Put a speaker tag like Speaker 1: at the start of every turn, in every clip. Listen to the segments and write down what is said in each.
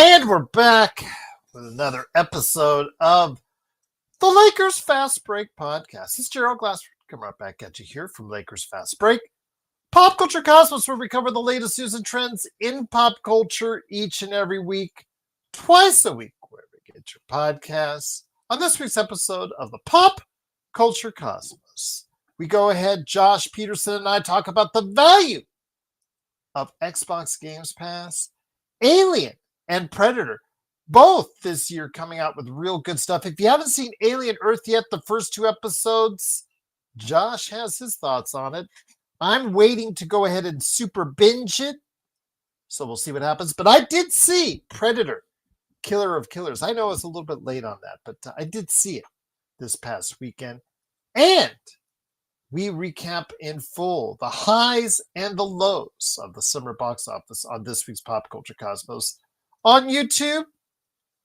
Speaker 1: And we're back with another episode of the Lakers Fast Break podcast. It's Gerald Glassford coming right back at you here from Lakers Fast Break. Pop Culture Cosmos, where we cover the latest news and trends in pop culture each and every week, twice a week, wherever you get your podcasts. On this week's episode of the Pop Culture Cosmos, we go ahead, Josh Peterson and I talk about the value of Xbox Games Pass, Alien, and Predator, both this year coming out with real good stuff. If you haven't seen Alien Earth yet, the first two episodes, Josh has his thoughts on it. I'm waiting to go ahead and super binge it, so we'll see what happens. But I did see Predator, Killer of Killers. I know it's a little bit late on that, but I did see it this past weekend. And we recap in full the highs and the lows of the summer box office on this week's Pop Culture Cosmos on YouTube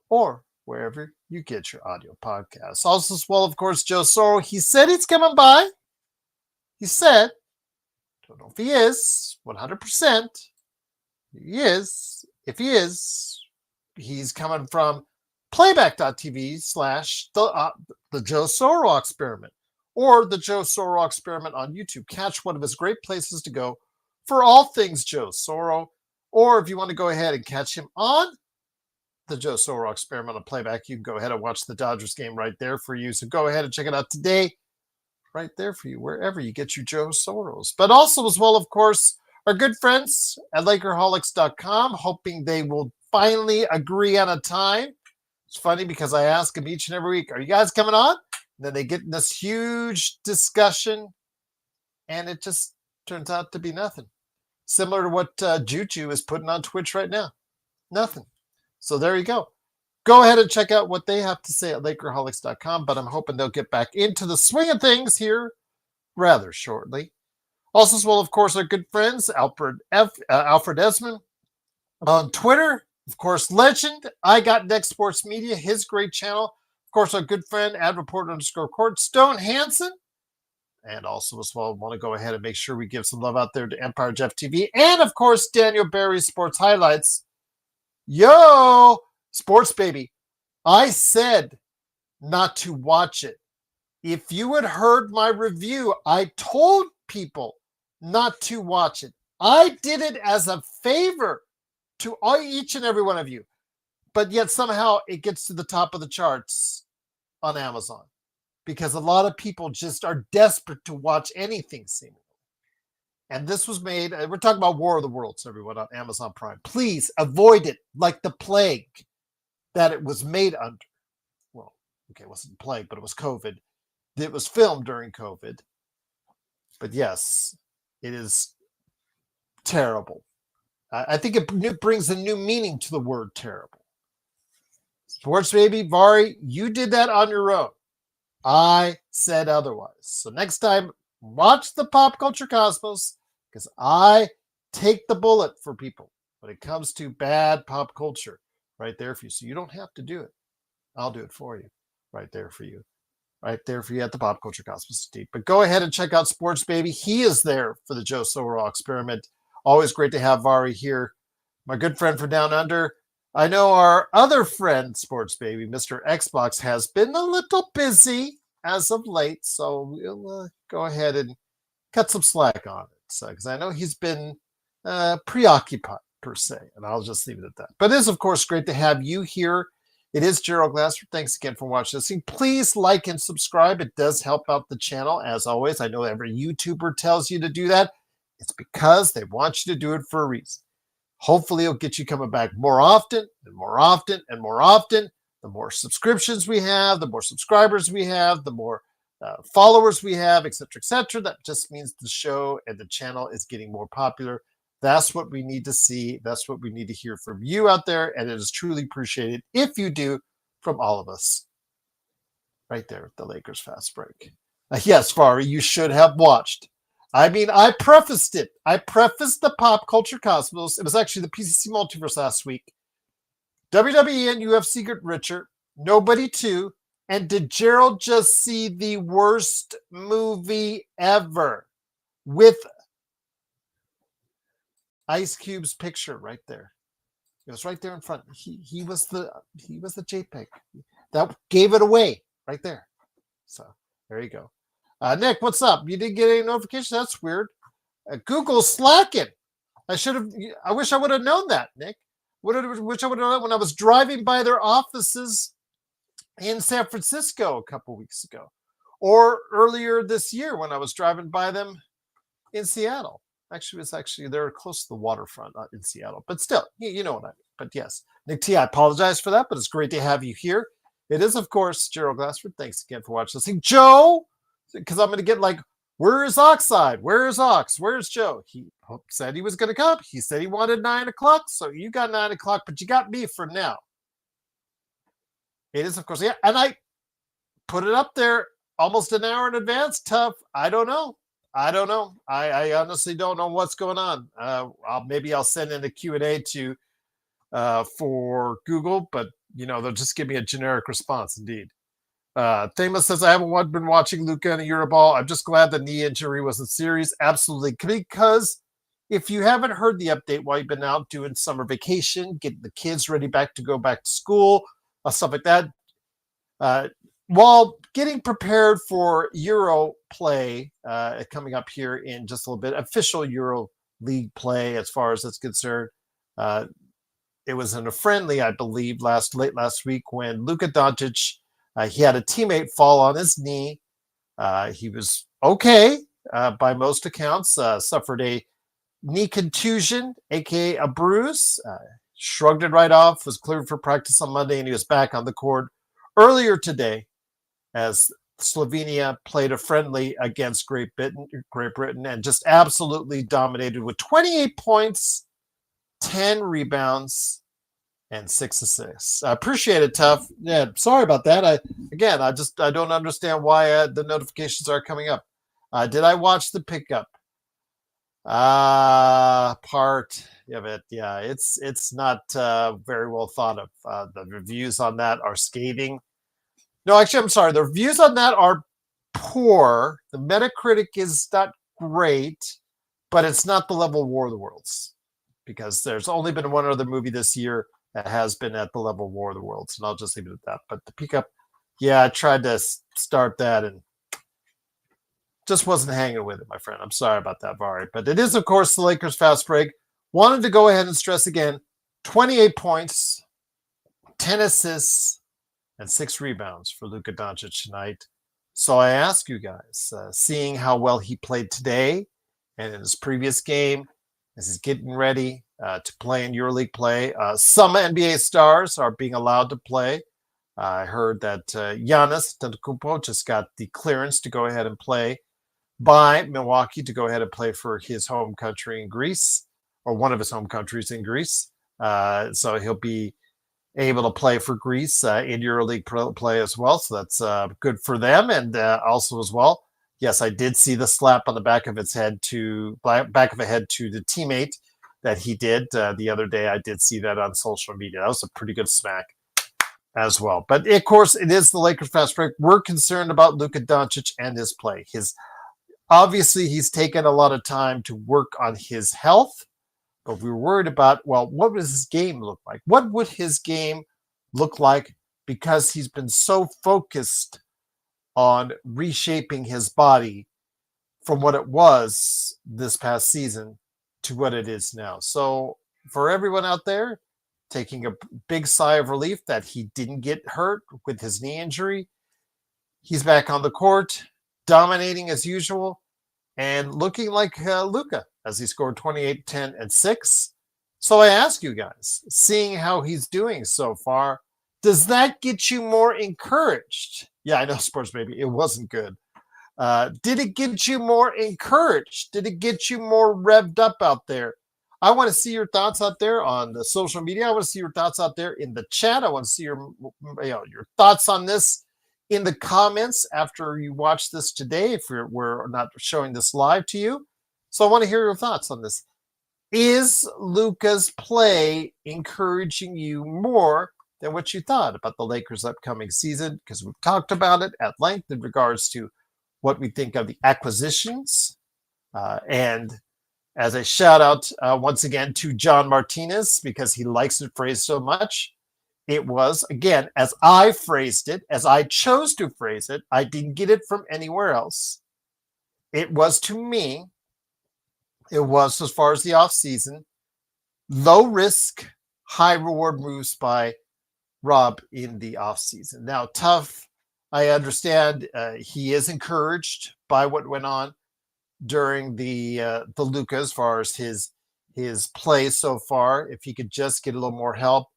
Speaker 1: or wherever you get your audio podcasts. Also, as well, of course, Joe Soro. He said he's coming by. He said, don't know if he is, 100%. He is. If he is, he's coming from playback.tv/the Joe Soro Experiment or the Joe Soro Experiment on YouTube. Catch one of his great places to go for all things Joe Soro. Or if you want to go ahead and catch him on the Joe Soro Experiment on playback, you can go ahead and watch the Dodgers game right there for you. So go ahead and check it out today, right there for you, wherever you get your Joe Soros. But also, as well, of course, our good friends at Lakerholics.com, hoping they will finally agree on a time. It's funny because I ask them each and every week, are you guys coming on? And then they get in this huge discussion, and it just turns out to be nothing. Similar to what Juju is putting on Twitch right now. Nothing. So there you go. Go ahead and check out what they have to say at Lakerholics.com, but I'm hoping they'll get back into the swing of things here rather shortly. Also, as well, of course, our good friends, Alfred Esmond on Twitter. Of course, legend, I Got Next Sports Media, his great channel. Of course, our good friend, @report_court, Stone Hansen. And also, as well, want to go ahead and make sure we give some love out there to Empire Jeff TV. And, of course, Daniel Barry's Sports Highlights. Yo, Sports Baby, I said not to watch it. If you had heard my review, I told people not to watch it. I did it as a favor to each and every one of you. But yet somehow it gets to the top of the charts on Amazon because a lot of people just are desperate to watch anything seemingly. And this was made, we're talking about War of the Worlds, everyone, on Amazon Prime. Please avoid it like the plague that it was made under. Well, okay, it wasn't plague, but it was COVID. It was filmed during COVID. But yes, it is terrible. I think it brings a new meaning to the word terrible. Sports Baby, Vari, you did that on your own. I said otherwise. So next time, watch the Pop Culture Cosmos because I take the bullet for people when it comes to bad pop culture right there for you. So you don't have to do it. I'll do it for you right there for you. Right there for you at the Pop Culture Cosmos. But go ahead and check out Sports Baby. He is there for the Joe Soro Experiment. Always great to have Vari here. My good friend from down under. I know our other friend, Sports Baby, Mr. Xbox, has been a little busy as of late. So we'll go ahead and cut some slack on it. Because I know he's been preoccupied, per se. And I'll just leave it at that. But it is, of course, great to have you here. It is Gerald Glassford. Thanks again for watching this. Please like and subscribe. It does help out the channel, as always. I know every YouTuber tells you to do that. It's because they want you to do it for a reason. Hopefully, it'll get you coming back more often and more often and more often. The more subscriptions we have, the more subscribers we have, the more followers we have, etc., etc. That just means the show and the channel is getting more popular. That's what we need to see. That's what we need to hear from you out there. And it is truly appreciated if you do from all of us right there at the Lakers Fast Break. Yes, Vari, you should have watched. I mean, I prefaced it. I prefaced the Pop Culture Cosmos. It was actually the PCC Multiverse last week. WWE and UFC get richer. Nobody 2. And did Gerald just see the worst movie ever with Ice Cube's picture right there? It was right there in front. He was the JPEG that gave it away right there. So there you go. Nick, what's up? You didn't get any notifications? That's weird. Google's slacking. I wish I would have known that, Nick. Wish I would have known that when I was driving by their offices in San Francisco a couple weeks ago, or earlier this year when I was driving by them in Seattle. Actually, they're close to the waterfront, not in Seattle, but still, you know what I mean. But yes, Nick T, I apologize for that, but it's great to have you here. It is, of course, Gerald Glassford. Thanks again for watching this thing. Joe, because I'm going to get like, where is Oxide? Where is Ox? Where's Joe? He said he was going to come. He said he wanted 9 o'clock, so you got 9 o'clock, but you got me for now. It is, of course, yeah, and I put it up there almost an hour in advance. Tough. I don't know. I honestly don't know what's going on. Maybe I'll send in a Q&A to for Google, but they'll just give me a generic response. Indeed. Thamus says, I haven't been watching Luka in a Euroball. I'm just glad the knee injury wasn't serious. Absolutely. Because if you haven't heard the update while you've been out doing summer vacation, getting the kids ready to go back to school, stuff like that, while getting prepared for Euro play coming up here in just a little bit, official Euro League play as far as it's concerned. It was in a friendly, I believe, late last week when Luka Doncic, he had a teammate fall on his knee. He was okay by most accounts, suffered a knee contusion, aka a bruise, shrugged it right off, was cleared for practice on Monday, and he was back on the court earlier today as Slovenia played a friendly against Great Britain and just absolutely dominated with 28 points, 10 rebounds, and 6 assists. I appreciate it, Tough. Yeah, sorry about that. I don't understand why the notifications are coming up. Did I watch the pickup part of it? Yeah, it's not very well thought of. The reviews on that are scathing. No, actually, I'm sorry. The reviews on that are poor. The Metacritic is not great, but it's not the level of War of the Worlds, because there's only been one other movie this year that has been at the level of War of the Worlds, and I'll just leave it at that. But the pickup, yeah, I tried to start that and just wasn't hanging with it, my friend. I'm sorry about that, Vari. But it is, of course, the Lakers fast break. Wanted to go ahead and stress again, 28 points, 10 assists, and 6 rebounds for Luka Doncic tonight. So I ask you guys, seeing how well he played today and in his previous game, as he's getting ready to play in EuroLeague play, some NBA stars are being allowed to play. I heard that Giannis Antetokounmpo just got the clearance to go ahead and play by Milwaukee, to go ahead and play for his home country in Greece, or one of his home countries in Greece. So he'll be able to play for Greece in EuroLeague play as well. So that's good for them. And also as well, yes, I did see the slap on the back of a head to the teammate that he did the other day. I did see that on social media. That was a pretty good smack as well. But of course, it is the Lakers fast break. We're concerned about Luka Doncic and his play. Obviously, he's taken a lot of time to work on his health. But we were worried about, well, what does his game look like? What would his game look like? Because he's been so focused on reshaping his body from what it was this past season to what it is now. So for everyone out there, taking a big sigh of relief that he didn't get hurt with his knee injury. He's back on the court, dominating as usual, and looking like Luka, as he scored 28, 10, and 6. So I ask you guys, seeing how he's doing so far, does that get you more encouraged? Yeah, I know, Sports Baby, it wasn't good. Did it get you more encouraged? Did it get you more revved up out there? I want to see your thoughts out there on the social media. I want to see your thoughts out there in the chat. I want to see your thoughts on this in the comments after you watch this today, if we're not showing this live to you. So I want to hear your thoughts on this. Is Luka's play encouraging you more than what you thought about the Lakers' upcoming season? Because we've talked about it at length in regards to what we think of the acquisitions and as a shout out once again to John Martinez because he likes the phrase so much. It was, again, as I phrased it, as I chose to phrase it, I didn't get it from anywhere else. It was to me, it was as far as the offseason, low risk, high reward moves by Rob in the offseason. Now, tough, I understand he is encouraged by what went on during the Luka as far as his play so far. If he could just get a little more help,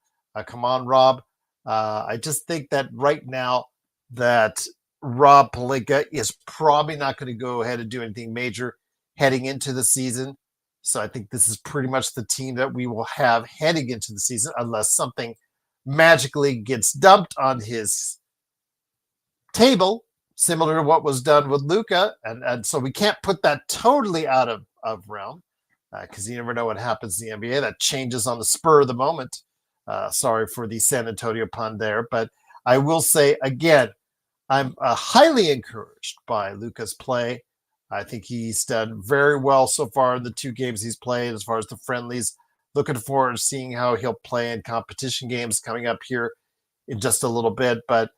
Speaker 1: come on, Rob. I just think that right now that Rob Pelinka is probably not going to go ahead and do anything major heading into the season. So I think this is pretty much the team that we will have heading into the season, unless something magically gets dumped on his table, similar to what was done with Luka. And so we can't put that totally out of realm because you never know what happens in the NBA. That changes on the spur of the moment. Sorry for the San Antonio pun there. But I will say, again, I'm highly encouraged by Luka's play. I think he's done very well so far in the 2 games he's played as far as the friendlies. Looking forward to seeing how he'll play in competition games coming up here in just a little bit. But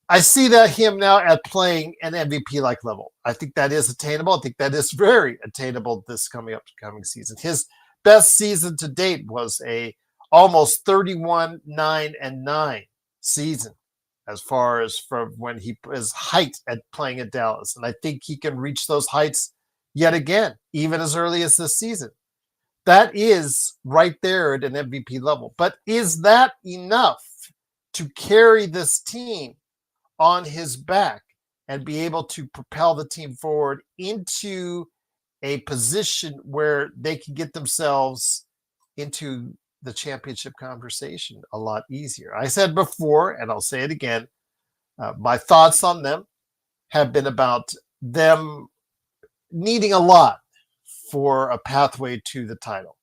Speaker 1: I see that him now at playing an MVP-like level. I think that is attainable. I think that is very attainable this coming season. His best season to date was a almost 31-9-9 season as far as from when his height at playing at Dallas. And I think he can reach those heights yet again, even as early as this season. That is right there at an MVP level. But is that enough to carry this team on his back and be able to propel the team forward into a position where they can get themselves into the championship conversation a lot easier? I said before, and I'll say it again, my thoughts on them have been about them needing a lot for a pathway to the title.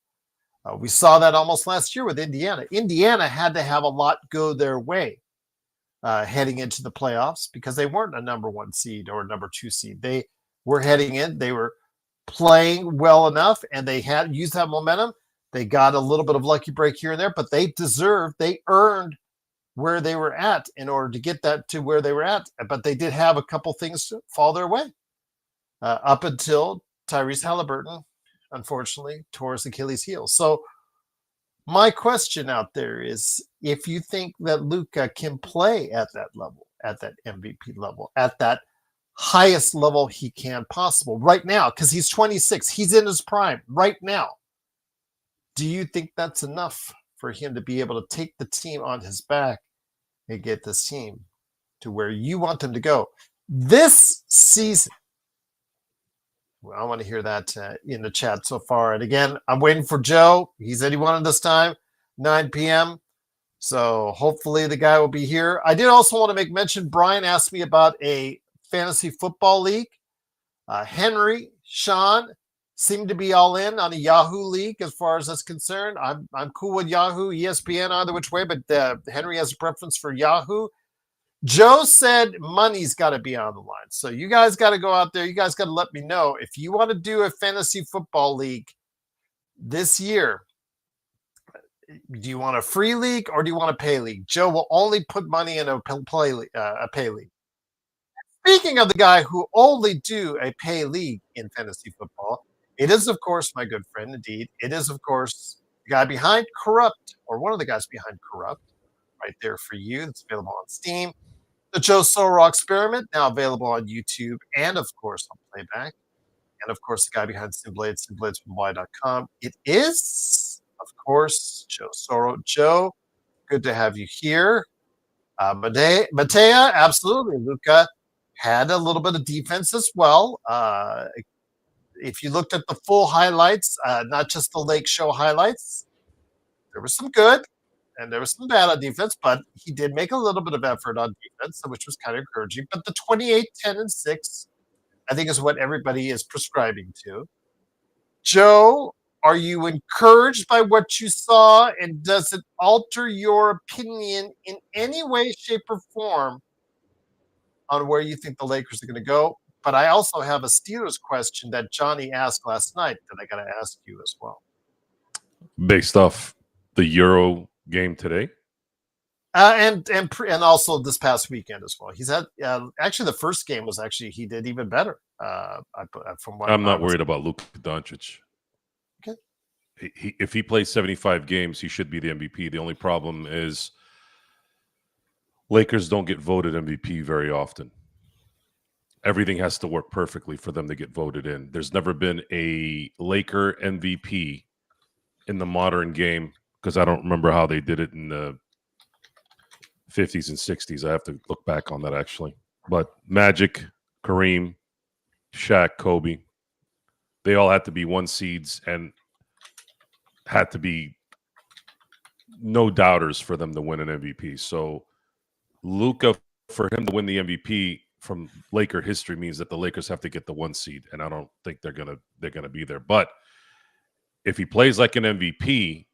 Speaker 1: We saw that almost last year with Indiana. Indiana had to have a lot go their way heading into the playoffs because they weren't a number 1 seed or number 2 seed. They were heading in. They were playing well enough, and they had used that momentum. They got a little bit of lucky break here and there, but they earned where they were at in order to get that to where they were at. But they did have a couple things fall their way up until Tyrese Halliburton, unfortunately, tore his Achilles heel. So my question out there is, if you think that Luka can play at that level, at that MVP level, at that highest level he can possible right now, because he's 26, he's in his prime right now. Do you think that's enough for him to be able to take the team on his back and get this team to where you want them to go this season? Well, I want to hear that in the chat so far. And again, I'm waiting for Joe. He said he wanted this time, 9 p.m. So hopefully the guy will be here. I did also want to make mention, Brian asked me about a fantasy football league. Henry, Sean seem to be all in on a Yahoo league as far as that's concerned. I'm cool with Yahoo, ESPN, either which way, but Henry has a preference for Yahoo. Joe said money's got to be on the line. So you guys got to go out there. You guys got to let me know if you want to do a fantasy football league this year. Do you want a free league or do you want a pay league? Joe will only put money in a pay league. Speaking of the guy who only do a pay league in fantasy football, it is, of course, my good friend, indeed. It is, of course, the guy behind Corrupt, or one of the guys behind Corrupt, right there for you. It's available on Steam. The Joe Soro Experiment, now available on YouTube and, of course, on Playback. And, of course, the guy behind Simblade, SimBladesFromY.com. It is, of course, Joe Soro. Joe, good to have you here. Matea, absolutely. Luka had a little bit of defense as well. If you looked at the full highlights, not just the Lake Show highlights, there was some good. And there was some bad on defense, but he did make a little bit of effort on defense, which was kind of encouraging. But the 28, 10, and 6, I think, is what everybody is prescribing to. Joe, are you encouraged by what you saw? And does it alter your opinion in any way, shape, or form on where you think the Lakers are going to go? But I also have a Steelers question that Johnny asked last night that I got to ask you as well.
Speaker 2: Based off the Euro game today?
Speaker 1: And also this past weekend as well. He's had actually the first game was actually he did even better. From what
Speaker 2: I'm not worried about Luka Doncic.
Speaker 1: Okay.
Speaker 2: If he plays 75 games, he should be the MVP. The only problem is Lakers don't get voted MVP very often. Everything has to work perfectly for them to get voted in. There's never been a Laker MVP in the modern game because I don't remember how they did it in the 50s and 60s. I have to look back on that actually. But Magic, Kareem, Shaq, Kobe, they all had to be 1 seeds and had to be no doubters for them to win an MVP. So Luka, for him to win the MVP from Laker history means that the Lakers have to get the 1 seed, and I don't think they're gonna be there. But if he plays like an MVP,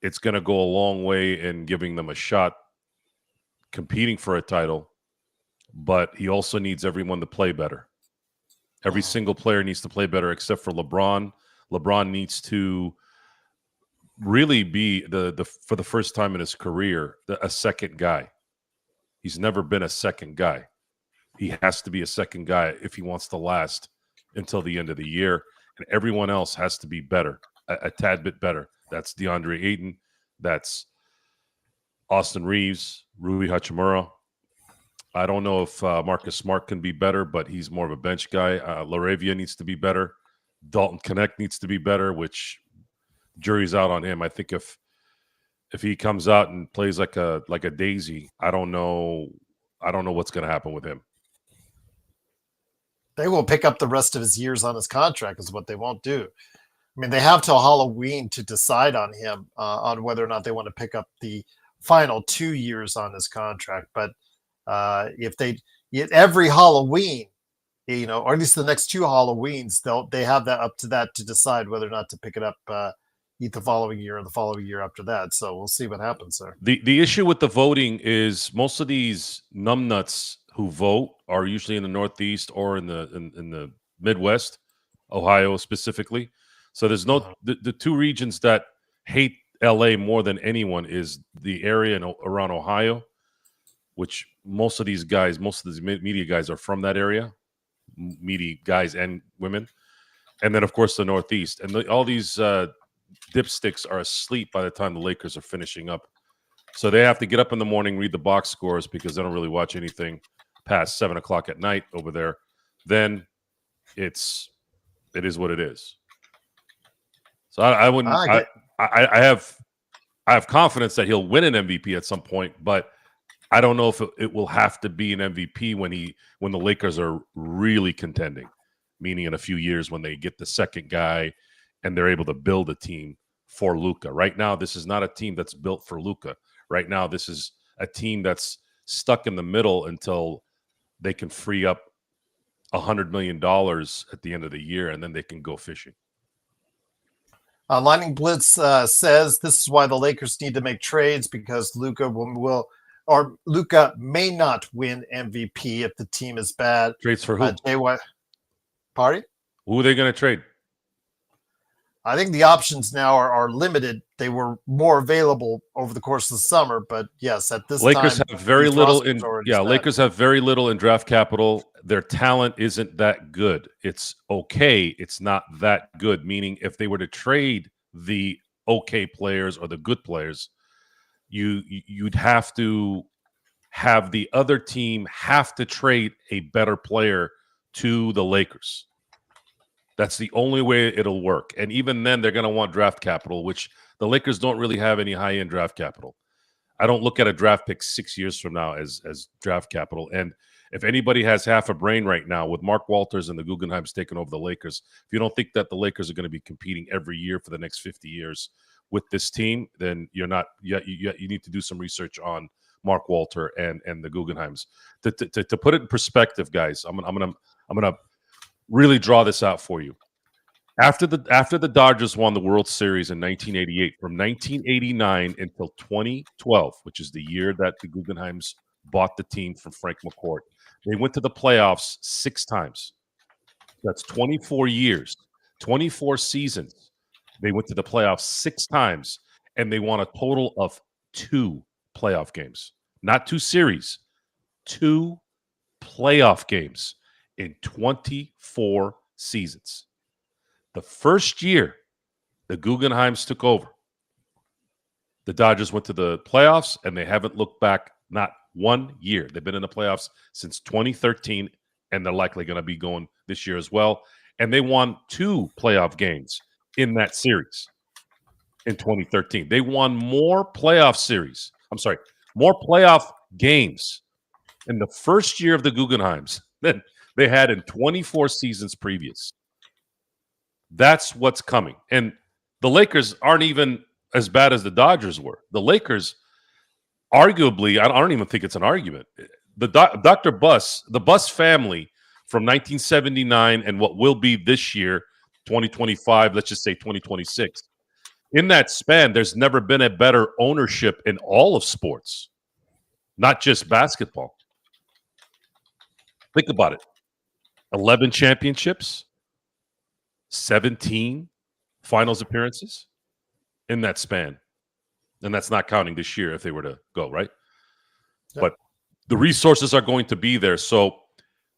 Speaker 2: it's gonna go a long way in giving them a shot competing for a title. But he also needs everyone to play better. Every single player needs to play better except for LeBron. LeBron needs to really be for the first time in his career a second guy. He's never been a second guy. He has to be a second guy if he wants to last until the end of the year. And everyone else has to be better, a tad bit better. That's DeAndre Ayton. That's Austin Reeves, Rui Hachimura. I don't know if Marcus Smart can be better, but he's more of a bench guy. Laravia needs to be better. Dalton Connect needs to be better, which jury's out on him. I think if he comes out and plays like a daisy, I don't know what's going to happen with him.
Speaker 1: They will pick up the rest of his years on his contract is what they won't do. I mean, they have till Halloween to decide on him on whether or not they want to pick up the final 2 years on his contract. But if every Halloween, or at least the next 2 Halloweens, they have that up to that to decide whether or not to pick it up the following year or the following year after that. So we'll see what happens there.
Speaker 2: The issue with the voting is most of these numbnuts who vote are usually in the Northeast or in the Midwest, Ohio specifically. So there's no the 2 regions that hate LA more than anyone is the area around Ohio, which most of these media guys are from that area, media guys and women, and then of course the Northeast, and all these dipsticks are asleep by the time the Lakers are finishing up. So they have to get up in the morning, read the box scores because they don't really watch anything past 7 o'clock at night over there. Then it is what it is. So I wouldn't. I have confidence that he'll win an MVP at some point, but I don't know if it will have to be an MVP when the Lakers are really contending, meaning in a few years when they get the second guy and they're able to build a team for Luka. Right now, this is not a team that's built for Luka. Right now, this is a team that's stuck in the middle until they can free up $100 million at the end of the year, and then they can go fishing.
Speaker 1: Lightning Blitz says this is why the Lakers need to make trades because Luka may not win MVP if the team is bad.
Speaker 2: Trades for who?
Speaker 1: Party?
Speaker 2: Who are they going to trade?
Speaker 1: I think the options now are limited. They were more available over the course of the summer, but yes, at this
Speaker 2: Lakers
Speaker 1: time,
Speaker 2: have very little in Lakers have very little in draft capital. Their talent isn't that good. It's okay. It's not that good. Meaning, if they were to trade the okay players or the good players, you'd have to have the other team have to trade a better player to the Lakers. That's the only way it'll work. And even then, they're going to want draft capital, which the Lakers don't really have any high-end draft capital. I don't look at a draft pick 6 years from now as draft capital. And if anybody has half a brain right now with Mark Walters and the Guggenheims taking over the Lakers, if you don't think that the Lakers are going to be competing every year for the next 50 years with this team, then you're not. You need to do some research on Mark Walter and the Guggenheims. To put it in perspective, guys, I'm gonna really draw this out for you. After the Dodgers won the World Series in 1988, from 1989 until 2012, which is the year that the Guggenheims bought the team from Frank McCourt. They went to the playoffs 6 times. That's 24 years, 24 seasons. They went to the playoffs 6 times, and they won a total of 2 playoff games. Not 2 series, 2 playoff games in 24 seasons. The first year the Guggenheims took over, the Dodgers went to the playoffs, and they haven't looked back not 1 year. They've been in the playoffs since 2013, and they're likely going to be going this year as well. And they won 2 playoff games in that series in 2013. They won more playoff games in the first year of the Guggenheims than they had in 24 seasons previous. That's what's coming. And the Lakers aren't even as bad as the Dodgers were. The Lakers, arguably, I don't even think it's an argument. The the Buss family from 1979 and what will be this year, 2025, let's just say 2026. In that span, there's never been a better ownership in all of sports, not just basketball. Think about it. 11 championships, 17 finals appearances in that span. And that's not counting this year if they were to go, right? Yeah. But the resources are going to be there. So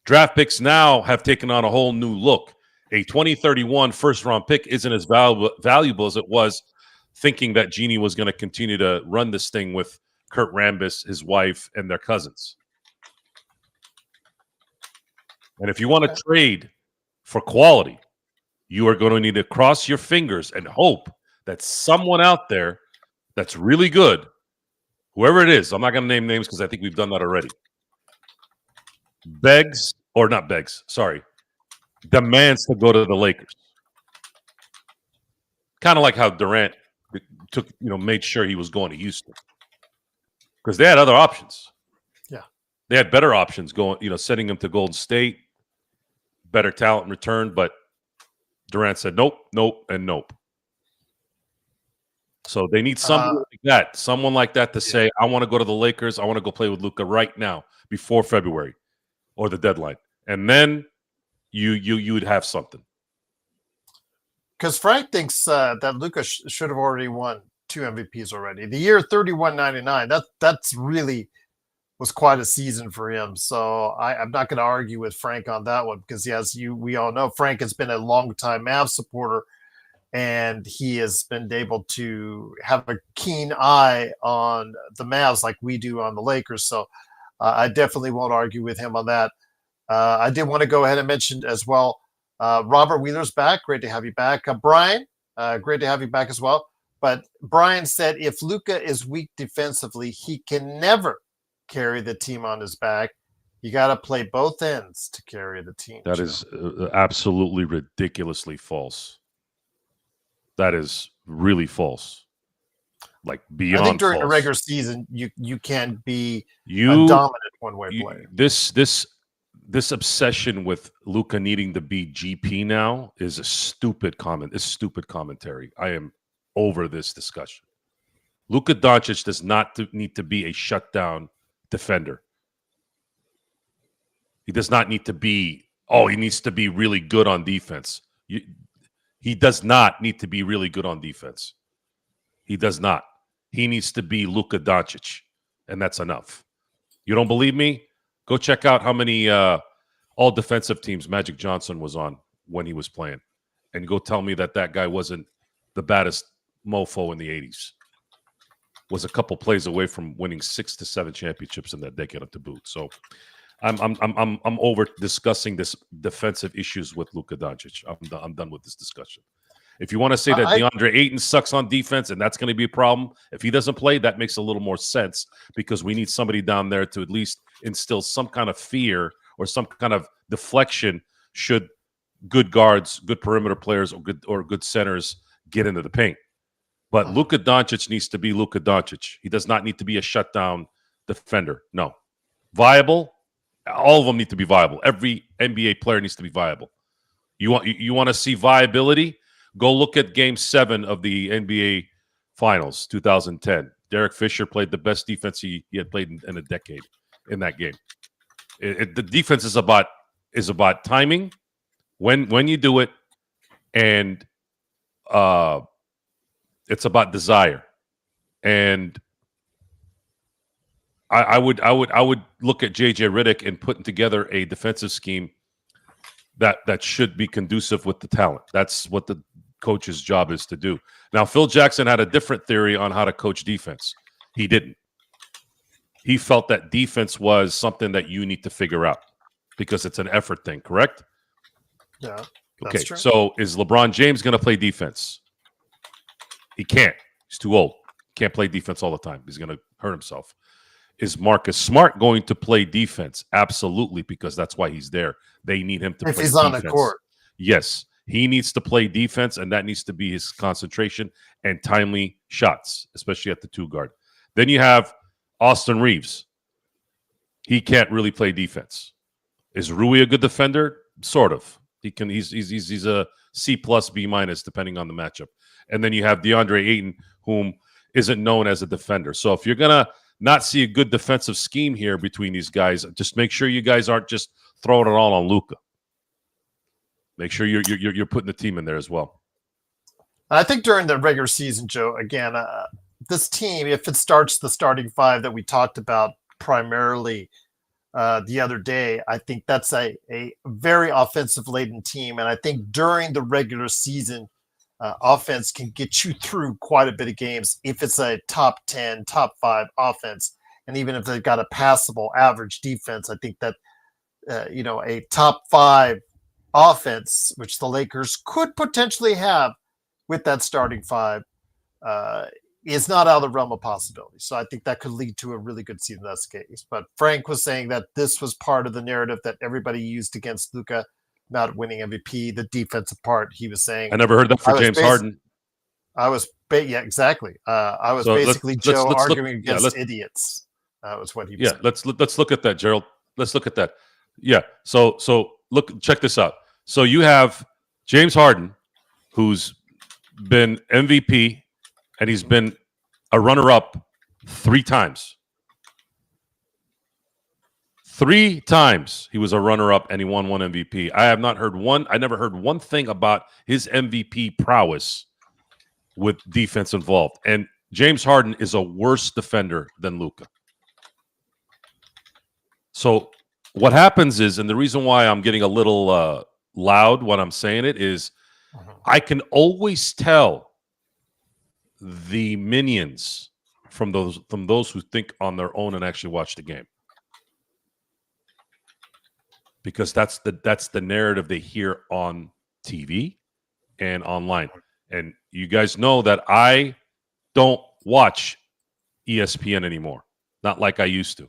Speaker 2: draft picks now have taken on a whole new look. A 2031 first-round pick isn't as valuable as it was thinking that Genie was going to continue to run this thing with Kurt Rambis, his wife, and their cousins. And if you want to trade for quality, you are going to need to cross your fingers and hope that someone out there that's really good, whoever it is, I'm not going to name names because I think we've done that already, demands to go to the Lakers. Kind of like how Durant made sure he was going to Houston because they had other options.
Speaker 1: Yeah,
Speaker 2: they had better options sending him to Golden State, better talent in return, but Durant said nope, nope, and nope. So they need someone like that to say, I want to go to the Lakers. I want to go play with Luka right now before February or the deadline. And then you would have something.
Speaker 1: Because Frank thinks that Luka should have already won 2 MVPs already. The year 31-99, that's really was quite a season for him. So I'm not going to argue with Frank on that one because, we all know, Frank has been a long-time Mavs supporter, and he has been able to have a keen eye on the Mavs like we do on the Lakers. So I definitely won't argue with him on that. I did want to go ahead and mention as well, Robert Wheeler's back. Great to have you back. Brian, great to have you back as well. But Brian said if Luka is weak defensively, he can never carry the team on his back. You got to play both ends to carry the team.
Speaker 2: That is absolutely ridiculously false. That is really false. Like beyond.
Speaker 1: I think during
Speaker 2: false.
Speaker 1: the regular season, you can be a dominant one-way player.
Speaker 2: This obsession with Luka needing to be GP now is a stupid comment. It's stupid commentary. I am over this discussion. Luka Doncic does not need to be a shutdown defender. He does not need to be. He needs to be really good on defense. He does not need to be really good on defense. He does not. He needs to be Luka Doncic, and that's enough. You don't believe me? Go check out how many all defensive teams Magic Johnson was on when he was playing, and go tell me that guy wasn't the baddest mofo in the 80s. Was a couple plays away from winning 6 to 7 championships in that decade up to boot. So I'm over discussing this defensive issues with Luka Doncic. I'm done with this discussion. If you want to say that DeAndre Ayton sucks on defense and that's going to be a problem, if he doesn't play, that makes a little more sense because we need somebody down there to at least instill some kind of fear or some kind of deflection should good guards, good perimeter players, or good centers get into the paint. But Luka Doncic needs to be Luka Doncic. He does not need to be a shutdown defender. No. Viable? All of them need to be viable. Every NBA player needs to be viable. You want to see viability? Go look at Game 7 of the NBA Finals, 2010. Derek Fisher played the best defense he had played in a decade. in that game. The defense is about timing, when you do it, and it's about desire. And I would look at JJ Redick and putting together a defensive scheme that should be conducive with the talent. That's what the coach's job is to do. Now, Phil Jackson had a different theory on how to coach defense. He didn't. He felt that defense was something that you need to figure out because it's an effort thing, correct?
Speaker 1: Yeah.
Speaker 2: Okay,
Speaker 1: true.
Speaker 2: so is LeBron James going to play defense? He can't. He's too old. Can't play defense all the time. He's going to hurt himself. Is Marcus Smart going to play defense? Absolutely, because that's why he's there. They need him to play defense.
Speaker 1: If he's on the court.
Speaker 2: Yes, he needs to play defense, and that needs to be his concentration and timely shots, especially at the 2 guard. Then you have Austin Reeves. He can't really play defense. Is Rui a good defender? Sort of. He can. He's a C+, B-, depending on the matchup. And then you have DeAndre Ayton, whom isn't known as a defender. So if you're gonna not see a good defensive scheme here between these guys, just make sure you guys aren't just throwing it all on Luka. Make sure you're putting the team in there as well.
Speaker 1: I think during the regular season, Joe, again, this team, if it starts the starting 5 that we talked about primarily the other day, I think that's a very offensive-laden team. And I think during the regular season, offense can get you through quite a bit of games if it's a top 10, top 5 offense. And even if they've got a passable average defense, I think that, a top 5 offense, which the Lakers could potentially have with that starting 5, is not out of the realm of possibility. So I think that could lead to a really good season in that case. But Frank was saying that this was part of the narrative that everybody used against Luka not winning MVP, the defensive part. He was saying,
Speaker 2: I never heard that for James Harden.
Speaker 1: Yeah, exactly. I was basically Joe arguing against idiots. That was what he was saying.
Speaker 2: Let's look at that, Gerald. Let's look at that. Yeah. So look, check this out. So you have James Harden, who's been MVP, and he's been a runner-up 3 times. 3 times he was a runner-up and he won 1 MVP. I never heard one thing about his MVP prowess with defense involved. And James Harden is a worse defender than Luka. So what happens is, and the reason why I'm getting a little loud when I'm saying it is, I can always tell the minions from those who think on their own and actually watch the game. Because that's the narrative they hear on TV and online. And you guys know that I don't watch ESPN anymore. Not like I used to.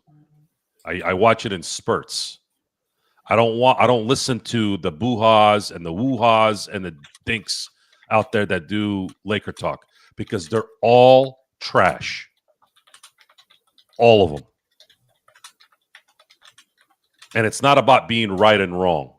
Speaker 2: I watch it in spurts. I don't listen to the boo-haws and the woo-haws and the dinks out there that do Laker talk because they're all trash. All of them. And it's not about being right and wrong.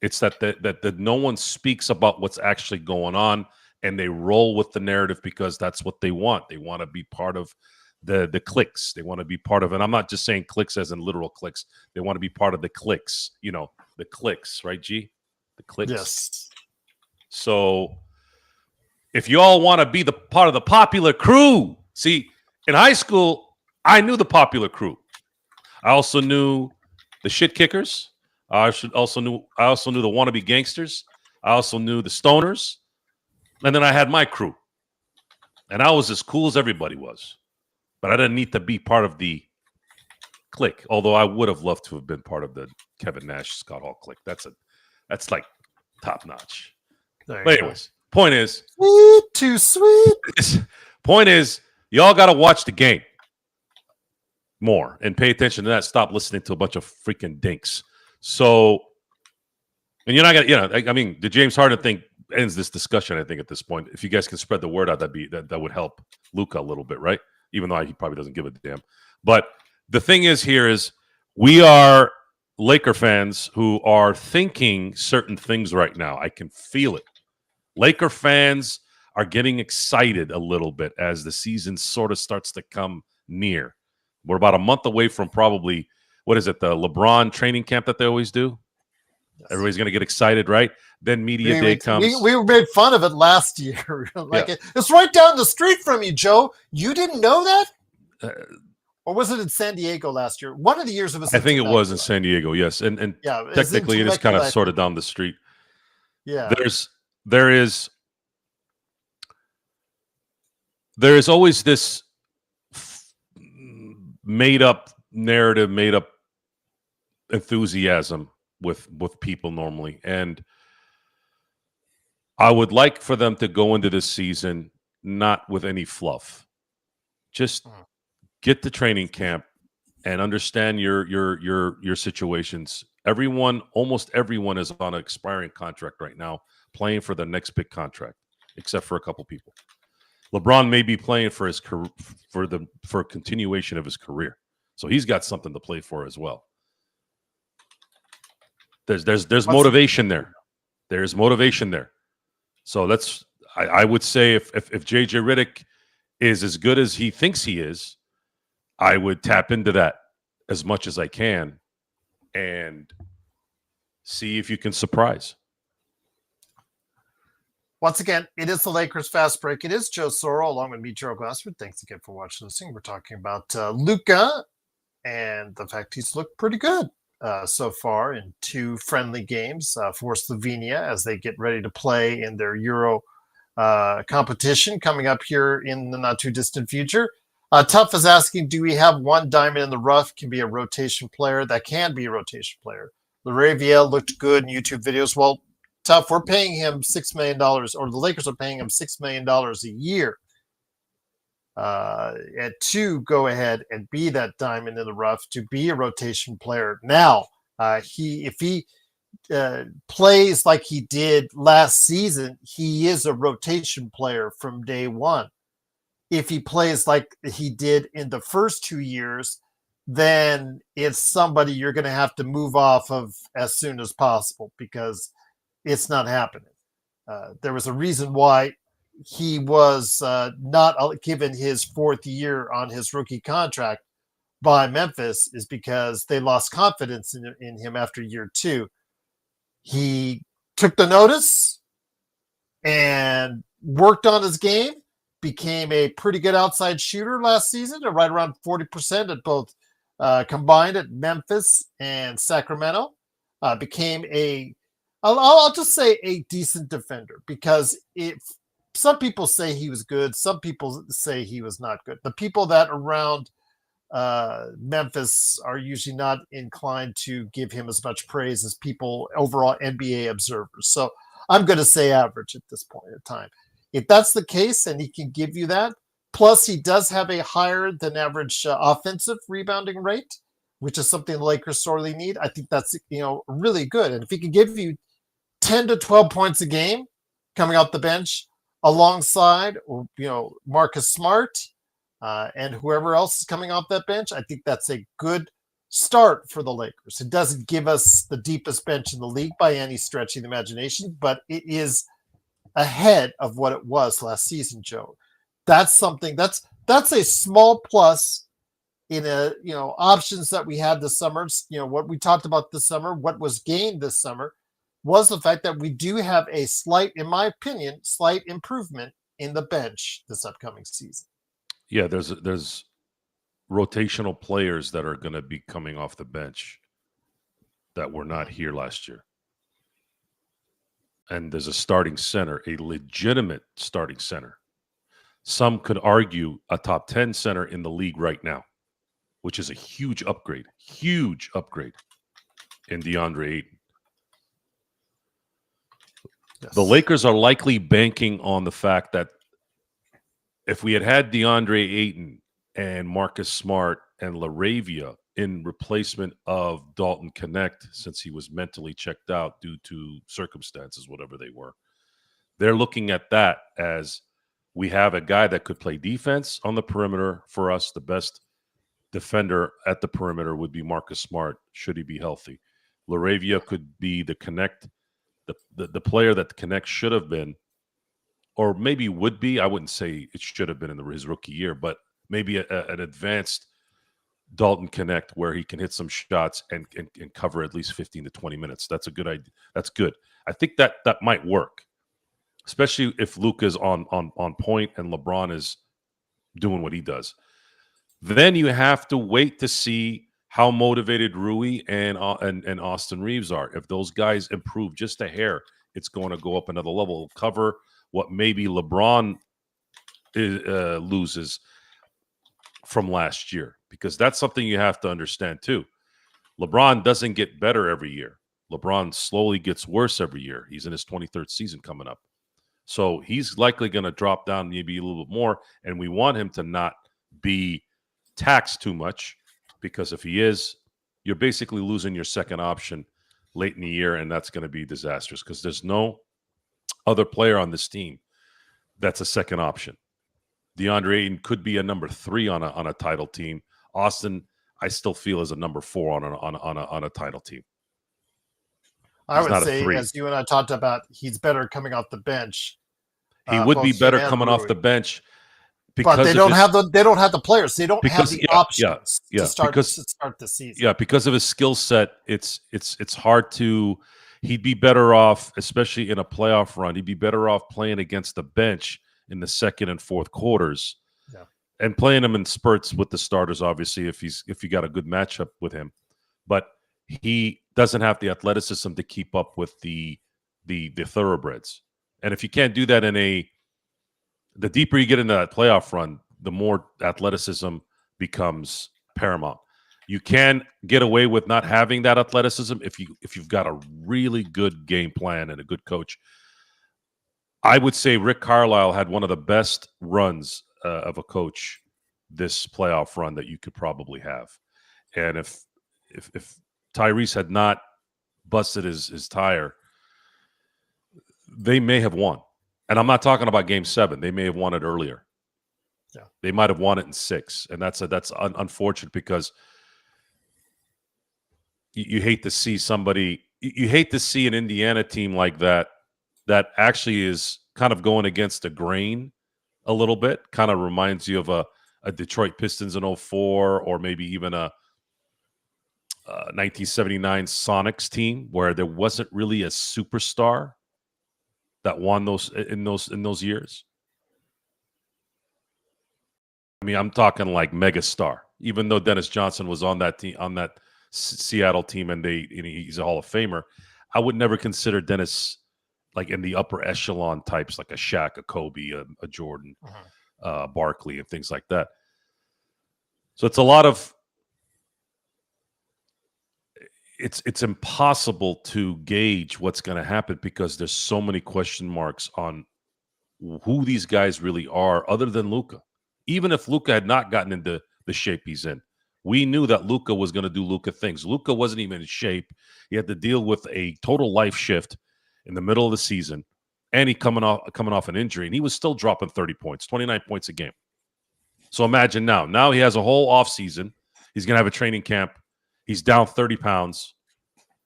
Speaker 2: It's that no one speaks about what's actually going on, and they roll with the narrative because that's what they want. They want to be part of the clicks. They want to be part of, and I'm not just saying clicks as in literal clicks. They want to be part of the clicks. The clicks, right, G? The clicks.
Speaker 1: Yes.
Speaker 2: So if you all want to be the part of the popular crew, see, in high school, I knew the popular crew. I also knew the shit kickers. I also knew the wannabe gangsters. I also knew the stoners. And then I had my crew. And I was as cool as everybody was. But I didn't need to be part of the clique. Although I would have loved to have been part of the Kevin Nash, Scott Hall clique. That's like top notch. But anyways, point is,
Speaker 1: sweet, too sweet.
Speaker 2: Point is, y'all got to watch the game more and pay attention to that. Stop listening to a bunch of freaking dinks. So, and you're not gonna, I mean, the James Harden thing ends this discussion. I think at this point, if you guys can spread the word out, that would help Luka a little bit, right? Even though he probably doesn't give a damn. But the thing is, here is we are Laker fans who are thinking certain things right now. I can feel it. Laker fans are getting excited a little bit as the season sort of starts to come near. We're about a month away from probably what is it? The LeBron training camp that they always do.
Speaker 1: Yes.
Speaker 2: Everybody's going to get excited, right? Then media day comes.
Speaker 1: We made fun of it last year. Like
Speaker 2: Yeah.
Speaker 1: it's right down the street from you, Joe. You didn't know that? Or was it in San Diego last year? One of the years it was.
Speaker 2: I think it was in San Diego, yes. And
Speaker 1: yeah,
Speaker 2: technically it is kind of sort of down the street.
Speaker 1: Yeah.
Speaker 2: There is always this made up narrative, made up enthusiasm with people normally. And I would like for them to go into this season not with any fluff. Just get to training camp and understand your situations. Almost everyone is on an expiring contract right now, playing for the next big contract, except for a couple people. LeBron may be playing for his for a continuation of his career, so he's got something to play for as well. There's motivation there. There's motivation there. So I would say if JJ Redick is as good as he thinks he is, I would tap into that as much as I can and see if you can surprise.
Speaker 1: Once again, it is the Lakers Fast Break. It is Joe Soro along with me, Joe Glassford. Thanks again for watching and listening. We're talking about Luka and the fact he's looked pretty good so far in 2 friendly games for Slovenia as they get ready to play in their Euro competition coming up here in the not too distant future. Tough is asking, do we have one diamond in the rough? Can be a rotation player. That can be a rotation player. Laravia looked good in YouTube videos. Well, Tough, we're paying him $6 million, or the Lakers are paying him $6 million a year to go ahead and be that diamond in the rough, to be a rotation player. Now, if he plays like he did last season, he is a rotation player from day one. If he plays like he did in the first 2 years, then it's somebody you're going to have to move off of as soon as possible because it's not happening. There was a reason why he was not given his 4th year on his rookie contract by Memphis, is because they lost confidence in him after year 2. He took the notice and worked on his game, became a pretty good outside shooter last season, right around 40% at both combined at Memphis and Sacramento. Became I'll just say a decent defender, because some people say he was good, some people say he was not good. The people that around Memphis are usually not inclined to give him as much praise as people, overall NBA observers. So I'm going to say average at this point in time. If that's the case and he can give you that, plus he does have a higher than average offensive rebounding rate, which is something the Lakers sorely need. I think that's really good. And if he can give you 10 to 12 points a game coming off the bench alongside Marcus Smart and whoever else is coming off that bench, I think that's a good start for the Lakers. It doesn't give us the deepest bench in the league by any stretch of the imagination, but it is ahead of what it was last season, Joe. That's something that's a small plus in options that we had this summer. What we talked about this summer, what was gained this summer, was the fact that we do have a slight, in my opinion, slight improvement in the bench this upcoming season.
Speaker 2: Yeah, there's rotational players that are going to be coming off the bench that were not here last year. And there's a starting center, a legitimate starting center. Some could argue a top 10 center in the league right now, which is a huge upgrade in DeAndre Ayton. Yes. The Lakers are likely banking on the fact that if we had DeAndre Ayton and Marcus Smart and LaRavia in replacement of Dalton Connect, since he was mentally checked out due to circumstances, whatever they were, they're looking at that as we have a guy that could play defense on the perimeter for us. The best defender at the perimeter would be Marcus Smart, should he be healthy. LaRavia could be the Connect, the player that the Connect should have been, or maybe would be. I wouldn't say it should have been in his rookie year, but maybe an advanced Dalton Connect where he can hit some shots and cover at least 15 to 20 minutes. That's a good idea. That's good. I think that might work, especially if Luka's on point and LeBron is doing what he does. Then you have to wait to see how motivated Rui and Austin Reeves are. If those guys improve just a hair, it's going to go up another level. Cover what maybe LeBron loses from last year, because that's something you have to understand too. LeBron doesn't get better every year. LeBron slowly gets worse every year. He's in his 23rd season coming up. So he's likely going to drop down maybe a little bit more, and we want him to not be taxed too much, because if he is, you're basically losing your second option late in the year, and that's going to be disastrous because there's no other player on this team that's a second option. DeAndre Ayton could be a number 3 on a title team. Austin, I still feel, is a number 4 on a title team.
Speaker 1: I would say, as you and I talked about, he's better coming off the bench.
Speaker 2: He would be better coming off the bench,
Speaker 1: but they don't have the players. They don't have the options to start the season.
Speaker 2: Yeah, because of his skill set, it's hard to. He'd be better off, especially in a playoff run. He'd be better off playing against the bench in the second and fourth quarters, and playing him in spurts with the starters. Obviously, if you got a good matchup with him, but he doesn't have the athleticism to keep up with the thoroughbreds. And if you can't do that the deeper you get into that playoff run, the more athleticism becomes paramount. You can get away with not having that athleticism if you've got a really good game plan and a good coach. I would say Rick Carlisle had one of the best runs of a coach this playoff run that you could probably have. And if Tyrese had not busted his tire, they may have won. And I'm not talking about Game 7. They may have won it earlier.
Speaker 1: Yeah,
Speaker 2: they might have won it in 6, and that's unfortunate, because you hate to see somebody. You hate to see an Indiana team like that actually is kind of going against the grain a little bit. Kind of reminds you of a Detroit Pistons in 04, or maybe even a 1979 Sonics team where there wasn't really a superstar that won those in those years. I mean, I'm talking like megastar. Even though Dennis Johnson was on that team, on that Seattle team, and he's a Hall of Famer, I would never consider Dennis like in the upper echelon types, like a Shaq, a Kobe, a Jordan, Barkley, and things like that. So it's a lot of. It's impossible to gauge what's going to happen because there's so many question marks on who these guys really are, other than Luka. Even if Luka had not gotten into the shape he's in, we knew that Luka was going to do Luka things. Luka wasn't even in shape. He had to deal with a total life shift in the middle of the season, and he coming off an injury, and he was still dropping 30 points, 29 points a game. So imagine now. Now he has a whole offseason. He's going to have a training camp. He's down 30 pounds,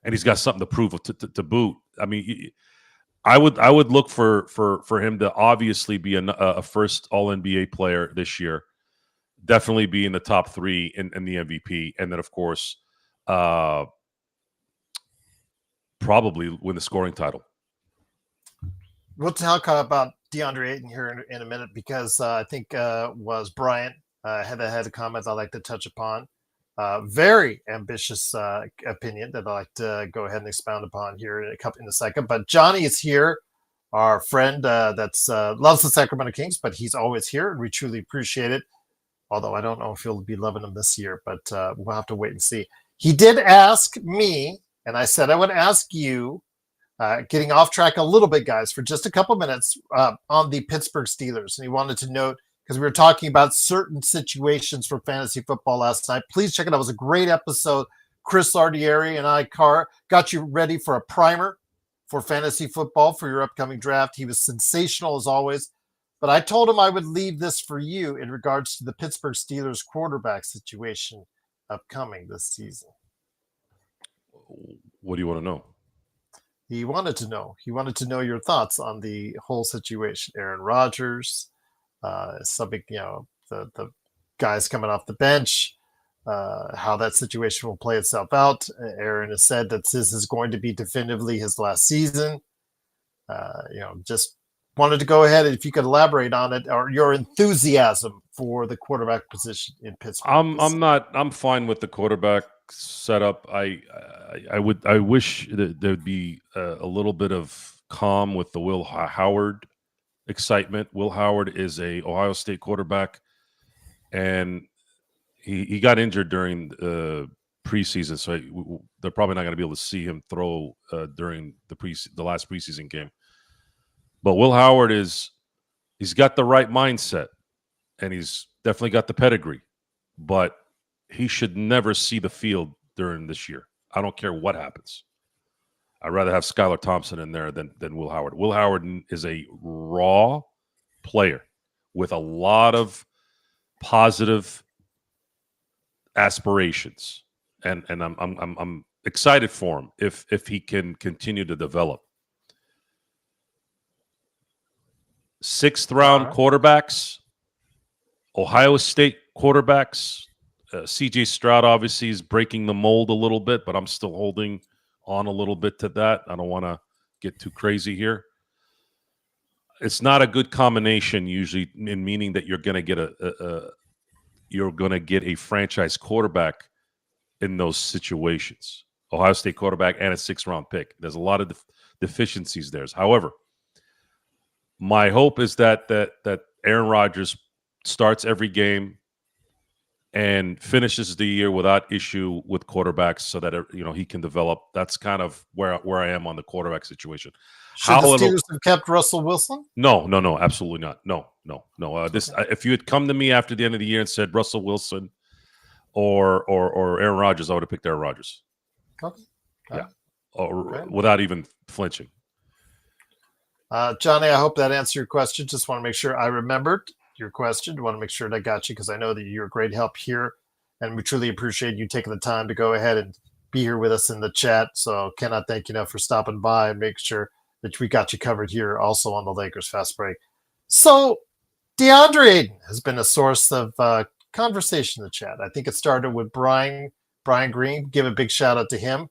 Speaker 2: and he's got something to prove to boot. I mean, I would look for him to obviously be a first All-NBA player this year, definitely be in the top 3 in the MVP, and then, of course, probably win the scoring title.
Speaker 1: We'll talk about DeAndre Ayton here in a minute, because I think was Bryant had a comment I'd like to touch upon. Very ambitious opinion that I'd like to go ahead and expound upon here in a second. But Johnny is here, our friend that's loves the Sacramento Kings, but he's always here, and we truly appreciate it. Although I don't know if he'll be loving them this year, but we'll have to wait and see. He did ask me, and I said I would ask you, getting off track a little bit, guys, for just a couple minutes on the Pittsburgh Steelers. And he wanted to note, because we were talking about certain situations for fantasy football last night. Please check it out. It was a great episode. Chris Lardieri and I got you ready for a primer for fantasy football for your upcoming draft. He was sensational as always. But I told him I would leave this for you in regards to the Pittsburgh Steelers quarterback situation upcoming this season.
Speaker 2: What do you want to know?
Speaker 1: He wanted to know. He wanted to know your thoughts on the whole situation. Aaron Rodgers, the guys coming off the bench, how that situation will play itself out. Aaron has said that this is going to be definitively his last season. Just wanted to go ahead, if you could elaborate on it, or your enthusiasm for the quarterback position in Pittsburgh.
Speaker 2: I'm fine with the quarterback setup. I wish that there'd be a little bit of calm with the Will Howard excitement. Will Howard is a Ohio State quarterback, and he got injured during preseason, so they're probably not going to be able to see him throw during the last preseason game. But Will Howard he's got the right mindset, and he's definitely got the pedigree, but he should never see the field during this year. I don't care what happens. I'd rather have Skylar Thompson in there than Will Howard. Will Howard is a raw player with a lot of positive aspirations, and I'm excited for him if he can continue to develop. Sixth round quarterbacks, Ohio State quarterbacks. CJ Stroud obviously is breaking the mold a little bit, but I'm still holding on a little bit to that. I don't want to get too crazy here. It's not a good combination usually, in meaning that you're going to get a franchise quarterback in those situations. Ohio State quarterback and a 6th round pick. There's a lot of deficiencies there. However, my hope is that Aaron Rodgers starts every game and finishes the year without issue with quarterbacks, so that he can develop. That's kind of where I am on the quarterback situation.
Speaker 1: Should the Steelers have kept Russell Wilson?
Speaker 2: No, absolutely not. No. If you had come to me after the end of the year and said Russell Wilson or Aaron Rodgers, I would have picked Aaron Rodgers.
Speaker 1: Okay.
Speaker 2: Without even flinching.
Speaker 1: Johnny, I hope that answered your question. Just want to make sure I remembered your question. I want to make sure that I got you, because I know that you're a great help here, and we truly appreciate you taking the time to go ahead and be here with us in the chat. So cannot thank you enough for stopping by and make sure that we got you covered here also on the Lakers Fast Break. So DeAndre Ayton has been a source of conversation in the chat. I think it started with Brian Green. Give a big shout out to him.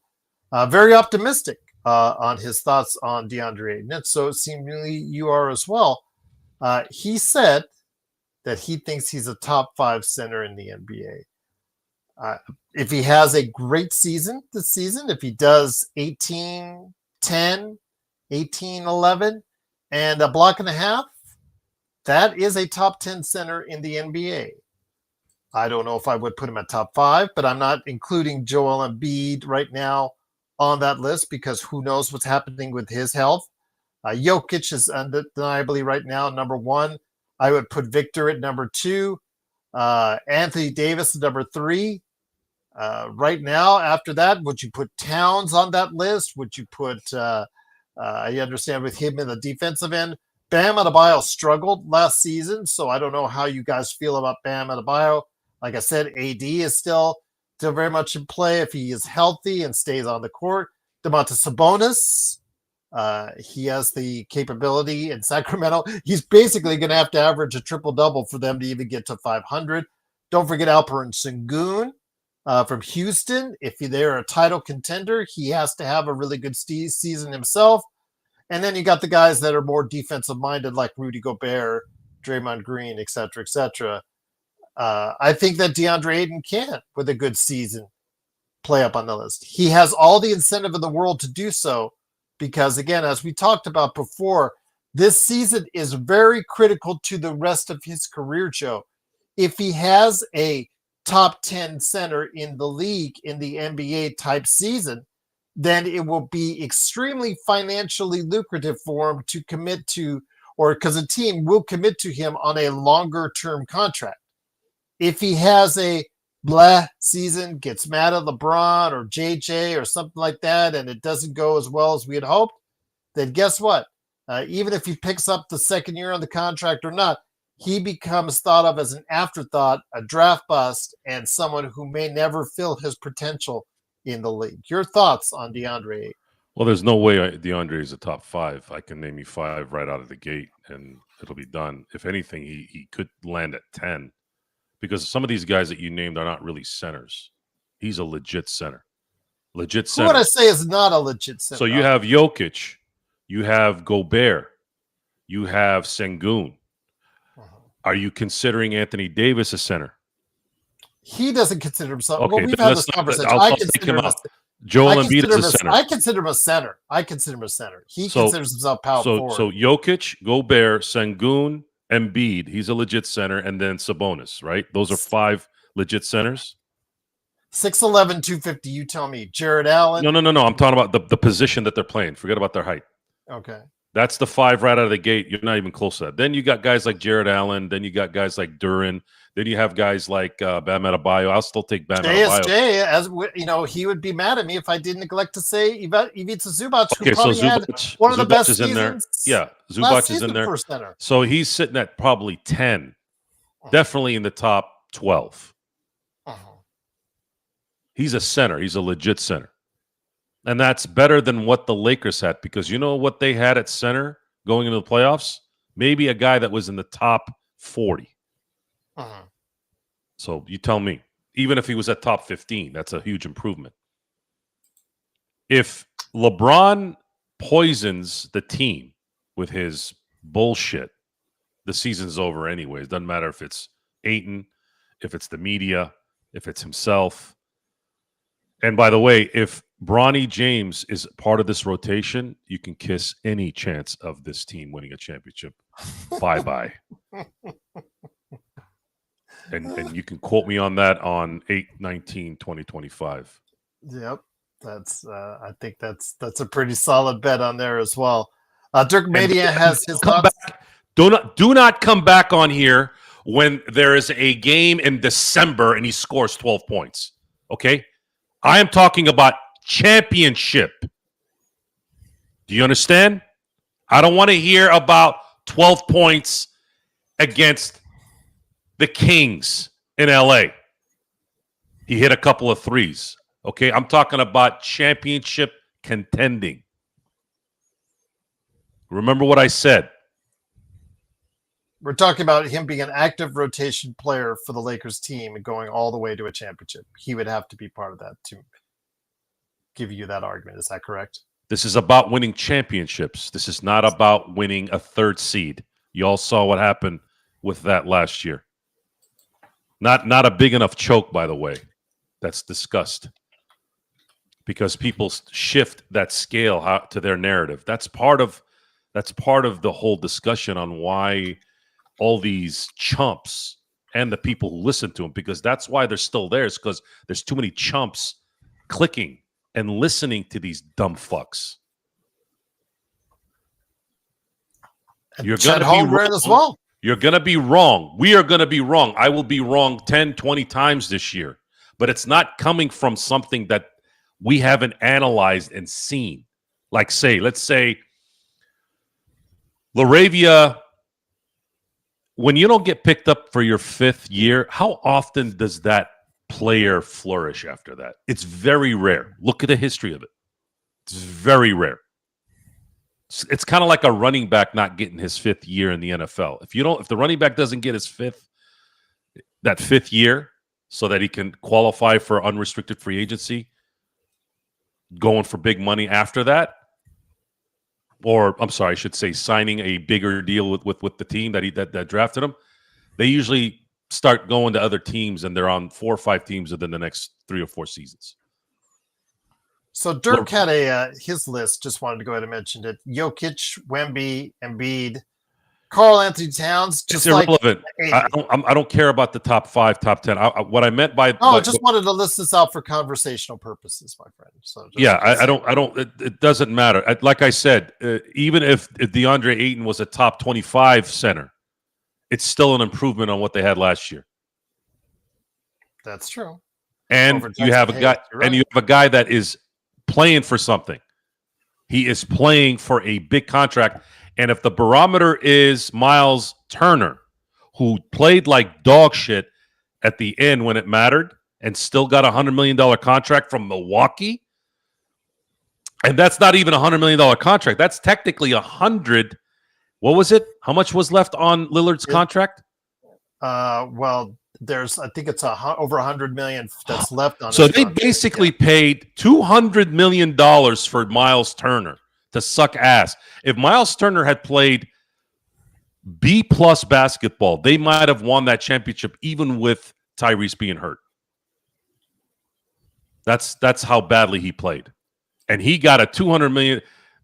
Speaker 1: Very optimistic on his thoughts on DeAndre Ayton. And so seemingly you are as well. He said that he thinks he's a top 5 center in the NBA. If he has a great season this season, if he does 18-10, 18-11, and a block and a half, that is a top 10 center in the NBA. I don't know if I would put him at top 5, but I'm not including Joel Embiid right now on that list, because who knows what's happening with his health. Jokic is undeniably right now number 1. I would put Victor at number 2. Anthony Davis at number 3. Right now, after that, would you put Towns on that list? Would you put, I understand with him in the defensive end, Bam Adebayo struggled last season, so I don't know how you guys feel about Bam Adebayo. Like I said, AD is still very much in play if he is healthy and stays on the court. Domantas Sabonis, he has the capability in Sacramento. He's basically going to have to average a triple-double for them to even get to 500. Don't forget Alperen Sengun from Houston. If they're a title contender, he has to have a really good season himself. And then you got the guys that are more defensive-minded, like Rudy Gobert, Draymond Green, et cetera, et cetera. I think that DeAndre Ayton can, with a good season, play up on the list. He has all the incentive in the world to do so, because, again, as we talked about before, this season is very critical to the rest of his career, Joe. If he has a top 10 center in the league in the NBA type season, then it will be extremely financially lucrative for him to commit to, or because a team will commit to him on a longer term contract. If he has a blah season, gets mad at LeBron or JJ or something like that, and it doesn't go as well as we had hoped, then guess what? Even if he picks up the second year on the contract or not, he becomes thought of as an afterthought, a draft bust, and someone who may never fill his potential in the league. Your thoughts on DeAndre?
Speaker 2: Well, there's no way DeAndre is a top 5. I can name you 5 right out of the gate, and it'll be done. If anything, he could land at 10. because some of these guys that you named are not really centers. He's a legit center. Legit
Speaker 1: Who
Speaker 2: center.
Speaker 1: would I say is not a legit center?
Speaker 2: So you have Jokic, you have Gobert, you have Sengun. Are you considering Anthony Davis a center?
Speaker 1: He doesn't consider himself.
Speaker 2: Okay,
Speaker 1: well, we've
Speaker 2: then
Speaker 1: had this conversation. I
Speaker 2: take
Speaker 1: consider
Speaker 2: him
Speaker 1: him
Speaker 2: out. Joel
Speaker 1: I
Speaker 2: Embiid
Speaker 1: consider
Speaker 2: is a center.
Speaker 1: I consider him a center. He considers himself power forward.
Speaker 2: So Jokic, Gobert, Sengun, Embiid. He's a legit center, and then Sabonis. Right? Those are 5 legit centers.
Speaker 1: 6'11", 250. You tell me. Jared Allen.
Speaker 2: No. I'm talking about the position that they're playing. Forget about their height.
Speaker 1: Okay.
Speaker 2: That's the 5 right out of the gate. You're not even close to that. Then you got guys like Jared Allen. Then you got guys like Duran. Then you have guys like Bam Adebayo. I'll still take Bam Adebayo.
Speaker 1: JSJ, as you know, he would be mad at me if I didn't neglect to say Ivica Zubac, who
Speaker 2: so
Speaker 1: had one of the best
Speaker 2: is in there.
Speaker 1: seasons.
Speaker 2: Yeah, Zubac is in there.
Speaker 1: For center.
Speaker 2: So he's sitting at probably 10, definitely in the top 12. He's a center. He's a legit center. And that's better than what the Lakers had, because you know what they had at center going into the playoffs? Maybe a guy that was in the top 40. So you tell me, even if he was at top 15, that's a huge improvement. If LeBron poisons the team with his bullshit, the season's over anyways. Doesn't matter if it's Ayton, if it's the media, if it's himself. And by the way, if Bronny James is part of this rotation, you can kiss any chance of this team winning a championship. Bye-bye. And you can quote me on that on 8/19/2025.
Speaker 1: Yep. That's I think that's a pretty solid bet on there as well. Dirk Mania has his thoughts.
Speaker 2: Do not come back on here when there is a game in December and he scores 12 points. Okay? I am talking about championship. Do you understand? I don't want to hear about 12 points against the Kings in LA. He hit a couple of threes. Okay, I'm talking about championship contending. Remember what I said.
Speaker 1: We're talking about him being an active rotation player for the Lakers team and going all the way to a championship. He would have to be part of that to give you that argument. Is that correct?
Speaker 2: This is about winning championships. This is not about winning a 3rd seed. You all saw what happened with that last year. Not a big enough choke, by the way. That's discussed. Because people shift that scale to their narrative. That's part of the whole discussion on why all these chumps and the people who listen to them, because that's why they're still there, is because there's too many chumps clicking and listening to these dumb fucks.
Speaker 1: And
Speaker 2: you're going to be wrong
Speaker 1: as well.
Speaker 2: You're going to be wrong. We are going to be wrong. I will be wrong 10, 20 times this year. But it's not coming from something that we haven't analyzed and seen. Like, let's say, Laravia, when you don't get picked up for your 5th year, how often does that player flourish after that? It's very rare. Look at the history of it. It's very rare. It's kind of like a running back not getting his 5th year in the NFL. If the running back doesn't get his 5th year so that he can qualify for unrestricted free agency, going for big money after that, or I'm sorry, I should say signing a bigger deal with the team that drafted him, they usually start going to other teams, and they're on 4 or 5 teams within the next 3 or 4 seasons.
Speaker 1: So Dirk had his list. Just wanted to go ahead and mention it. Jokic, Wemby, Embiid, Karl Anthony Towns. Just
Speaker 2: it's irrelevant. I don't care about the top 5, top 10. What I meant by
Speaker 1: just wanted to list this out for conversational purposes, my friend. So
Speaker 2: I don't. It doesn't matter. Like I said, even if DeAndre Ayton was a top 25 center, it's still an improvement on what they had last year.
Speaker 1: That's true.
Speaker 2: And you have a guy, and you have a guy that is playing for something. He is playing for a big contract. And if the barometer is Miles Turner, who played like dog shit at the end when it mattered and still got a $100 million contract from Milwaukee, and that's not even a $100 million contract. That's technically 100. What was it? How much was left on Lillard's contract?
Speaker 1: Well, I think it's over 100 million that's left on
Speaker 2: So
Speaker 1: his
Speaker 2: they
Speaker 1: contract.
Speaker 2: basically paid $200 million for Miles Turner to suck ass. If Miles Turner had played B-plus basketball, they might have won that championship even with Tyrese being hurt. That's how badly he played. And he got a $200 million.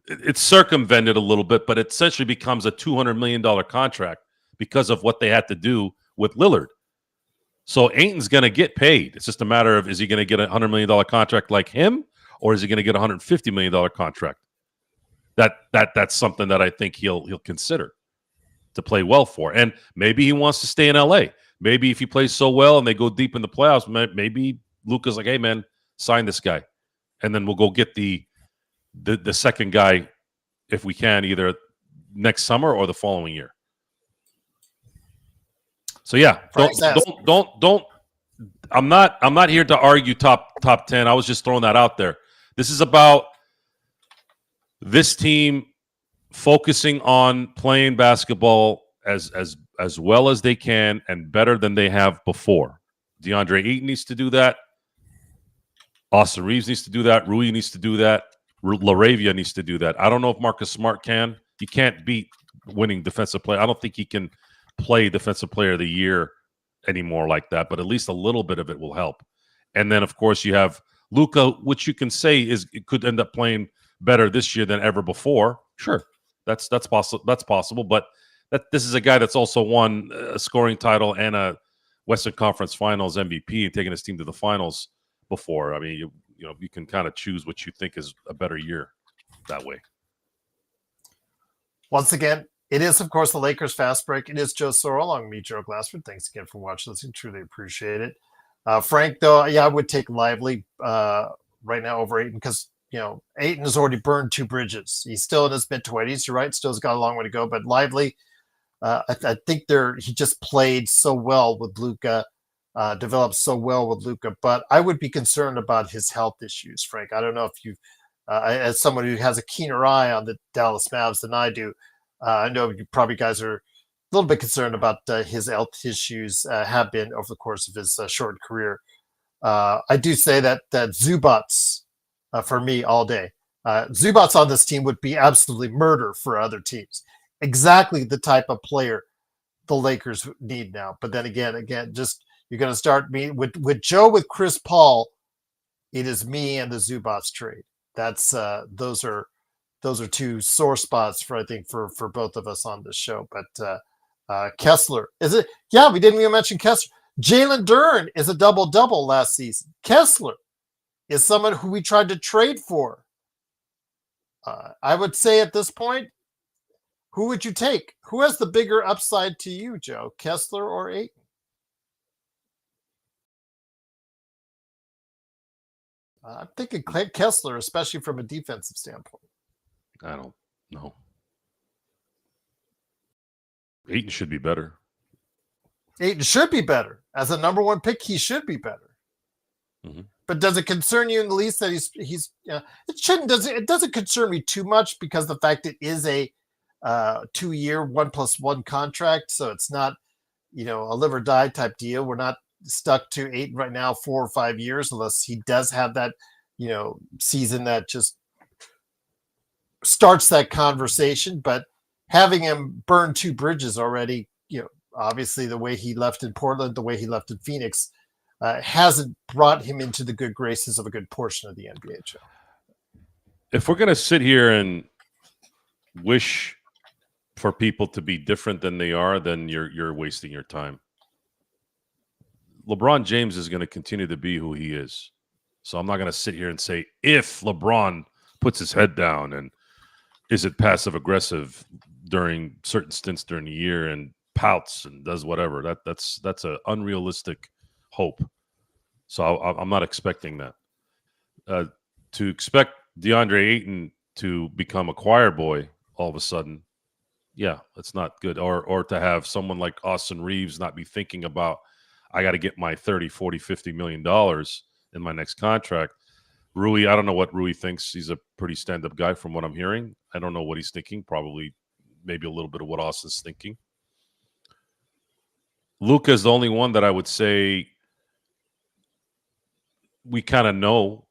Speaker 2: It's circumvented a little bit, but it essentially becomes a $200 million contract because of what they had to do with Lillard. So Ayton's going to get paid. It's just a matter of, is he going to get a $100 million contract like him, or is he going to get a $150 million contract? That's something that I think he'll consider to play well for. And maybe he wants to stay in LA. Maybe if he plays so well and they go deep in the playoffs, maybe Luka's like, hey man, sign this guy, and then we'll go get the second guy if we can, either next summer or the following year. So yeah, don't. I'm not here to argue top 10. I was just throwing that out there. This is about this team focusing on playing basketball as well as they can and better than they have before. DeAndre Ayton needs to do that. Austin Reeves needs to do that. Rui needs to do that. LaRavia needs to do that. I don't know if Marcus Smart can. You can't beat winning defensive player. I don't think he can play defensive player of the year anymore like that, but at least a little bit of it will help. And then, of course, you have Luka, which you can say it could end up playing better this year than ever before. Sure, that's possible. That's possible, but this is a guy that's also won a scoring title and a Western Conference Finals MVP and taken his team to the finals before. I mean, you can kind of choose what you think is a better year that way.
Speaker 1: Once again, it is, of course, the Lakers Fast Break. It is Joe Soro along with me, Joe Glassford. Thanks again for watching, listening. Truly appreciate it. Frank, though, yeah, I would take Lively right now over Ayton because, Ayton has already burned 2 bridges. He's still in his mid-20s. You're right. Still has got a long way to go. But Lively, I think he just played so well with Luka, developed so well with Luka. But I would be concerned about his health issues, Frank. I don't know if you, as someone who has a keener eye on the Dallas Mavs than I do, I know you probably guys are a little bit concerned about his health issues, have been over the course of his short career. I do say that Zubats, for me all day, Zubats on this team would be absolutely murder for other teams. Exactly the type of player the Lakers need now. But then again, just you're going to start me with Joe with Chris Paul. It is me and the Zubats trade. That's those are 2 sore spots for both of us on this show. But Kessler, is it? Yeah, we didn't even mention Kessler. Jalen Duren is a double-double last season. Kessler is someone who we tried to trade for. I would say at this point, who would you take? Who has the bigger upside to you, Joe? Kessler or Ayton? I'm thinking Kessler, especially from a defensive standpoint.
Speaker 2: I don't know. Ayton should be better.
Speaker 1: Ayton should be better. As a number 1 pick, he should be better. Mm-hmm. But does it concern you in the least that he's it doesn't concern me too much because the fact it is a 2-year 1+1 contract, so it's not a live or die type deal. We're not stuck to Ayton right now 4 or 5 years unless he does have that season that just starts that conversation. But having him burn 2 bridges already, obviously the way he left in Portland, the way he left in Phoenix, hasn't brought him into the good graces of a good portion of the NBA show.
Speaker 2: If we're going to sit here and wish for people to be different than they are, then you're wasting your time. LeBron James is going to continue to be who he is. So I'm not going to sit here and say if LeBron puts his head down and isn't passive aggressive during certain stints during the year and pouts and does whatever. That's an unrealistic hope. So I'm not expecting that. To expect DeAndre Ayton to become a choir boy all of a sudden, yeah, that's not good. Or to have someone like Austin Reeves not be thinking about, I got to get my 30, 40, $50 million in my next contract. Rui, I don't know what Rui thinks. He's a pretty stand-up guy from what I'm hearing. I don't know what he's thinking. Probably maybe a little bit of what Austin's thinking. Luka is the only one that I would say we kind of know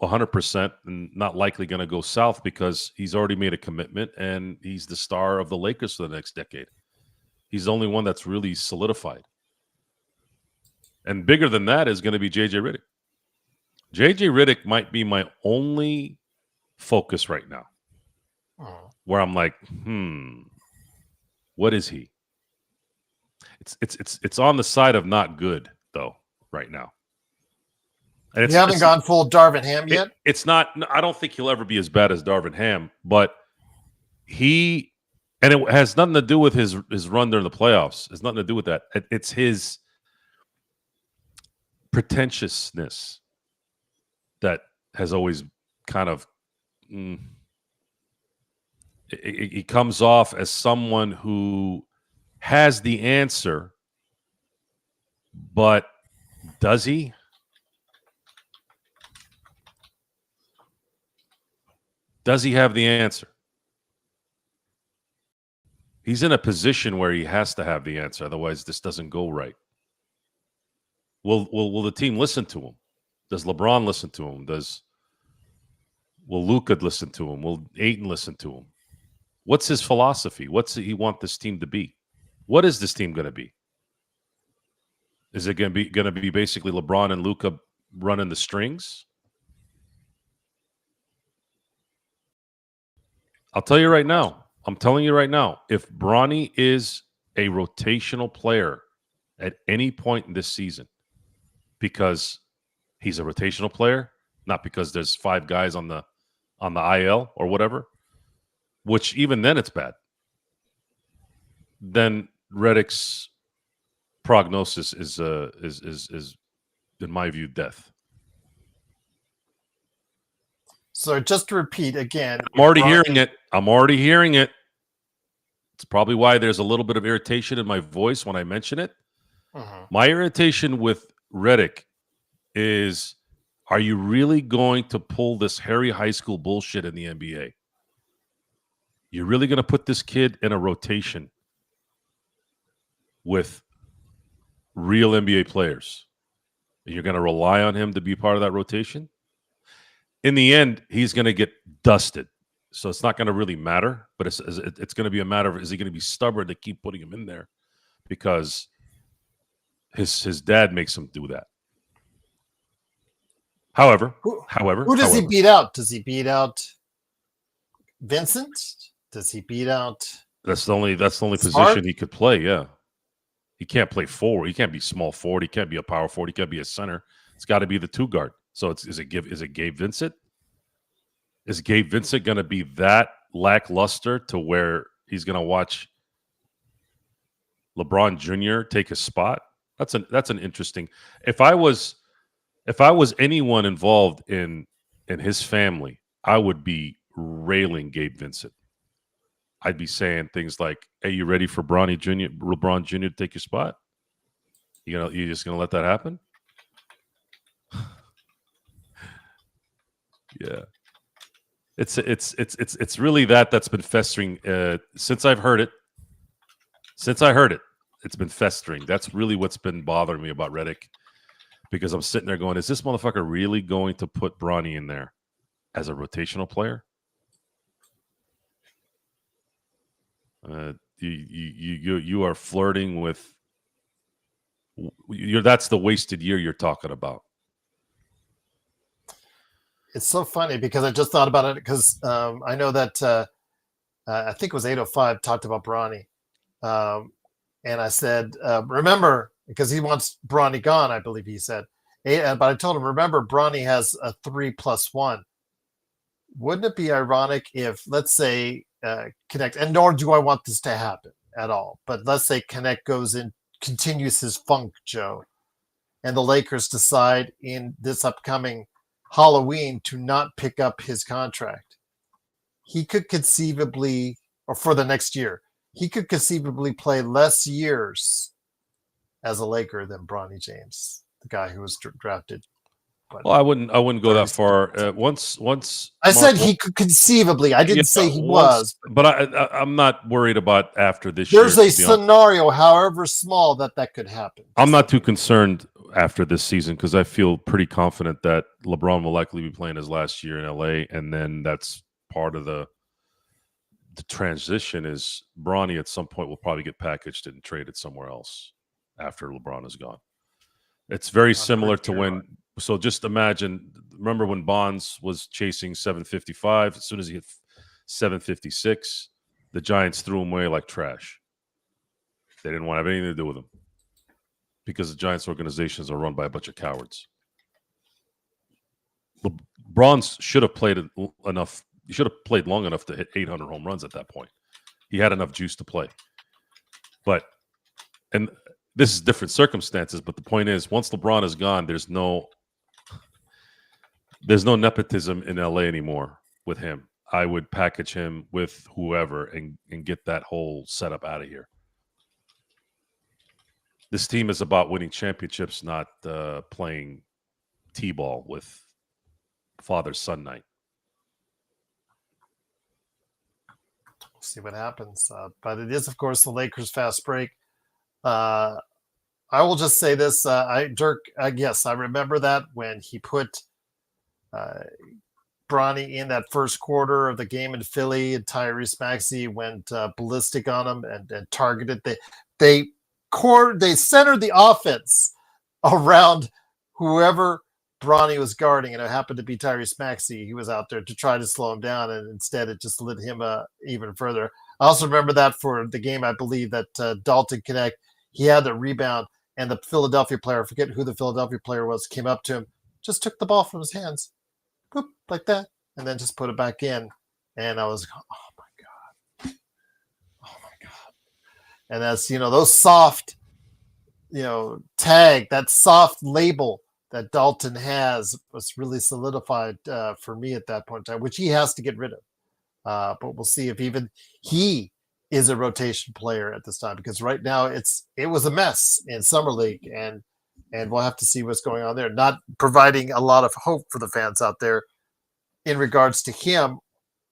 Speaker 2: 100% and not likely going to go south because he's already made a commitment and he's the star of the Lakers for the next decade. He's the only one that's really solidified. And bigger than that is going to be JJ Redick. JJ Redick might be my only focus right now. Where I'm like, what is he? It's on the side of not good though right now.
Speaker 1: And you haven't gone full Darvin Ham yet?
Speaker 2: It's not. I don't think he'll ever be as bad as Darvin Ham, but it has nothing to do with his run during the playoffs. It's nothing to do with that. It's his pretentiousness that has always kind of he comes off as someone who has the answer, but does he? Does he have the answer? He's in a position where he has to have the answer. Otherwise, this doesn't go right. Will the team listen to him? Does LeBron listen to him? Will Luka listen to him? Will Ayton listen to him? What's his philosophy? What's he want this team to be? What is this team going to be? Is it going to be basically LeBron and Luka running the strings? I'll tell you right now. I'm telling you right now. If Bronny is a rotational player at any point in this season, because he's a rotational player, not because there's 5 guys on the IL or whatever, which even then it's bad, then Redick's prognosis is in my view death.
Speaker 1: So just to repeat again,
Speaker 2: I'm already hearing it. It's probably why there's a little bit of irritation in my voice when I mention it. My irritation with Redick is, are you really going to pull this Harry high school bullshit in the NBA? You're really going to put this kid in a rotation with real NBA players? And you're going to rely on him to be part of that rotation? In the end, he's going to get dusted. So it's not going to really matter, but it's going to be a matter of, is he going to be stubborn to keep putting him in there because his dad makes him do that. However,
Speaker 1: who does he beat out? Does he beat out Vincent? Does he beat out?
Speaker 2: That's the only position he could play. Yeah, he can't play forward. He can't be small forward. He can't be a power forward. He can't be a center. It's got to be the 2 guard. So is it Gabe Vincent? Is Gabe Vincent going to be that lackluster to where he's going to watch LeBron Jr. take his spot? That's an interesting. If I was anyone involved in his family, I would be railing Gabe Vincent. I'd be saying things like, "Hey, you ready for LeBron Jr. to take your spot? You just gonna let that happen?" Yeah, it's really that's been festering since I've heard it. Since I heard it, it's been festering. That's really what's been bothering me about Redick, because I'm sitting there going, "Is this motherfucker really going to put Bronny in there as a rotational player?" You are flirting with. That's the wasted year you're talking about.
Speaker 1: It's so funny because I just thought about it because I know that I think it was 805 talked about Bronny. And I said, remember, because he wants Bronny gone, I believe he said. But I told him, remember, Bronny has a 3+1. Wouldn't it be ironic if, let's say, Connect, and nor do I want this to happen at all, but let's say Connect goes in, continues his funk, Joe, and the Lakers decide in this upcoming Halloween to not pick up his contract. He could conceivably, or for the next year, he could conceivably play less years as a Laker than Bronny James, the guy who was drafted But
Speaker 2: Well, I wouldn't go that
Speaker 1: 36
Speaker 2: far.
Speaker 1: points.
Speaker 2: Once
Speaker 1: I said
Speaker 2: Mark-
Speaker 1: he could conceivably. I didn't say he
Speaker 2: once,
Speaker 1: was.
Speaker 2: but I'm not worried about after this year.
Speaker 1: There's a
Speaker 2: To be honest.
Speaker 1: scenario, however small, that could happen.
Speaker 2: I'm not too concerned after this season because I feel pretty confident that LeBron will likely be playing his last year in LA, and then that's part of the transition. Is Bronny at some point will probably get packaged and traded somewhere else after LeBron is gone. It's very similar to when. So just imagine. Remember when Bonds was chasing 755? As soon as he hit 756, the Giants threw him away like trash. They didn't want to have anything to do with him because the Giants organizations are run by a bunch of cowards. LeBron should have played enough. He should have played long enough to hit 800 home runs at that point. He had enough juice to play. And this is different circumstances, but the point is, once LeBron is gone, there's no nepotism in LA anymore with him. I would package him with whoever and get that whole setup out of here. This team is about winning championships, not playing T-ball with father-son night.
Speaker 1: We'll see what happens. But it is, of course, the Lakers' fast break. I will just say this. Dirk, yes, I remember that when he put Bronny in that first quarter of the game in Philly, and Tyrese Maxey went ballistic on him and targeted. They centered the offense around whoever Bronny was guarding, and it happened to be Tyrese Maxey. He was out there to try to slow him down, and instead it just lit him even further. I also remember that for the game, I believe, that Dalton Connect, he had the rebound, and the Philadelphia player, I forget who the Philadelphia player was, came up to him, just took the ball from his hands, boop, like that, and then just put it back in. And I was, oh my God. And that's, those soft, tag, that soft label that Dalton has was really solidified for me at that point in time, which he has to get rid of. But we'll see if even he is a rotation player at this time, because right now it was a mess in Summer League, and we'll have to see what's going on there. Not providing a lot of hope for the fans out there in regards to him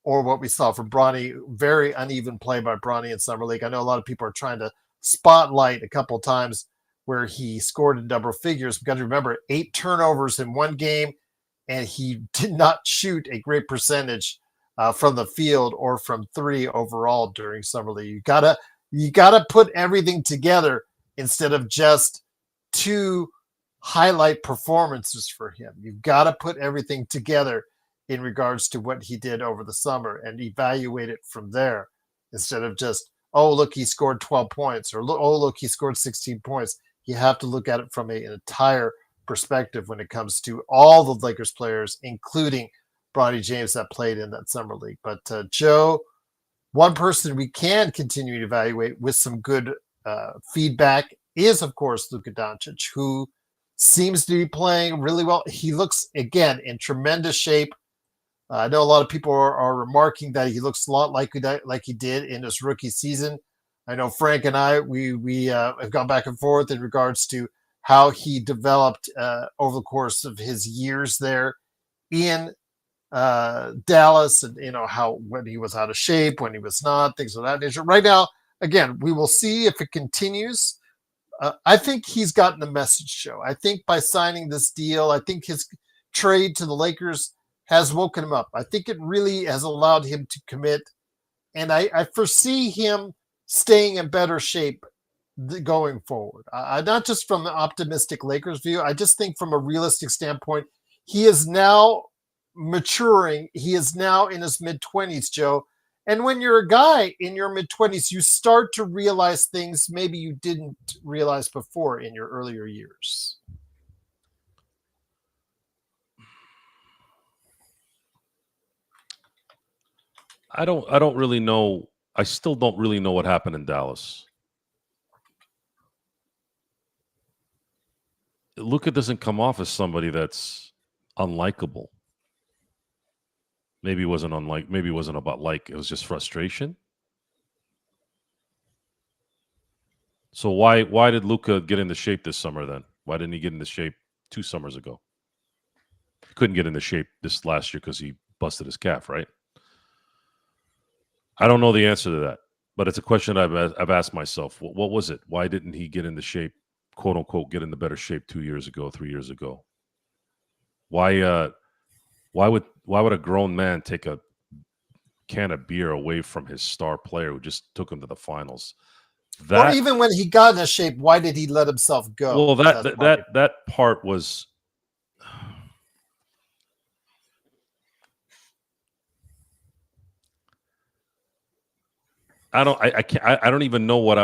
Speaker 1: or what we saw from Bronny. Very uneven play by Bronny in Summer League. I know a lot of people are trying to spotlight a couple times where he scored in double figures. We've got to remember 8 turnovers in one game, and he did not shoot a great percentage from the field or from 3 overall during Summer League. You gotta put everything together instead of just 2 highlight performances for him. You've got to put everything together in regards to what he did over the summer and evaluate it from there, instead of just, oh, look, he scored 12 points, or oh, look, he scored 16 points. You have to look at it from an entire perspective when it comes to all the Lakers players, including Bronny James that played in that Summer League. But Joe, one person we can continue to evaluate with some good feedback is, of course, Luka Doncic, who seems to be playing really well. He looks, again, in tremendous shape. I know a lot of people are remarking that he looks a lot like he did in his rookie season. I know Frank and I, we have gone back and forth in regards to how he developed over the course of his years there in Dallas, and how when he was out of shape, when he was not, things of that nature. Right now, again, we will see if it continues. I think he's gotten the message, Joe. I think by signing this deal, I think his trade to the Lakers has woken him up. I think it really has allowed him to commit, and I foresee him staying in better shape going forward. Not just from an optimistic Lakers view. I just think from a realistic standpoint, he is now maturing. He is now in his mid-20s, Joe. And when you're a guy in your mid-20s, you start to realize things maybe you didn't realize before in your earlier years.
Speaker 2: I don't really know. I still don't really know what happened in Dallas. Luka doesn't come off as somebody that's unlikable. Maybe it wasn't maybe it wasn't about it was just frustration. So why did Luka get into shape this summer then? Why didn't he get into shape 2 summers ago? couldn't get into shape this last year because he busted his calf, right? I don't know the answer to that, but it's a question I've asked myself. What was it? Why didn't he get into shape, quote unquote, get into better shape 2 years ago, 3 years ago? Why would a grown man take a can of beer away from his star player who just took him to the finals?
Speaker 1: Or even when he got into shape, why did he let himself go?
Speaker 2: Well, that part was. I don't even know what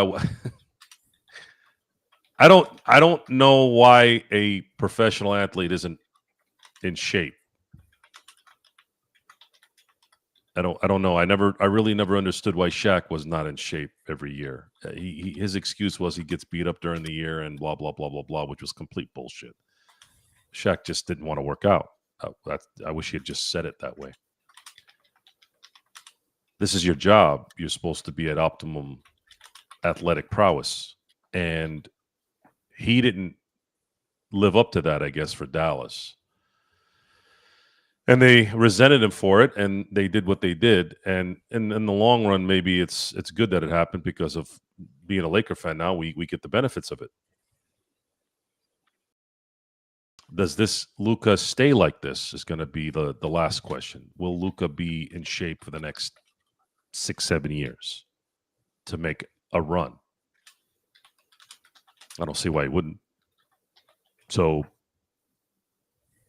Speaker 2: I don't know why a professional athlete isn't in shape. I don't know. I really never understood why Shaq was not in shape every year. His excuse was he gets beat up during the year and blah blah blah blah blah, which was complete bullshit. Shaq just didn't want to work out. I wish he had just said it that way. This is your job. You're supposed to be at optimum athletic prowess, and he didn't live up to that, I guess, for Dallas. And they resented him for it, and they did what they did. And in the long run, maybe it's good that it happened because of being a Laker fan now, we get the benefits of it. Does this Luka stay like this is going to be the last question. Will Luka be in shape for the next 6-7 years to make a run? I don't see why he wouldn't. So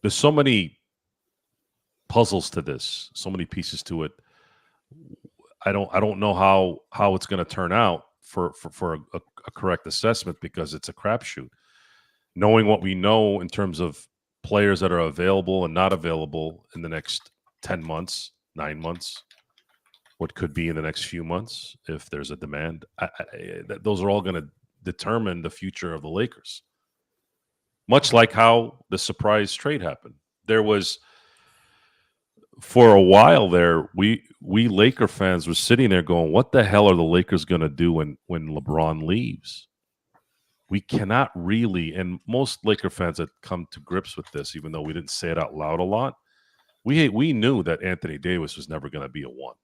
Speaker 2: there's so many puzzles to this, so many pieces to it. I don't know how it's going to turn out for a correct assessment because it's a crapshoot. Knowing what we know in terms of players that are available and not available in the next 10 months, 9 months, what could be in the next few months if there's a demand, those are all going to determine the future of the Lakers. Much like how the surprise trade happened. There was, for a while there, we Laker fans were sitting there going, what the hell are the Lakers going to do when LeBron leaves? We cannot really, and most Laker fans had come to grips with this, even though we didn't say it out loud a lot. We knew that Anthony Davis was never going to be a one.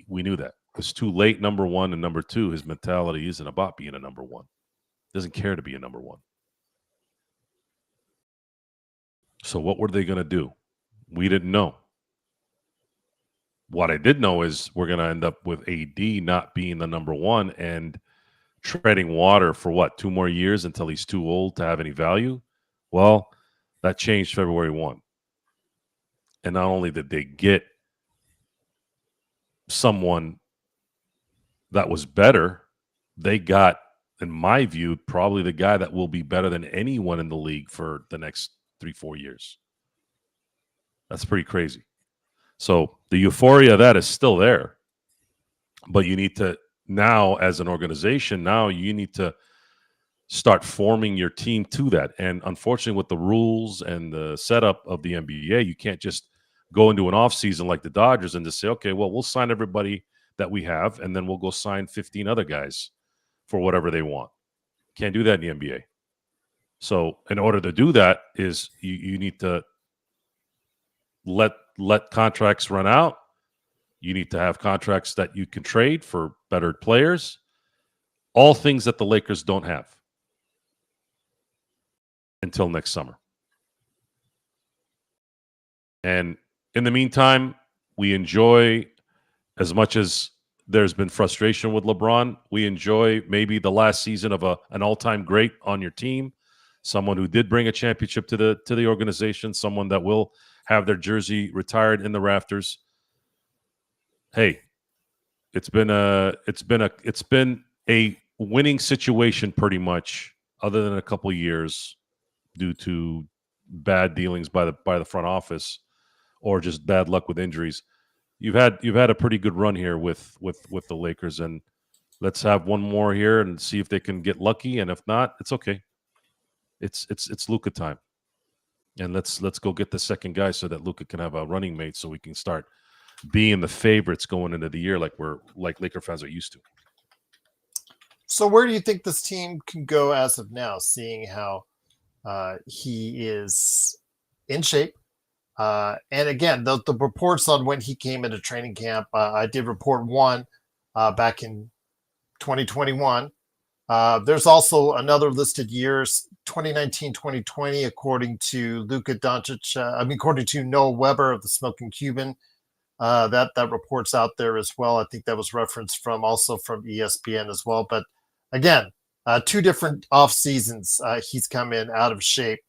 Speaker 2: We knew that. It's too late, number one, and number two, his mentality isn't about being a number one. Doesn't care to be a number one. So what were they going to do? We didn't know. What I did know is we're going to end up with AD not being the number one and treading water for what, 2 more years until he's too old to have any value? Well, that changed February 1. And not only did they get someone that was better, they got, in my view, probably the guy that will be better than anyone in the league for the next 3-4 years. That's pretty crazy. So the euphoria of that is still there. But you need to now, as an organization, now you need to start forming your team to that. And unfortunately, with the rules and the setup of the NBA, you can't just go into an offseason like the Dodgers and just say, okay, well, we'll sign everybody that we have, and then we'll go sign 15 other guys for whatever they want. Can't do that in the NBA. So in order to do that is you need to let contracts run out. You need to have contracts that you can trade for better players. All things that the Lakers don't have until next summer. And in the meantime, we enjoy, as much as there's been frustration with LeBron, we enjoy maybe the last season of an all-time great on your team, someone who did bring a championship to the organization, someone that will have their jersey retired in the rafters. Hey, it's been a winning situation pretty much, other than a couple of years due to bad dealings by the front office or just bad luck with injuries. You've had a pretty good run here with the Lakers, and let's have one more here and see if they can get lucky. And if not, it's okay. It's Luka time, and let's go get the second guy so that Luka can have a running mate, so we can start being the favorites going into the year like Laker fans are used to.
Speaker 1: So where do you think this team can go as of now, seeing how he is in shape. And again, the reports on when he came into training camp, I did report one back in 2021. There's also another listed years, 2019, 2020, according to Luka Doncic. According to Noah Weber of the Smoking Cuban. That report's out there as well. I think that was referenced from ESPN as well. But again, 2 different off seasons he's come in out of shape.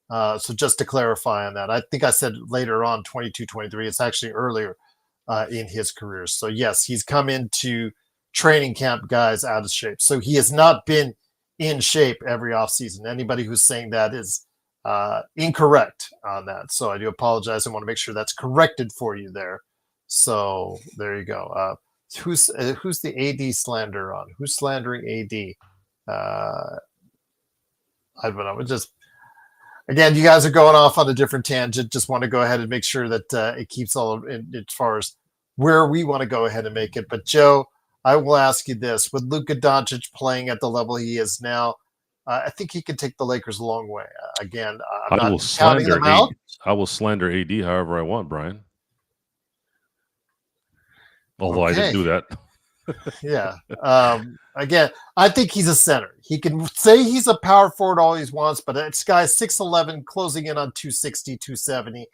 Speaker 1: So just to clarify on that, I think I said later on 22, 23. It's actually earlier in his career. So yes, he's come into training camp guys out of shape. So he has not been in shape every offseason. Anybody who's saying that is incorrect on that. So I do apologize. I want to make sure that's corrected for you there. So there you go. Who's the AD slander on? Who's slandering AD? I don't know. Again, you guys are going off on a different tangent. Just want to go ahead and make sure that it keeps all in as far as where we want to go ahead and make it. But Joe, I will ask you this: with Luka Doncic playing at the level he is now, I think he can take the Lakers a long way. Again, I'm not counting them out.
Speaker 2: I will slander AD however I want, Brian. Although I didn't do that.
Speaker 1: Yeah. Again, I think he's a center. He can say he's a power forward all he wants, but this guy's 6'11", closing in on 260, 270.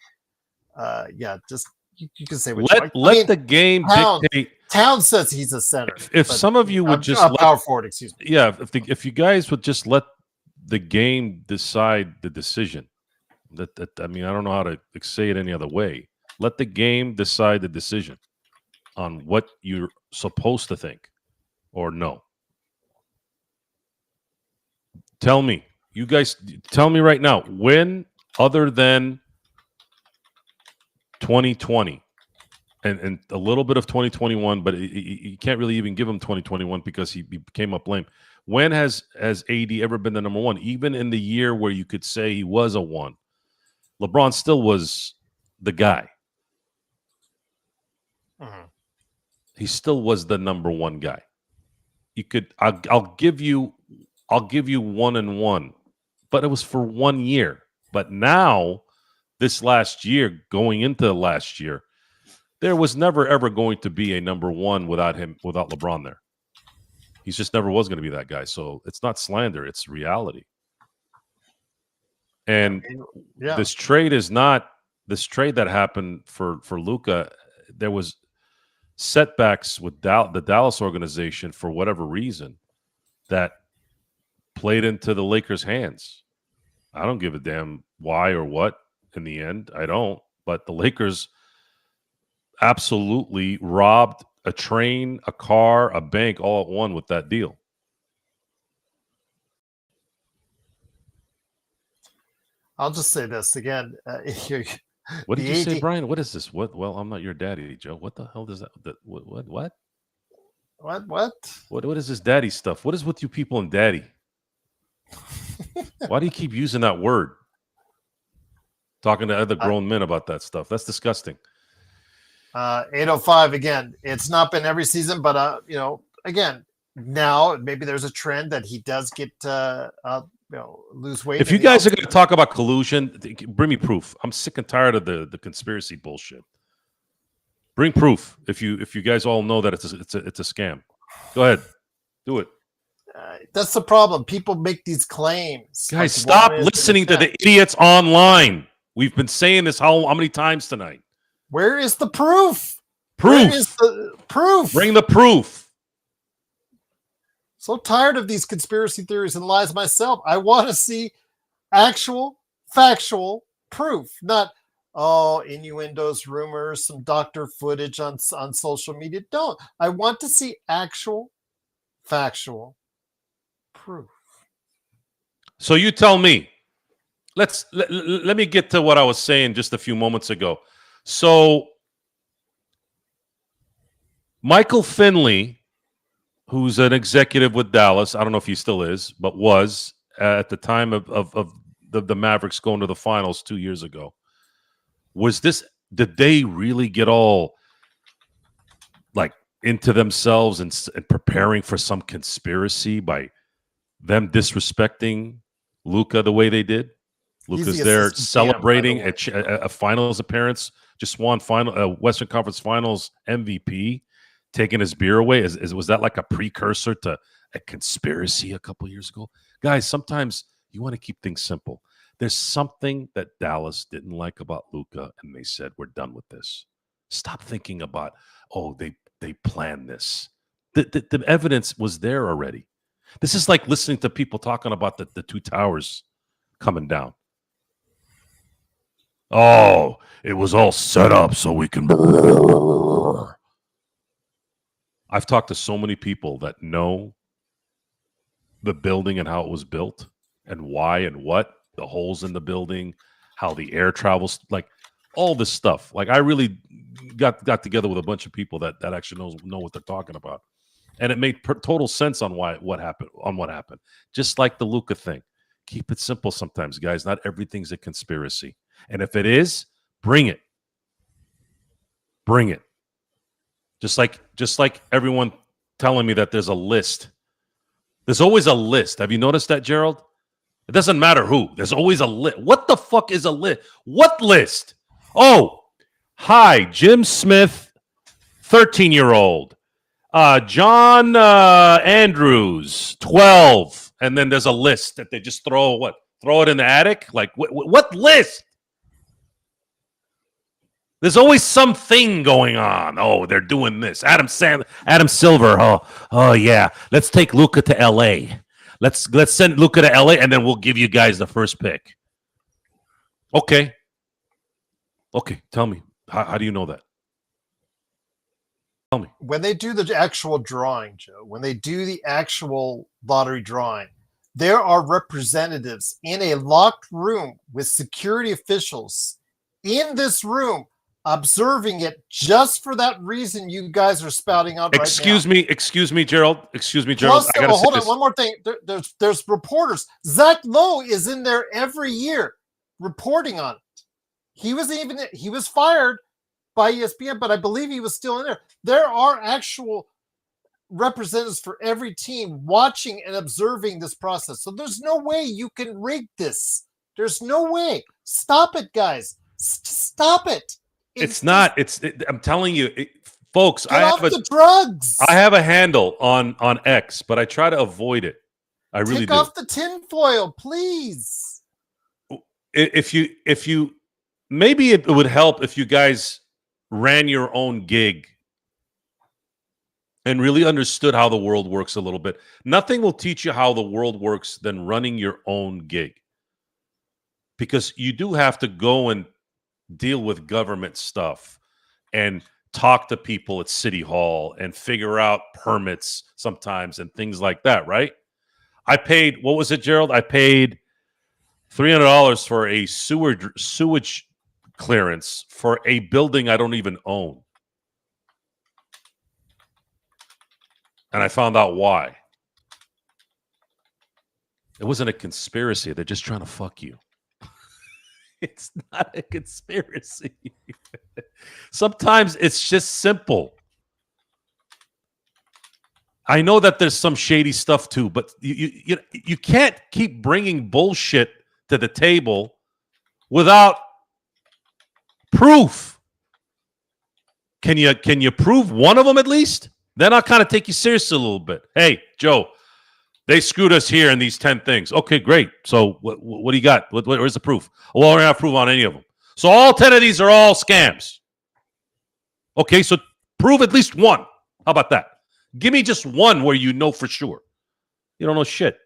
Speaker 1: Yeah, just you can say what you
Speaker 2: let the game dictate.
Speaker 1: Town says he's a center.
Speaker 2: If some of you would just
Speaker 1: power forward, excuse me.
Speaker 2: Yeah, if you guys would just let the game decide the decision. I mean, I don't know how to say it any other way. Let the game decide the decision on what you're supposed to think or no. Tell me, you guys, tell me right now, when other than 2020 and a little bit of 2021, but you can't really even give him 2021 because he came up lame. When has AD ever been the number one? Even in the year where you could say he was a 1, LeBron still was the guy.
Speaker 1: Mm-hmm.
Speaker 2: He still was the number 1 guy. You could, I'll give you 1 and 1, but it was for 1 year. But now, this last year, going into last year, there was never ever going to be a number 1 without LeBron there. He just never was going to be that guy. So it's not slander; it's reality. And this trade that happened for Luka. There was setbacks with the Dallas organization for whatever reason that played into the Lakers' hands. I don't give a damn why or what in the end. I don't. But the Lakers absolutely robbed a train, a car, a bank all at one with that deal.
Speaker 1: I'll just say this again.
Speaker 2: What did you say, Brian? What is this? What? Well, I'm not your daddy, Joe. What the hell does that? What? What is this daddy stuff? What is with you people and daddy? Why do you keep using that word? Talking to other grown men about that stuff. That's disgusting.
Speaker 1: 805 again. It's not been every season, but again, now maybe there's a trend that he does get lose weight.
Speaker 2: If you guys are going to talk about collusion, bring me proof. I'm sick and tired of the conspiracy bullshit. Bring proof. If you guys all know that it's a scam, go ahead, do it.
Speaker 1: That's the problem. People make these claims.
Speaker 2: Guys, stop listening to the idiots online. We've been saying this how many times tonight?
Speaker 1: Where is the proof?
Speaker 2: Proof.
Speaker 1: Where is the proof?
Speaker 2: Bring the proof.
Speaker 1: So tired of these conspiracy theories and lies myself. I want to see actual, factual proof, not innuendos, rumors, some doctor footage on social media. Don't. I want to see actual, factual proof.
Speaker 2: So you tell me. Let me get to what I was saying just a few moments ago. So Michael Finley, who's an executive with Dallas, I don't know if he still is, but was at the time of the Mavericks going to the finals 2 years ago. Did they really get all like into themselves and preparing for some conspiracy by them disrespecting Luka the way they did? Luka's
Speaker 1: the
Speaker 2: there
Speaker 1: assistant GM, by the
Speaker 2: celebrating
Speaker 1: way.
Speaker 2: a finals appearance, just won Western Conference Finals MVP, taking his beer away. Was that like a precursor to a conspiracy a couple years ago? Guys, sometimes you want to keep things simple. There's something that Dallas didn't like about Luka, and they said, we're done with this. Stop thinking about, they planned this. The evidence was there already. This is like listening to people talking about the two towers coming down. Oh, it was all set up so we can. I've talked to so many people that know the building and how it was built and why and what, the holes in the building, how the air travels, like all this stuff. Like I really got together with a bunch of people that actually know what they're talking about. And it made total sense on what happened. Just like the Luka thing. Keep it simple sometimes, guys. Not everything's a conspiracy. And if it is, bring it. Bring it. Just like everyone telling me that there's a list. There's always a list. Have you noticed that, Gerald? It doesn't matter who. There's always a list. What the fuck is a list? What list? Oh, hi, Jim Smith, 13-year-old. John Andrews, 12. And then there's a list that they just throw it in the attic? Like, what list? There's always something going on. Oh, they're doing this. Adam Silver. Oh yeah. Let's take Luka to L.A. Let's send Luka to L.A. and then we'll give you guys the first pick. Okay. Tell me. How do you know that? Tell me.
Speaker 1: When they do the actual drawing, Joe, when they do the actual lottery drawing, there are representatives in a locked room with security officials in this room observing it just for that reason you guys are spouting out right now.
Speaker 2: Excuse me, Gerald.
Speaker 1: Plus, hold on, one more thing. There's reporters. Zach Lowe is in there every year reporting on it. He was fired by ESPN, but I believe he was still in there. There are actual representatives for every team watching and observing this process. So there's no way you can rig this. There's no way. Stop it, guys. Stop it.
Speaker 2: I'm telling you, folks.
Speaker 1: Get off the drugs.
Speaker 2: I have a handle on X, but I try to avoid it. I really do.
Speaker 1: Take off the tinfoil, please.
Speaker 2: If you, maybe it would help if you guys ran your own gig and really understood how the world works a little bit. Nothing will teach you how the world works than running your own gig, because you do have to go and deal with government stuff and talk to people at City Hall and figure out permits sometimes and things like that, right? I paid, what was it, Gerald? I paid $300 for a sewage clearance for a building I don't even own. And I found out why. It wasn't a conspiracy. They're just trying to fuck you. It's not a conspiracy. Sometimes it's just simple. I know that there's some shady stuff too, but you can't keep bringing bullshit to the table without proof. Can you prove one of them at least? Then I'll kind of take you seriously a little bit. Hey, Joe, they screwed us here in these 10 things. Okay, great. So what do you got? Where's the proof? Well, we're not proof on any of them. So all 10 of these are all scams. Okay, so prove at least one. How about that? Give me just one where you know for sure. You don't know shit.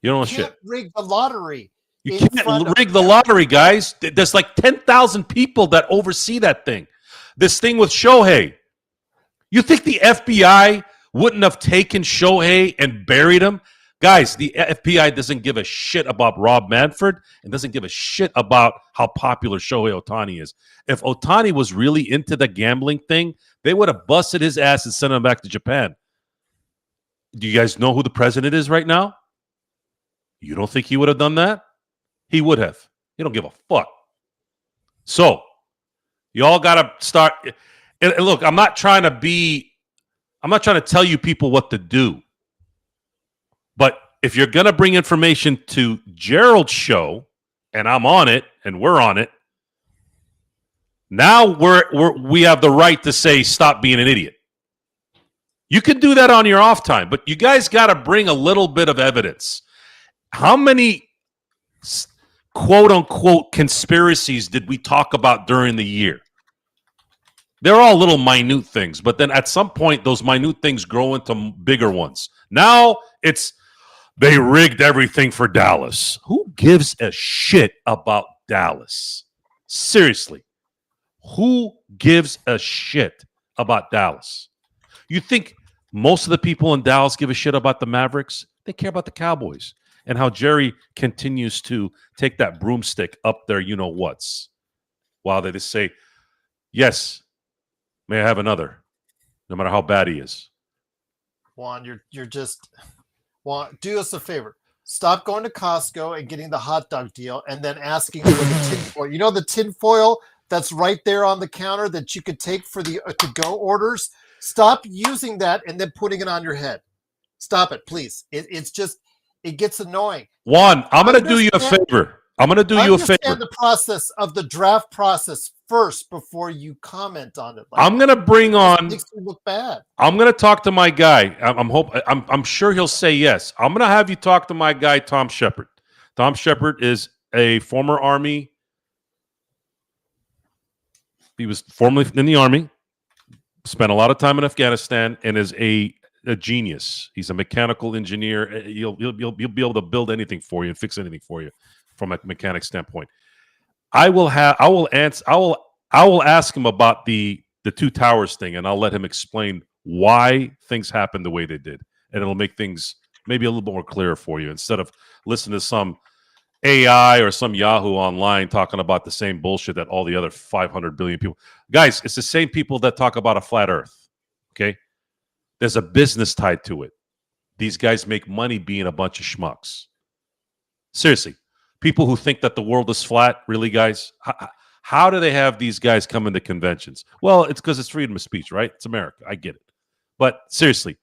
Speaker 2: You don't know shit.
Speaker 1: You can't rig the lottery.
Speaker 2: You can't rig the lottery, guys. There's like 10,000 people that oversee that thing. This thing with Shohei. You think the FBI wouldn't have taken Shohei and buried him? Guys, the FBI doesn't give a shit about Rob Manfred and doesn't give a shit about how popular Shohei Ohtani is. If Ohtani was really into the gambling thing, they would have busted his ass and sent him back to Japan. Do you guys know who the president is right now? You don't think he would have done that? He would have. He don't give a fuck. So, you all got to start. And look, I'm not trying to tell you people what to do. But if you're going to bring information to Gerald's show, and I'm on it, and we're on it, now we have the right to say stop being an idiot. You can do that on your off time, but you guys got to bring a little bit of evidence. How many quote-unquote conspiracies did we talk about during the year? They're all little minute things, but then at some point, those minute things grow into bigger ones. Now it's they rigged everything for Dallas. Who gives a shit about Dallas? Seriously. Who gives a shit about Dallas? You think most of the people in Dallas give a shit about the Mavericks? They care about the Cowboys and how Jerry continues to take that broomstick up their you-know-whats while they just say, yes, may I have another, no matter how bad he is.
Speaker 1: Juan, you're just Juan, do us a favor. Stop going to Costco and getting the hot dog deal and then asking for the tinfoil. You know the tinfoil that's right there on the counter that you could take for the to-go orders? Stop using that and then putting it on your head. Stop it, please. It's just, it gets annoying.
Speaker 2: Juan, I'm going to do you a favor. I'm going to do you a favor.
Speaker 1: Understand the process of the draft process first before you comment on it.
Speaker 2: I'm going to bring on.
Speaker 1: It makes me look bad. I'm
Speaker 2: going to talk to my guy. I'm sure he'll say yes. I'm going to have you talk to my guy, Tom Shepard. Tom Shepard is a former Army. He was formerly in the Army, spent a lot of time in Afghanistan, and is a genius. He's a mechanical engineer. You'll be able to build anything for you and fix anything for you from a mechanic standpoint. I will ask him about the two towers thing, and I'll let him explain why things happened the way they did, and it'll make things maybe a little bit more clear for you instead of listening to some AI or some Yahoo online talking about the same bullshit that all the other 500 billion people. Guys, it's the same people that talk about a flat earth, okay? There's a business tied to it. These guys make money being a bunch of schmucks. Seriously, people who think that the world is flat, really, guys, how do they have these guys come into conventions? Well, it's because it's freedom of speech, right? It's America. I get it. But seriously,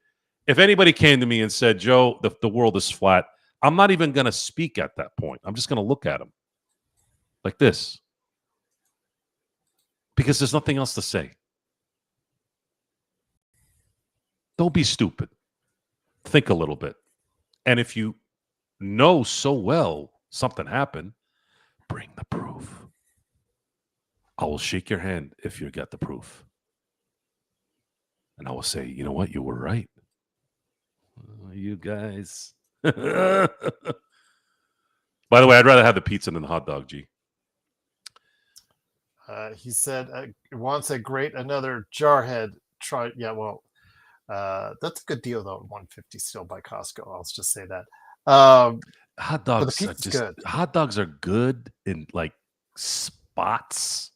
Speaker 2: if anybody came to me and said, Joe, the world is flat, I'm not even going to speak at that point. I'm just going to look at them like this because there's nothing else to say. Don't be stupid. Think a little bit. And if you know so well something happened, bring the proof. I will shake your hand if you got the proof. And I will say, you know what? You were right. Oh, you guys. By the way, I'd rather have the pizza than the hot dog, G.
Speaker 1: He said, Juan said, great, another jarhead. Try, yeah, well, that's a good deal, though, $150 still by Costco. I'll just say that.
Speaker 2: Hot dogs are just good. Hot dogs are good in, like, spots.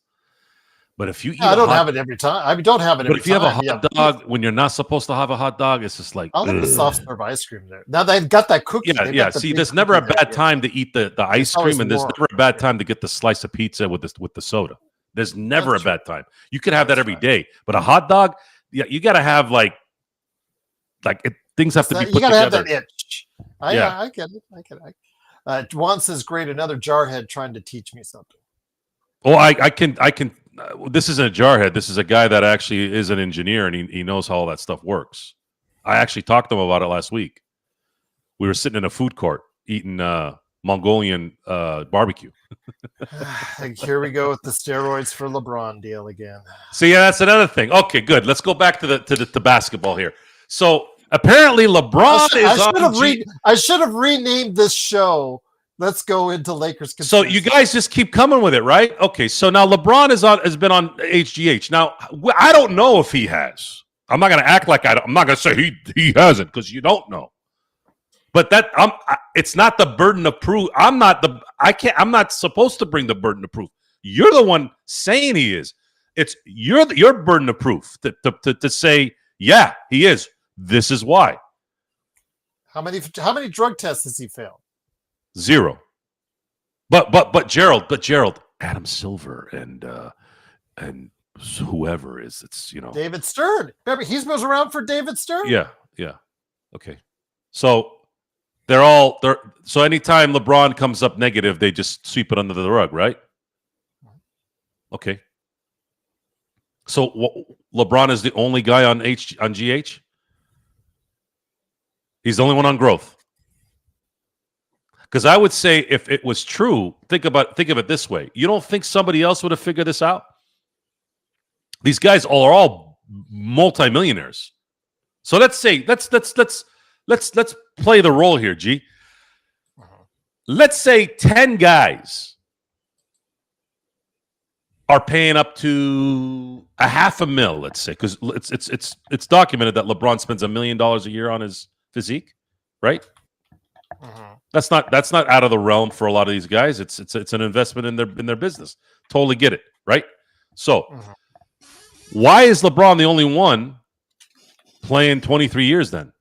Speaker 2: But if you eat
Speaker 1: I don't have it every time. I mean, don't have it every time.
Speaker 2: But if you have a hot dog when you're not supposed to have a hot dog, it's just like
Speaker 1: I'll have the soft serve ice cream there. Now they've got that cookie.
Speaker 2: Yeah. See, there's never a bad time to eat the ice cream, and there's never a bad time to get the slice of pizza with the soda. There's never a bad time. You could have that every day, but a hot dog, you got to have things have to be put together. You got to have that itch.
Speaker 1: I get it. Juan says, great, another jarhead trying to teach me something.
Speaker 2: Oh, I can. This isn't a jarhead. This is a guy that actually is an engineer, and he knows how all that stuff works. I actually talked to him about it last week. We were sitting in a food court eating Mongolian barbecue.
Speaker 1: Here we go with the steroids for LeBron deal again.
Speaker 2: So yeah, that's another thing. Okay, good. Let's go back to the basketball here. So apparently LeBron
Speaker 1: I should have renamed this show. Let's go into Lakers.
Speaker 2: So you guys just keep coming with it, right? Okay. So now LeBron has been on HGH. Now I don't know if he has. I'm not going to act like I'm not going to say he hasn't because you don't know. But it's not the burden of proof. I'm not supposed to bring the burden of proof. You're the one saying he is. It's your burden of proof to say, yeah, he is. This is why.
Speaker 1: How many drug tests has he failed?
Speaker 2: 0. But Gerald, Adam Silver and whoever it's
Speaker 1: David Stern. Remember, he's been around for David Stern.
Speaker 2: Yeah. Okay. So So anytime LeBron comes up negative, they just sweep it under the rug, right? Okay. So LeBron is the only guy on GH? He's the only one on growth. Because I would say if it was true, think of it this way. You don't think somebody else would have figured this out? These guys are all multimillionaires. So let's say let's play the role here, G. Let's say 10 guys are paying up to $500,000, let's say, because it's documented that LeBron spends $1 million a year on his physique, right? That's not out of the realm for a lot of these guys. It's an investment in their business. Totally get it, right? So why is LeBron the only one playing 23 years then?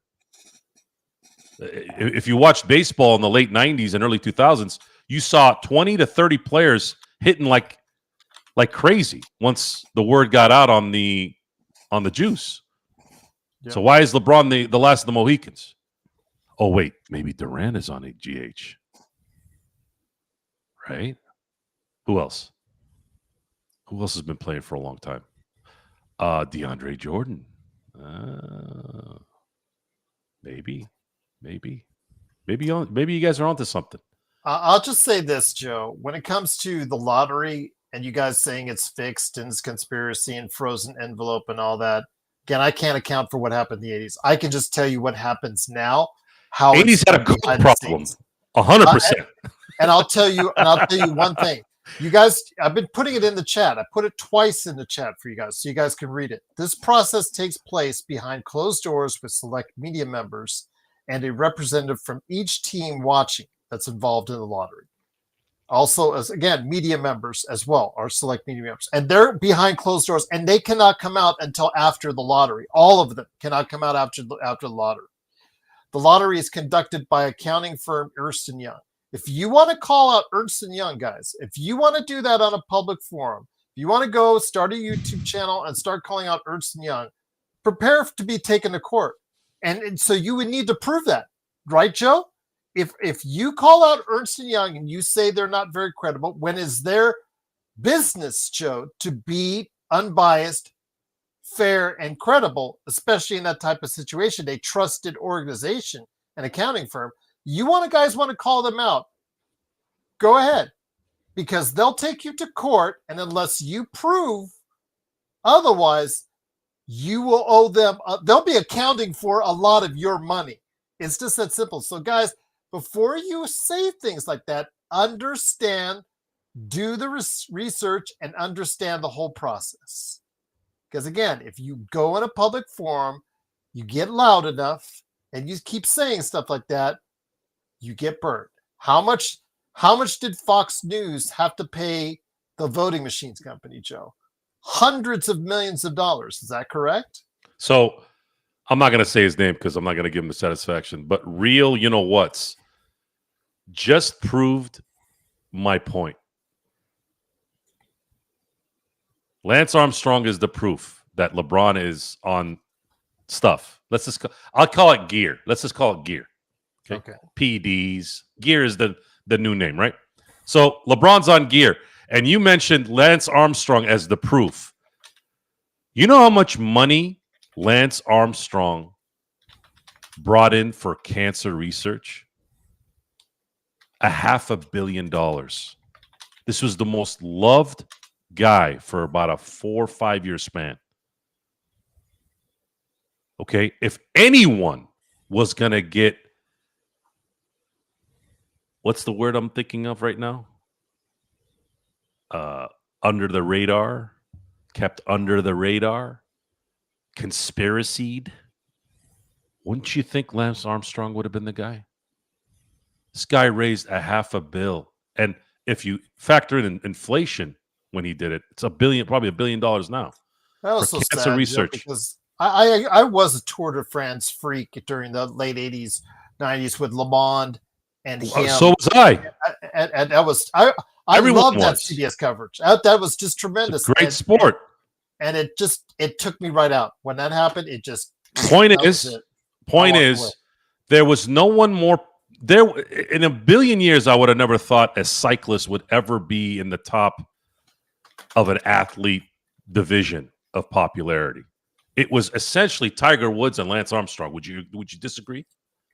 Speaker 2: If you watched baseball in the late 90s and early 2000s, you saw 20 to 30 players hitting like crazy once the word got out on the juice. Yep. So why is LeBron the last of the Mohicans? Oh, wait, maybe Durant is on a GH. Right? Who else? Who else has been playing for a long time? DeAndre Jordan. Maybe you guys are onto something.
Speaker 1: I'll just say this, Joe. When it comes to the lottery and you guys saying it's fixed and it's conspiracy and frozen envelope and all that, again, I can't account for what happened in the 80s. I can just tell you what happens now. How
Speaker 2: 80s had a good problem. 100%.
Speaker 1: And I'll tell you one thing. You guys, I've been putting it in the chat. I put it twice in the chat for you guys so you guys can read it. This process takes place behind closed doors with select media members and a representative from each team watching that's involved in the lottery. Also, as again, media members as well are select media members. And they're behind closed doors and they cannot come out until after the lottery. All of them cannot come out after the lottery. The lottery is conducted by accounting firm Ernst & Young. If you want to call out Ernst & Young, guys, if you want to do that on a public forum, if you want to go start a YouTube channel and start calling out Ernst & Young, prepare to be taken to court. And so you would need to prove that, right, Joe? If you call out Ernst & Young and you say they're not very credible, when is their business, Joe, to be unbiased, fair, and credible, especially in that type of situation, a trusted organization, an accounting firm, guys want to call them out, go ahead, because they'll take you to court, and unless you prove otherwise, you will owe them. They'll be accounting for a lot of your money. It's just that simple. So, guys, before you say things like that, understand, do the research, and understand the whole process. Because again, if you go in a public forum, you get loud enough, and you keep saying stuff like that, you get burned. How much did Fox News have to pay the voting machines company, Joe? Hundreds of millions of dollars. Is that correct?
Speaker 2: So I'm not going to say his name because I'm not going to give him the satisfaction. But real, you know what's just proved my point. Lance Armstrong is the proof that LeBron is on stuff. I'll call it gear. Let's just call it gear. Okay. PDs. Gear is the new name, right? So LeBron's on gear. And you mentioned Lance Armstrong as the proof. You know how much money Lance Armstrong brought in for cancer research? $500 million. This was the most loved guy for about a 4 or 5 year span. Okay, if anyone was going to get, what's the word I'm thinking of right now? Under the radar, kept under the radar, conspiracied. Wouldn't you think Lance Armstrong would have been the guy? This guy raised $500 million. And if you factor in inflation when he did it, it's probably $1 billion now.
Speaker 1: That was
Speaker 2: for
Speaker 1: so
Speaker 2: cancer
Speaker 1: sad,
Speaker 2: research.
Speaker 1: Because I was a Tour de France freak during the late 80s, 90s with Le Monde and him.
Speaker 2: So was I.
Speaker 1: And that was I love that CBS coverage. That was just tremendous.
Speaker 2: It's a great sport.
Speaker 1: And it took me right out. When that happened, it just
Speaker 2: point is, there was no one more. in a billion years, I would have never thought a cyclist would ever be in the top of an athlete division of popularity. It was essentially Tiger Woods and Lance Armstrong. Would you disagree?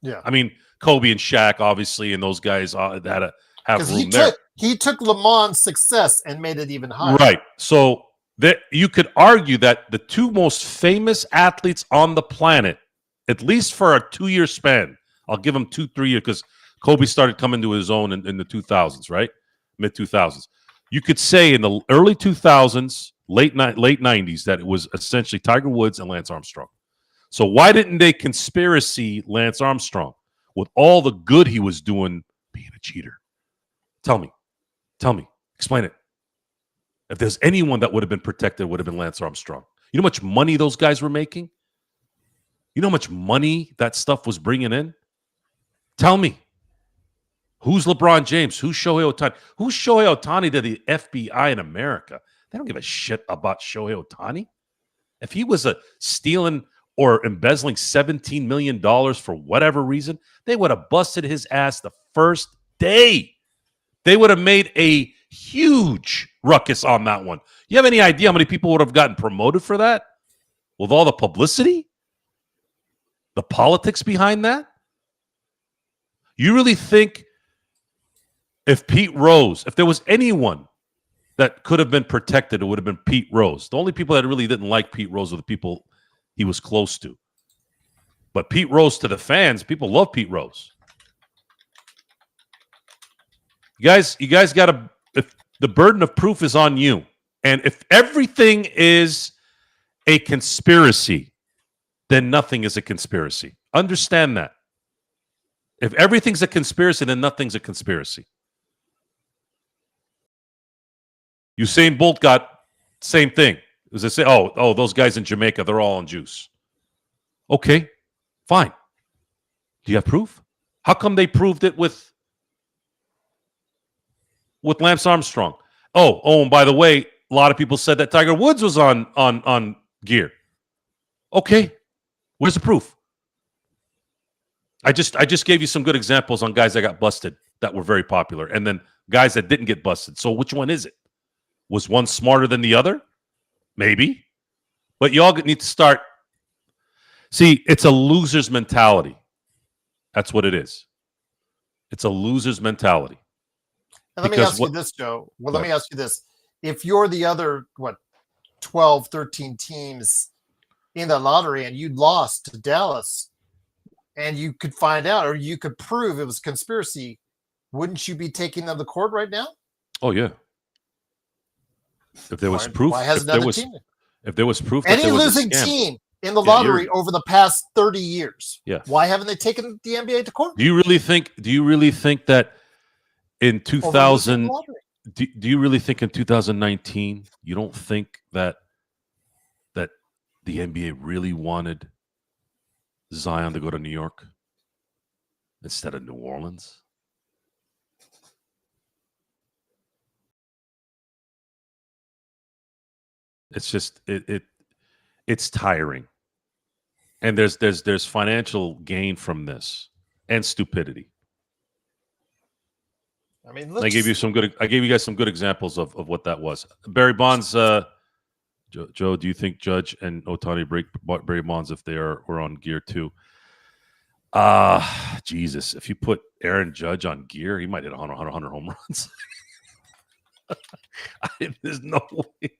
Speaker 1: Yeah.
Speaker 2: I mean, Kobe and Shaq, obviously, and those guys had to have room there.
Speaker 1: He took Le Mans' success and made it even higher.
Speaker 2: Right. So you could argue that the two most famous athletes on the planet, at least for a 2-year span, I'll give them 2-3 years because Kobe started coming to his own in the 2000s, right? Mid 2000s. You could say in the early 2000s, late 90s, that it was essentially Tiger Woods and Lance Armstrong. So why didn't they conspiracy Lance Armstrong with all the good he was doing being a cheater? Tell me. Explain it. If there's anyone that would have been protected, it would have been Lance Armstrong. You know how much money those guys were making? You know how much money that stuff was bringing in? Tell me. Who's LeBron James? Who's Shohei Ohtani? Who's Shohei Ohtani to the FBI in America? They don't give a shit about Shohei Ohtani. If he was stealing or embezzling $17 million for whatever reason, they would have busted his ass the first day. They would have made a huge ruckus on that one. You have any idea how many people would have gotten promoted for that? With all the publicity? The politics behind that? You really think if Pete Rose, if there was anyone that could have been protected, it would have been Pete Rose. The only people that really didn't like Pete Rose were the people he was close to. But Pete Rose to the fans, people love Pete Rose. You guys got to, if the burden of proof is on you. And if everything is a conspiracy, then nothing is a conspiracy. Understand that. If everything's a conspiracy, then nothing's a conspiracy. Usain Bolt got same thing. As they say, oh, those guys in Jamaica, they're all on juice. Okay, fine. Do you have proof? How come they proved it with Lance Armstrong? Oh, and by the way, a lot of people said that Tiger Woods was on gear. Okay, where's the proof? I just gave you some good examples on guys that got busted that were very popular, and then guys that didn't get busted. So which one is it? Was one smarter than the other? Maybe. But y'all need to start. See, it's a loser's mentality. That's what it is. It's a loser's mentality.
Speaker 1: And let me ask you this, Joe. Well, let me ask you this. If you're the other, 12, 13 teams in the lottery and you lost to Dallas and you could find out or you could prove it was conspiracy, wouldn't you be taking them to court right now?
Speaker 2: Oh, yeah. If there was proof,
Speaker 1: if
Speaker 2: there was proof,
Speaker 1: any losing team in the lottery over the past 30 years, why haven't they taken the NBA to court?
Speaker 2: Do you really think that in 2000? Do you really think in 2019 you don't think that the NBA really wanted Zion to go to New York instead of New Orleans? It's just it's tiring, and there's financial gain from this and stupidity. I mean, I gave you guys some good examples of what that was. Barry Bonds, Joe, do you think Judge and Ohtani break Barry Bonds if they were on gear too? Jesus, if you put Aaron Judge on gear, he might hit 100 home runs. There's no way.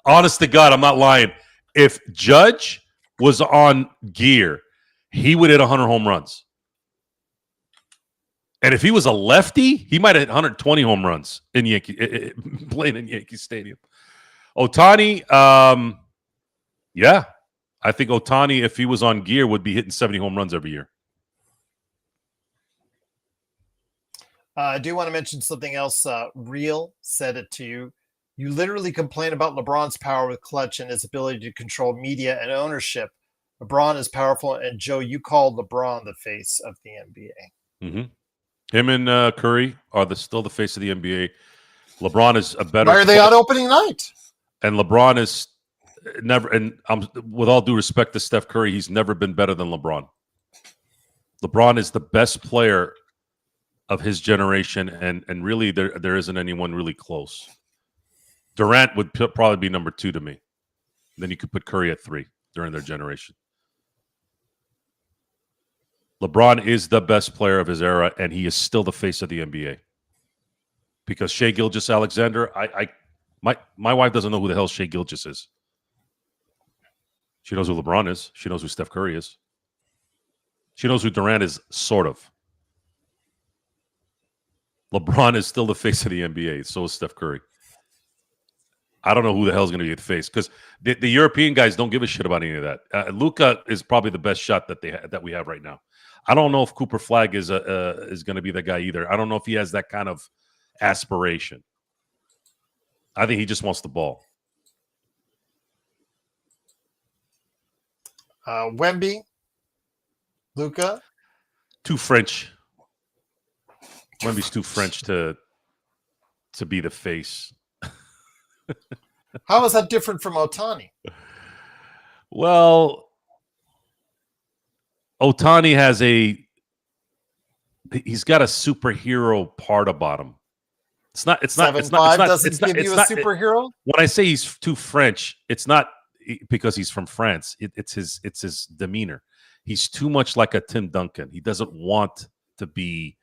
Speaker 2: Honest to God, I'm not lying. If Judge was on gear, he would hit 100 home runs. And if he was a lefty, he might have hit 120 home runs in playing in Yankee Stadium. Ohtani, yeah. I think Ohtani, if he was on gear, would be hitting 70 home runs every year.
Speaker 1: I do want to mention something else. Real said it to you. You literally complain about LeBron's power with clutch and his ability to control media and ownership. LeBron is powerful, and Joe, you called LeBron the face of the NBA.
Speaker 2: Mm-hmm. Him and Curry are still the face of the NBA. LeBron is a better.
Speaker 1: Why are they on opening night?
Speaker 2: And LeBron is never. And with all due respect to Steph Curry, he's never been better than LeBron. LeBron is the best player of his generation, and really there isn't anyone really close. Durant would probably be number 2 to me. Then you could put Curry at 3 during their generation. LeBron is the best player of his era, and he is still the face of the NBA. Because Shai Gilgeous-Alexander, my wife doesn't know who the hell Shai Gilgeous is. She knows who LeBron is. She knows who Steph Curry is. She knows who Durant is, sort of. LeBron is still the face of the NBA. So is Steph Curry. I don't know who the hell is going to be the face because the European guys don't give a shit about any of that. Luka is probably the best shot that we have right now. I don't know if Cooper Flag is going to be the guy either. I don't know if he has that kind of aspiration. I think he just wants the ball.
Speaker 1: Wemby, Luka,
Speaker 2: too French. Wemby's too French to be the face.
Speaker 1: How is that different from Ohtani?
Speaker 2: Well, Ohtani he's got a superhero part about him. It's not
Speaker 1: doesn't give you a superhero.
Speaker 2: When I say he's too French, it's not because he's from France. It's his demeanor. He's too much like a Tim Duncan. He doesn't want to be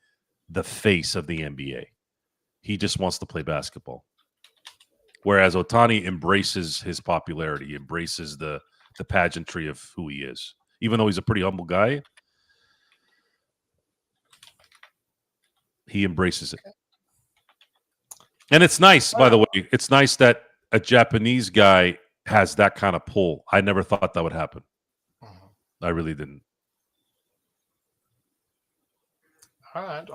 Speaker 2: the face of the NBA. He just wants to play basketball. Whereas Ohtani embraces his popularity, he embraces the pageantry of who he is. Even though he's a pretty humble guy, he embraces it. And it's nice, by the way. It's nice that a Japanese guy has that kind of pull. I never thought that would happen. I really didn't.
Speaker 1: All right.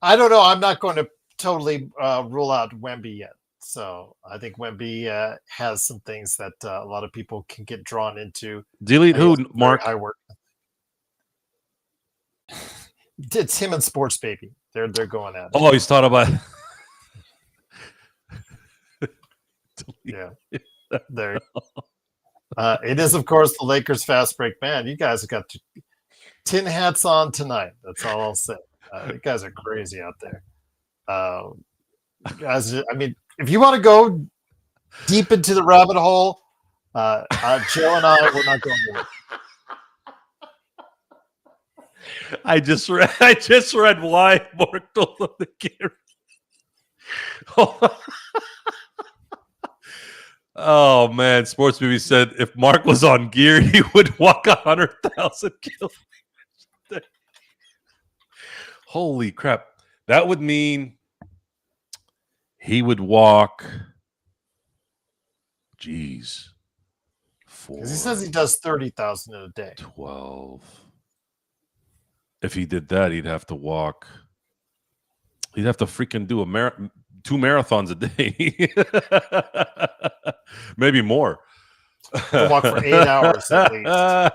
Speaker 1: I don't know. I'm not going to totally rule out Wemby yet. So I think Wemby has some things that a lot of people can get drawn into.
Speaker 2: Delete who, Mark?
Speaker 1: I work. It's him and Sports Baby. They're going at it.
Speaker 2: Oh, he's thought about.
Speaker 1: Yeah, there. It is, of course, the Lakers fast break. Man, you guys have got tin hats on tonight. That's all I'll say. You guys are crazy out there. Guys, I mean, if you want to go deep into the rabbit hole, Joe and I, we're not going to it.
Speaker 2: I just read why Mark told him to get. Oh man, Sports Baby said if Mark was on gear, he would walk 100,000 kilometers. Holy crap! That would mean he would walk. Geez, 4.
Speaker 1: Because he says he does 30,000 in a day.
Speaker 2: 12. If he did that, he'd have to walk. He'd have to freaking do 2 marathons a day. Maybe more.
Speaker 1: He'll walk for 8 hours at least.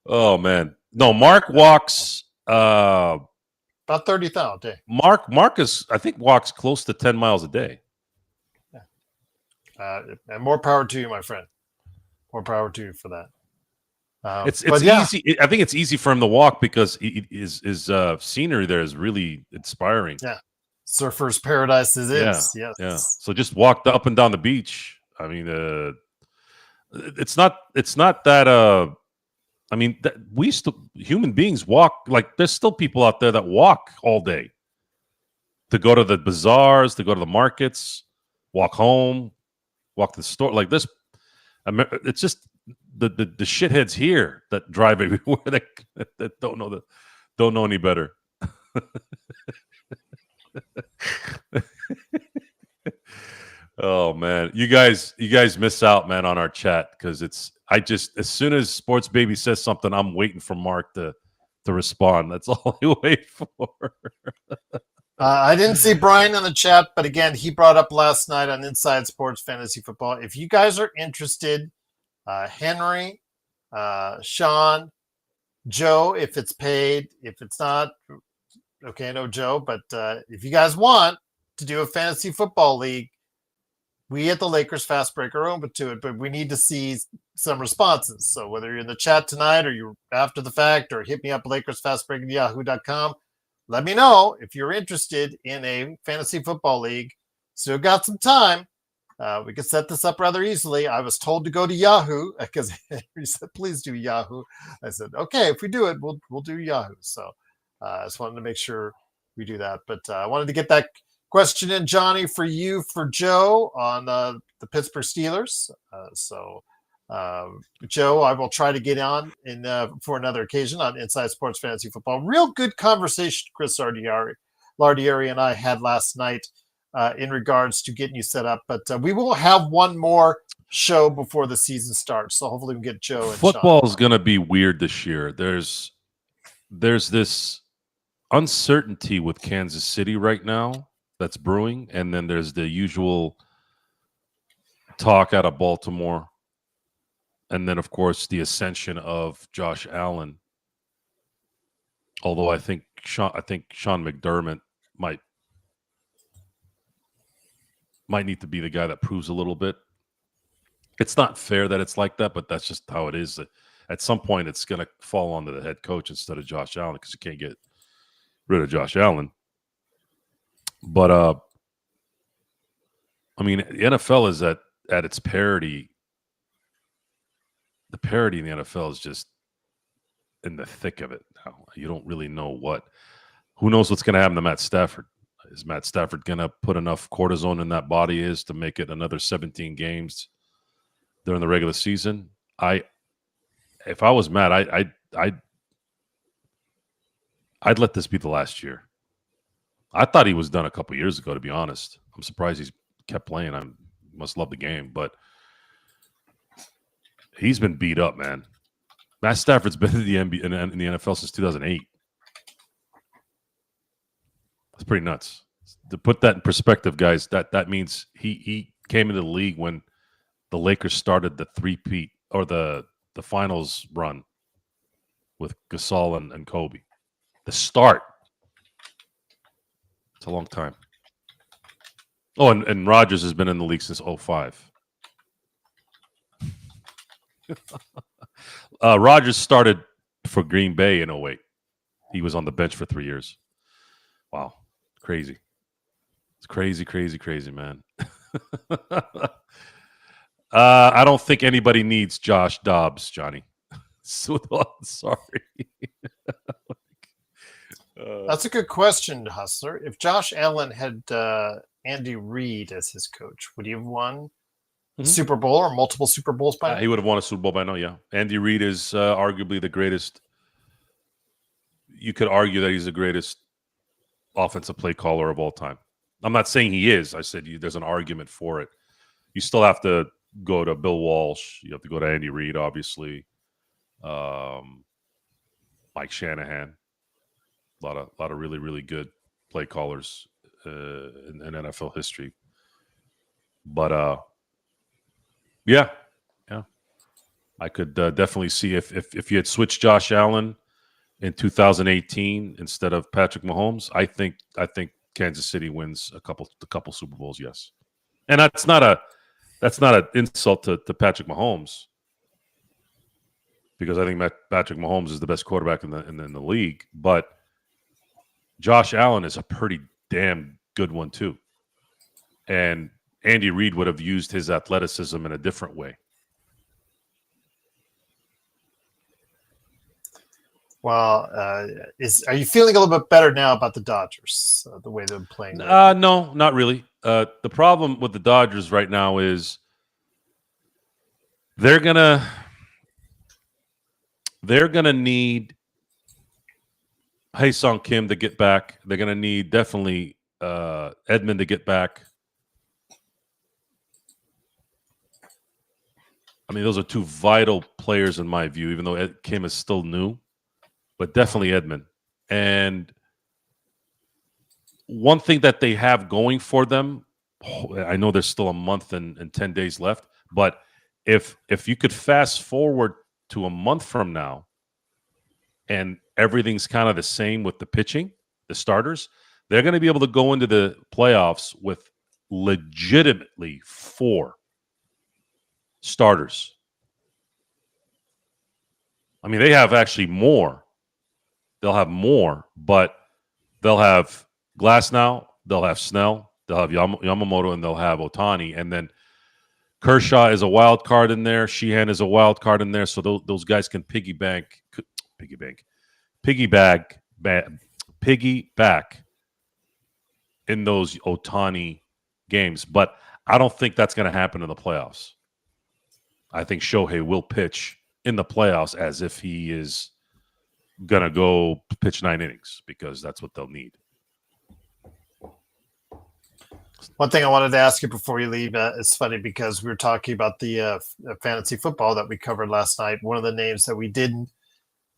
Speaker 2: Oh man. No, Mark walks
Speaker 1: about 30,000 a day.
Speaker 2: Mark I think walks close to 10 miles a day.
Speaker 1: Yeah. And more power to you, my friend. More power to you for that.
Speaker 2: It's easy. I think it's easy for him to walk because his scenery there is really inspiring.
Speaker 1: Yeah. Surfer's paradise is. Yes.
Speaker 2: Yeah. So just walk up and down the beach. I mean, it's not that. I mean, human beings walk. Like there's still people out there that walk all day to go to the bazaars, to go to the markets, walk home, walk to the store. Like this, it's just the shitheads here that drive everywhere that don't know any better. Oh man, you guys miss out, man, on our chat because as soon as Sports Baby says something, I'm waiting for Mark to respond. That's all I wait for.
Speaker 1: I didn't see Brian in the chat, but again, he brought up last night on Inside Sports Fantasy Football. If you guys are interested, Henry, Sean, Joe, if it's paid, if it's not, okay, no Joe, but if you guys want to do a fantasy football league, we at the Lakers Fast Break are open to it, but we need to see some responses. So whether you're in the chat tonight or you're after the fact or hit me up, LakersFastBreak@yahoo.com. let me know if you're interested in a fantasy football league. Still got some time. We could set this up rather easily. I was told to go to Yahoo because he said, please do Yahoo. I said, okay, if we do it, we'll do Yahoo. So I just wanted to make sure we do that. But I wanted to get that question in, Johnny, for you, for Joe on the Pittsburgh Steelers. Joe, I will try to get on for another occasion on Inside Sports Fantasy Football. Real good conversation Chris Lardieri and I had last night in regards to getting you set up. But we will have one more show before the season starts. So hopefully we can get Joe and
Speaker 2: Football is going to be weird this year. There's this uncertainty with Kansas City right now that's brewing. And then there's the usual talk out of Baltimore. And then, of course, the ascension of Josh Allen. Although I think Sean McDermott might need to be the guy that proves a little bit. It's not fair that it's like that, but that's just how it is. At some point, it's going to fall onto the head coach instead of Josh Allen because you can't get rid of Josh Allen. But, I mean, the NFL is at its parity. The parity in the NFL is just in the thick of it now. You don't really know who knows what's going to happen to Matt Stafford. Is Matt Stafford going to put enough cortisone in that body to make it another 17 games during the regular season? If I was Matt, I'd let this be the last year. I thought he was done a couple years ago, to be honest. I'm surprised he's kept playing. I must love the game, but he's been beat up, man. Matt Stafford's been in the NBA in the NFL since 2008. That's pretty nuts. To put that in perspective, guys, that means he came into the league when the Lakers started the three-peat or the finals run with Gasol and Kobe. The start. It's a long time. Oh, and Rodgers has been in the league since 2005. Rodgers started for Green Bay in 2008. He was on the bench for 3 years. Wow. Crazy. It's crazy, man. I don't think anybody needs Josh Dobbs, Johnny. So, sorry.
Speaker 1: That's a good question, Hustler. If Josh Allen had Andy Reid as his coach, would he have won Super Bowl or multiple Super Bowls by now?
Speaker 2: He would have won a Super Bowl by now, yeah. Andy Reid is arguably the greatest. You could argue that he's the greatest offensive play caller of all time. I'm not saying he is. I said there's an argument for it. You still have to go to Bill Walsh. You have to go to Andy Reid, obviously. Mike Shanahan. A lot of really, really good play callers in NFL history. But yeah, I could definitely see if you had switched Josh Allen in 2018 instead of Patrick Mahomes, I think Kansas City wins a couple Super Bowls. Yes, and that's not an insult to Patrick Mahomes, because I think Patrick Mahomes is the best quarterback in the league, but Josh Allen is a pretty damn good one too, and Andy Reid would have used his athleticism in a different way.
Speaker 1: Well, are you feeling a little bit better now about the Dodgers, the way they're playing?
Speaker 2: No, not really. The problem with the Dodgers right now is they're gonna need Hae-Sung Kim to get back. They're gonna need definitely Edman to get back. I mean, those are two vital players in my view, even though Kim is still new. But definitely Edman. And one thing that they have going for them, I know there's still a month and 10 days left, but if you could fast forward to a month from now and everything's kind of the same with the pitching, the starters, they're going to be able to go into the playoffs with legitimately 4 starters. I mean, they have actually more. They'll have more, but They'll have Glass now. They'll have Snell. They'll have Yamamoto, and they'll have Otani. And then Kershaw is a wild card in there. Sheehan is a wild card in there. So those guys can piggyback in those Otani games. But I don't think that's going to happen in the playoffs. I think Shohei will pitch in the playoffs as if he is going to go pitch 9 innings because that's what they'll need.
Speaker 1: One thing I wanted to ask you before you leave, it's funny because we were talking about the fantasy football that we covered last night. One of the names that we didn't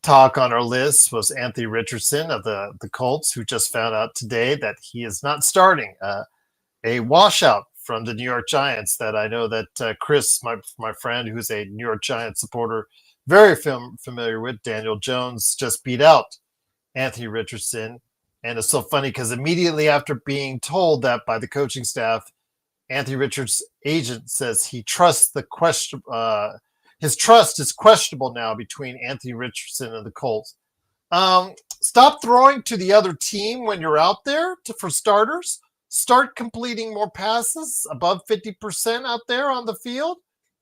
Speaker 1: talk on our list was Anthony Richardson of the Colts, who just found out today that he is not starting. A washout from the New York Giants that I know that Chris, my friend, who's a New York Giants supporter, very familiar with, Daniel Jones, just beat out Anthony Richardson. And it's so funny because immediately after being told that by the coaching staff, Anthony Richards' agent says he trusts his trust is questionable now between Anthony Richardson and the Colts. Stop throwing to the other team when you're out there for starters. Start completing more passes above 50% out there on the field.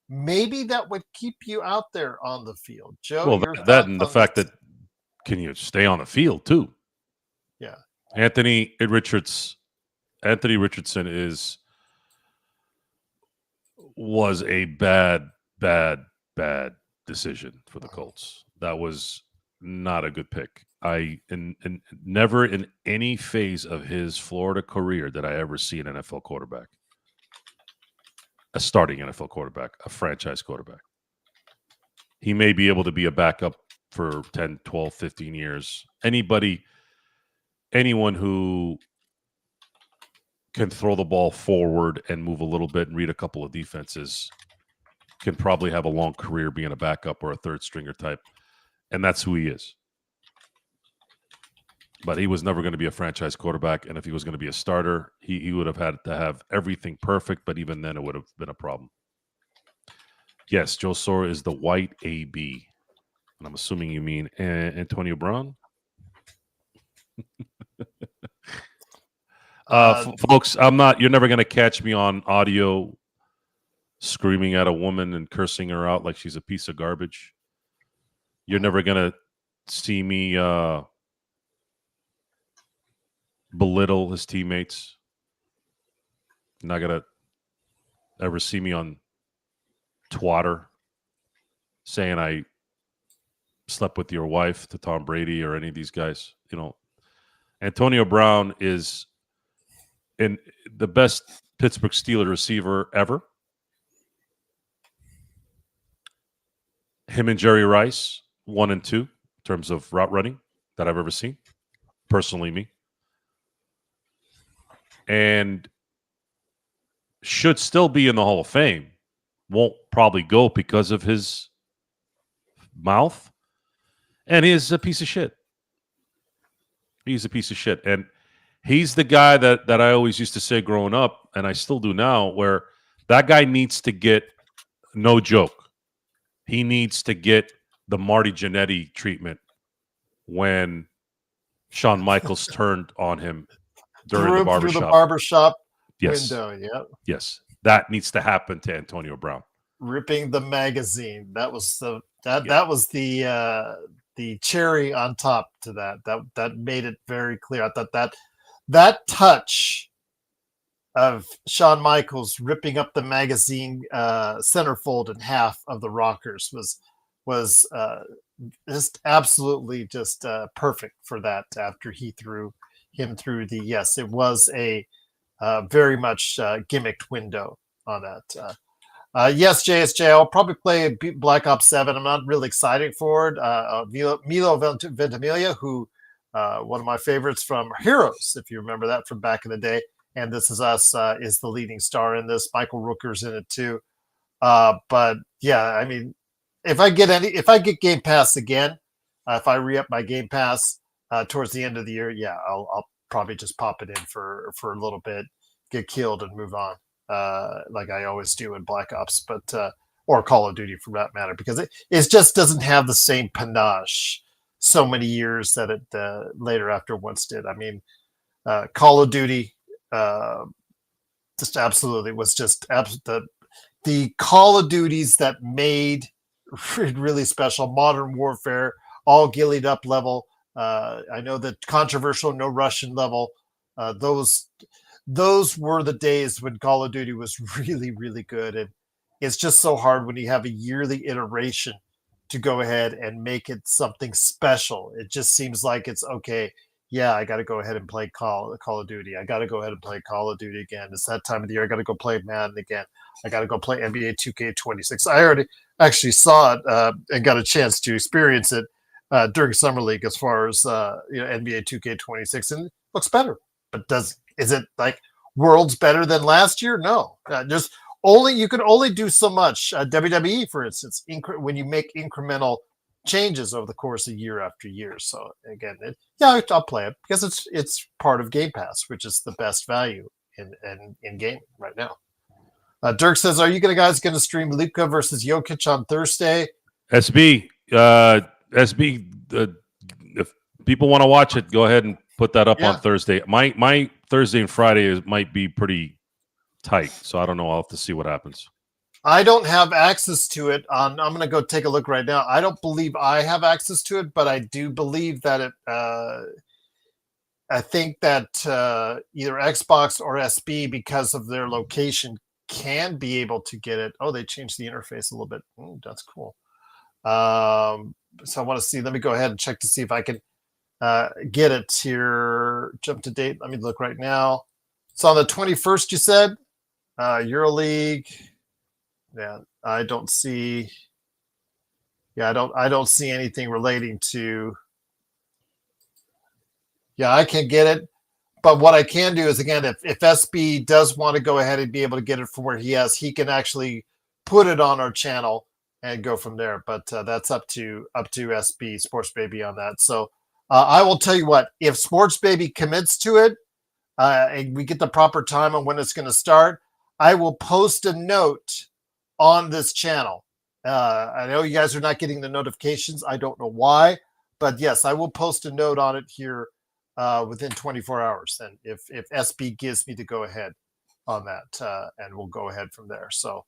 Speaker 1: Maybe that would keep you out there on the field. Joe,
Speaker 2: well, that and the fact that can you stay on the field too?
Speaker 1: Yeah.
Speaker 2: Anthony Richardson was a bad decision for the Colts. That was not a good pick. And never in any phase of his Florida career did I ever see an NFL quarterback, a starting NFL quarterback, a franchise quarterback. He may be able to be a backup for 10, 12, 15 years. Anyone who can throw the ball forward and move a little bit and read a couple of defenses can probably have a long career being a backup or a third stringer type. And that's who he is. But he was never going to be a franchise quarterback. And if he was going to be a starter, he would have had to have everything perfect. But even then, it would have been a problem. Yes, Joe Sora is the white AB. And I'm assuming you mean Antonio Brown? Folks, you're never going to catch me on audio screaming at a woman and cursing her out like she's a piece of garbage. You're never going to see me belittle his teammates. You're not going to ever see me on Twitter saying I slept with your wife to Tom Brady or any of these guys. Antonio Brown is the best Pittsburgh Steelers receiver ever. Him and Jerry Rice, 1 and 2 in terms of route running that I've ever seen. Personally, me. And should still be in the Hall of Fame. Won't probably go because of his mouth. And he is a piece of shit. He's a piece of shit. And he's the guy that I always used to say growing up, and I still do now, where that guy needs to get, no joke, he needs to get the Marty Jannetty treatment when Shawn Michaels turned on him during the barbershop.
Speaker 1: Through the barbershop
Speaker 2: yes.
Speaker 1: window, yeah.
Speaker 2: Yes. That needs to happen to Antonio Brown.
Speaker 1: Ripping the magazine. That was the cherry on top to that. That made it very clear. I thought that touch of Shawn Michaels ripping up the magazine centerfold in half of the Rockers was just absolutely just perfect for that. After he threw him through the it was a very much gimmicked window on that. Yes, JSJ, I'll probably play Black Ops 7. I'm not really excited for it. Milo Ventimiglia, who one of my favorites from Heroes, if you remember that from back in the day, and This Is Us is the leading star in this. Michael Rooker's in it too. But yeah, I mean, if I get Game Pass again, if I re-up my Game Pass towards the end of the year, yeah, I'll probably just pop it in for a little bit, get killed, and move on. Like I always do in Black Ops, but or Call of Duty for that matter, because it just doesn't have the same panache. so many years that it later after once did. I mean, Call of Duty just absolutely was just the Call of Duties that made it really special. Modern Warfare, all gillied up level. I know the controversial No Russian level. Those were the days when Call of Duty was really, really good. And it's just so hard when you have a yearly iteration to go ahead and make it something special. It just seems like it's okay. Yeah, I got to go ahead and play Call of Duty. I got to go ahead and play Call of Duty again. It's that time of the year. I got to go play Madden again. I got to go play NBA 2K26. I already actually saw it and got a chance to experience it during Summer League as far as NBA 2K26, and it looks better. But is it like worlds better than last year? No, just you can only do so much. WWE, for instance, when you make incremental changes over the course of year after year. So again, I'll play it because it's part of Game Pass, which is the best value in game right now. Dirk says, "Are you guys going to stream Luka versus Jokic on Thursday?"
Speaker 2: SB, if people want to watch it, go ahead and put that up on Thursday. My Thursday and Friday might be pretty tight, so I don't know. I'll have to see what happens.
Speaker 1: I don't have access to it. I'm going to go take a look right now. I don't believe I have access to it, but I do believe that it. I think that either Xbox or SB, because of their location, can be able to get it. Oh, they changed the interface a little bit. That's cool. So I want to see. Let me go ahead and check to see if I can get it here. Jump to date. Let me look right now. It's on the 21st. You said EuroLeague. Yeah, I don't see. Yeah, I don't see anything relating to. Yeah, I can't get it. But what I can do is, again, if SB does want to go ahead and be able to get it from where he can actually put it on our channel and go from there. But that's up to SB Sports Baby on that. So I will tell you what, if Sports Baby commits to it and we get the proper time on when it's going to start, I will post a note on this channel. I know you guys are not getting the notifications. I don't know why, but yes, I will post a note on it here within 24 hours. And if SB gives me the go ahead on that, and we'll go ahead from there. So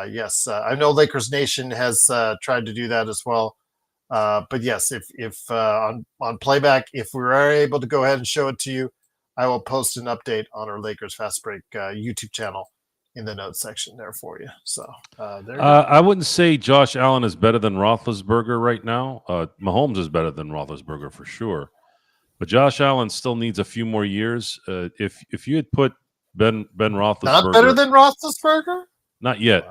Speaker 1: yes, I know Lakers Nation has tried to do that as well. But yes, if on playback, if we are able to go ahead and show it to you, I will post an update on our Lakers Fast Break YouTube channel in the notes section there for you. So there you go.
Speaker 2: I wouldn't say Josh Allen is better than Roethlisberger right now. Mahomes is better than Roethlisberger for sure. But Josh Allen still needs a few more years. If you had put Ben Roethlisberger,
Speaker 1: not better than Roethlisberger,
Speaker 2: not yet.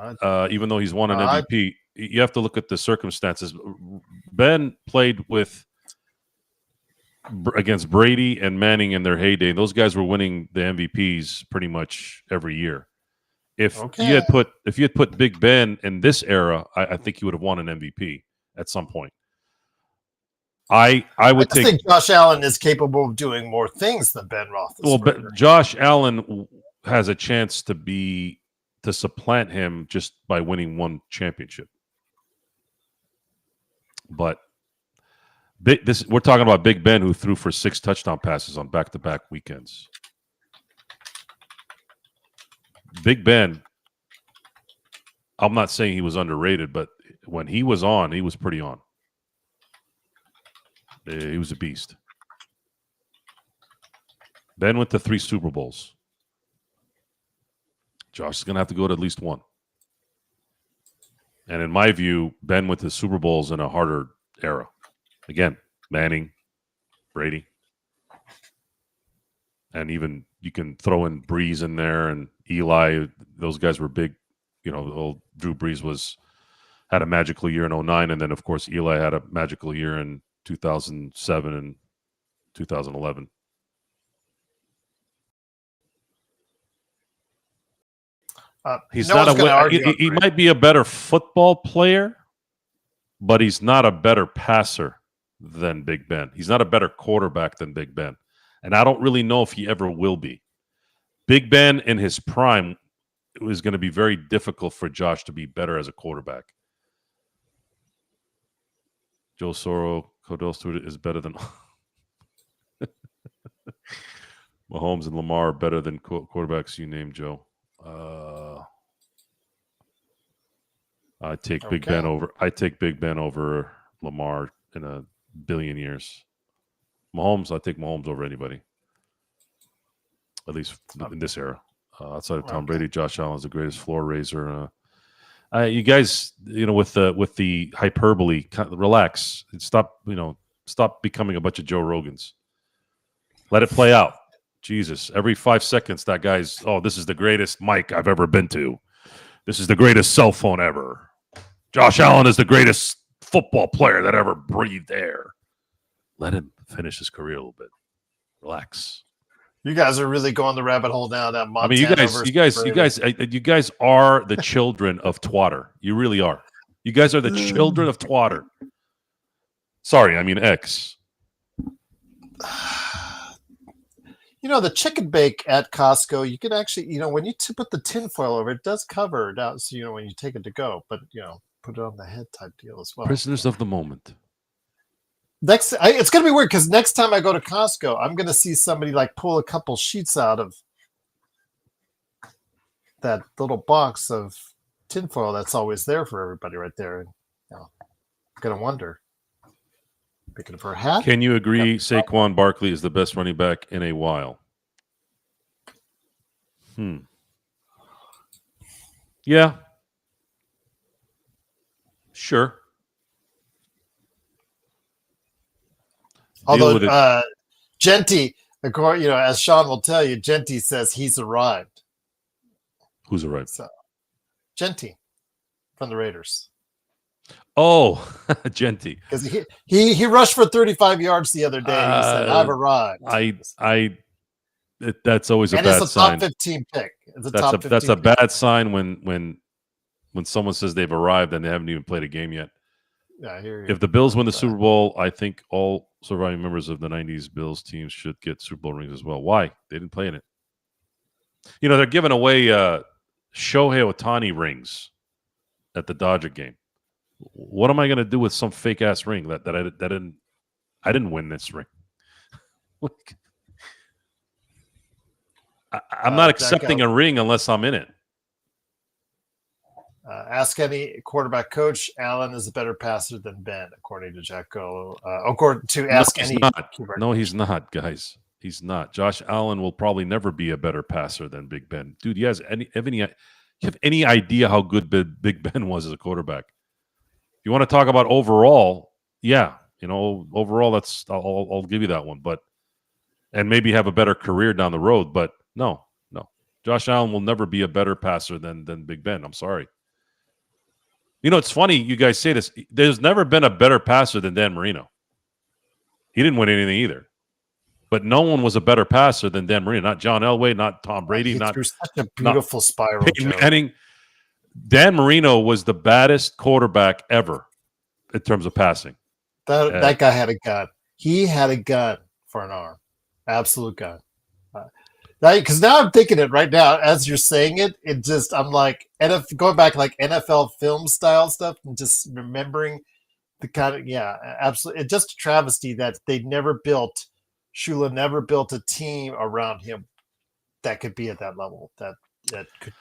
Speaker 2: Even though he's won an MVP, you have to look at the circumstances. Ben played against Brady and Manning in their heyday. Those guys were winning the MVPs pretty much every year. If you had put Big Ben in this era, I think he would have won an MVP at some point. I think
Speaker 1: Josh Allen is capable of doing more things than Ben Roethlisberger.
Speaker 2: Well, but Josh Allen has a chance to supplant him just by winning one championship. But we're talking about Big Ben, who threw for 6 touchdown passes on back-to-back weekends. Big Ben, I'm not saying he was underrated, but when he was on, he was pretty on. He was a beast. Ben went to 3 Super Bowls. Josh is going to have to go to at least 1. And in my view, Ben went to Super Bowls in a harder era. Again, Manning, Brady. And even you can throw in Breeze in there and Eli. Those guys were big. Old Drew Brees had a magical year in 2009. And then, of course, Eli had a magical year in 2007 and 2011. He's not he might be a better football player, but he's not a better passer than Big Ben. He's not a better quarterback than Big Ben. And I don't really know if he ever will be. Big Ben in his prime, it was going to be very difficult for Josh to be better as a quarterback. Joe Soro, Cordell Stewart is better than Mahomes and Lamar are better than quarterbacks you named, Joe. I take Big Ben over. I take Big Ben over Lamar in a billion years. Mahomes, I take Mahomes over anybody. At least in this era. Outside of Tom Brady, Josh Allen is the greatest floor raiser. You guys, with the hyperbole, relax. Stop becoming a bunch of Joe Rogans. Let it play out. Jesus, every 5 seconds, that guy's, this is the greatest mic I've ever been to. This is the greatest cell phone ever. Josh Allen is the greatest football player that ever breathed air. Let him finish his career a little bit. Relax.
Speaker 1: You guys are really going the rabbit hole now. That Montana
Speaker 2: you guys are the children of twatter. You really are. You guys are the children of twatter. Sorry, I mean X.
Speaker 1: The chicken bake at Costco, you could actually, when you put the tin foil over it, does cover it out. So, when you take it to go, but, put it on the head type deal as well.
Speaker 2: Prisoners of the moment.
Speaker 1: It's going to be weird because next time I go to Costco, I'm going to see somebody like pull a couple sheets out of that little box of tinfoil that's always there for everybody right there. And I'm going to wonder. Picking up her hat.
Speaker 2: Can you agree Saquon Barkley is the best running back in a while? Yeah. Sure.
Speaker 1: Although Genty, as Sean will tell you, Genty says he's arrived.
Speaker 2: Who's arrived?
Speaker 1: So, Genty from the Raiders.
Speaker 2: Oh, Genty.
Speaker 1: Because he rushed for 35 yards the other day. And he said, "I've arrived."
Speaker 2: That's always a
Speaker 1: and
Speaker 2: bad
Speaker 1: it's a
Speaker 2: sign.
Speaker 1: top 15 pick.
Speaker 2: That's a bad sign when someone says they've arrived and they haven't even played a game yet.
Speaker 1: Yeah, I hear you.
Speaker 2: If the Bills win the Super Bowl, I think all surviving members of the 90s Bills teams should get Super Bowl rings as well. Why? They didn't play in it. They're giving away Shohei Ohtani rings at the Dodger game. What am I going to do with some fake ass ring that I didn't win this ring? I'm not accepting a ring unless I'm in it.
Speaker 1: Ask any quarterback coach. Allen is a better passer than Ben, according to Jacko. According to ask any.
Speaker 2: No, he's not, guys. He's not. Josh Allen will probably never be a better passer than Big Ben. Dude, you have any idea how good Big Ben was as a quarterback? If you want to talk about overall, yeah, overall, that's I'll give you that one. But and maybe have a better career down the road. But no, Josh Allen will never be a better passer than Big Ben. I'm sorry. It's funny you guys say this. There's never been a better passer than Dan Marino. He didn't win anything either. But no one was a better passer than Dan Marino. Not John Elway, not Tom Brady, not
Speaker 1: such a beautiful spiral.
Speaker 2: Peyton Manning. Dan Marino was the baddest quarterback ever in terms of passing.
Speaker 1: That guy had a gun. He had a gun for an arm. Absolute gun. Because now I'm thinking it right now as you're saying it. I'm like, going back like NFL film style stuff and just remembering the kind of absolutely. It's just a travesty that Shula never built a team around him that could be at that level that could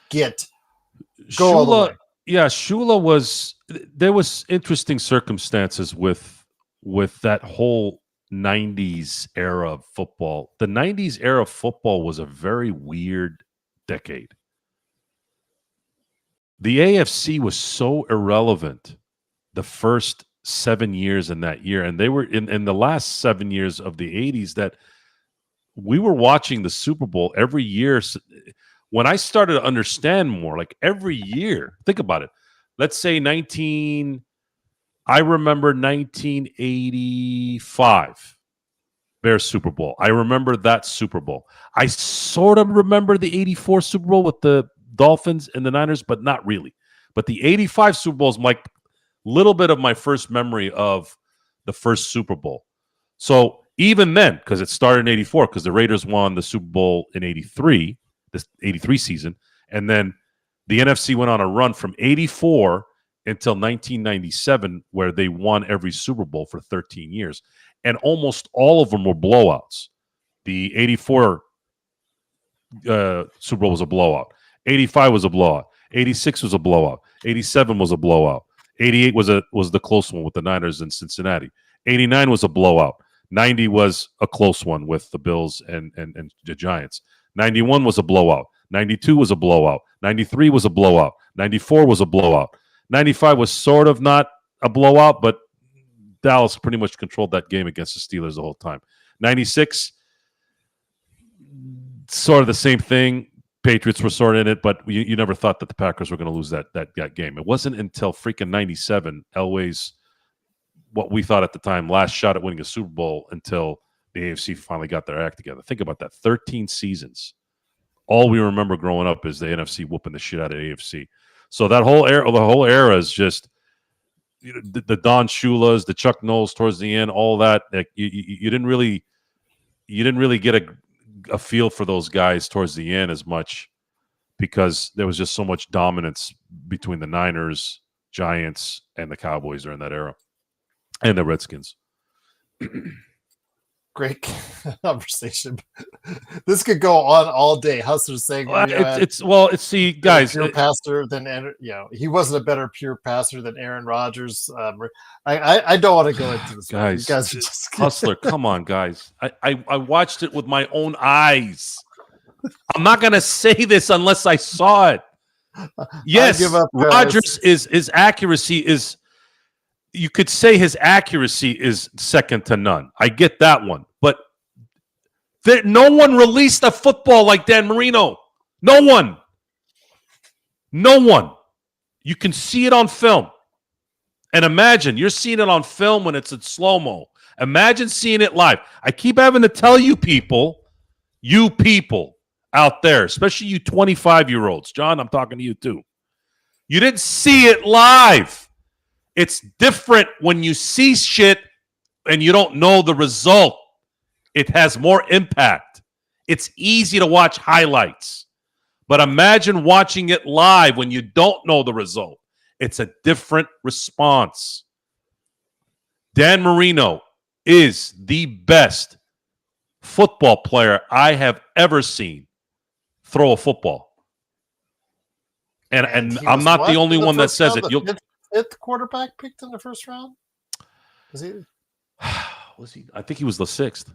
Speaker 1: go all the way.
Speaker 2: Yeah, Shula was. There was interesting circumstances with that whole 90s era of football. The 90s era of football was a very weird decade. The AFC was so irrelevant the first 7 years in that year, and they were in the last 7 years of the 80s that we were watching the Super Bowl every year. When I started to understand more, like every year, think about it. Let's say I remember 1985 Bears Super Bowl. I remember that Super Bowl. I sort of remember the 84 Super Bowl with the Dolphins and the Niners, but not really. But the 85 Super Bowl is like little bit of my first memory of the first Super Bowl. So even then, because it started in 84, because the Raiders won the Super Bowl in 83, this 83 season, and then the NFC went on a run from 84 until 1997, where they won every Super Bowl for 13 years. And almost all of them were blowouts. The 84 Super Bowl was a blowout. 85 was a blowout. 86 was a blowout. 87 was a blowout. 88 was the close one with the Niners in Cincinnati. 89 was a blowout. 90 was a close one with the Bills and the Giants. 91 was a blowout. 92 was a blowout. 93 was a blowout. 94 was a blowout. 95 was sort of not a blowout, but Dallas pretty much controlled that game against the Steelers the whole time. 96, sort of the same thing. Patriots were sort of in it, but you never thought that the Packers were going to lose that game. It wasn't until freaking 97, Elway's, what we thought at the time, last shot at winning a Super Bowl, until the AFC finally got their act together. Think about that. 13 seasons. All we remember growing up is the NFC whooping the shit out of the AFC. So that whole era is just the Don Shula's, the Chuck Knowles towards the end, all that. Like, you didn't really get a feel for those guys towards the end as much, because there was just so much dominance between the Niners, Giants, and the Cowboys during that era, and the Redskins.
Speaker 1: Great conversation. This could go on all day. Hustler's saying,
Speaker 2: guys,
Speaker 1: pure passer than he wasn't a better pure passer than Aaron Rodgers. I don't want to go into this.
Speaker 2: Guys,
Speaker 1: you guys are just
Speaker 2: Hustler, come on, guys. I watched it with my own eyes. I'm not gonna say this unless I saw it. Yes, Rodgers his accuracy is. You could say his accuracy is second to none. I get that one. But no one released a football like Dan Marino. No one. No one. You can see it on film. And imagine, you're seeing it on film when it's in slow-mo. Imagine seeing it live. I keep having to tell you people out there, especially you 25-year-olds. John, I'm talking to you too. You didn't see it live. It's different when you see shit and you don't know the result. It has more impact. It's easy to watch highlights. But imagine watching it live when you don't know the result. It's a different response. Dan Marino is the best football player I have ever seen throw a football. And I'm not the only one that says it.
Speaker 1: Fifth quarterback picked in the first round? Was he?
Speaker 2: I think he was the sixth.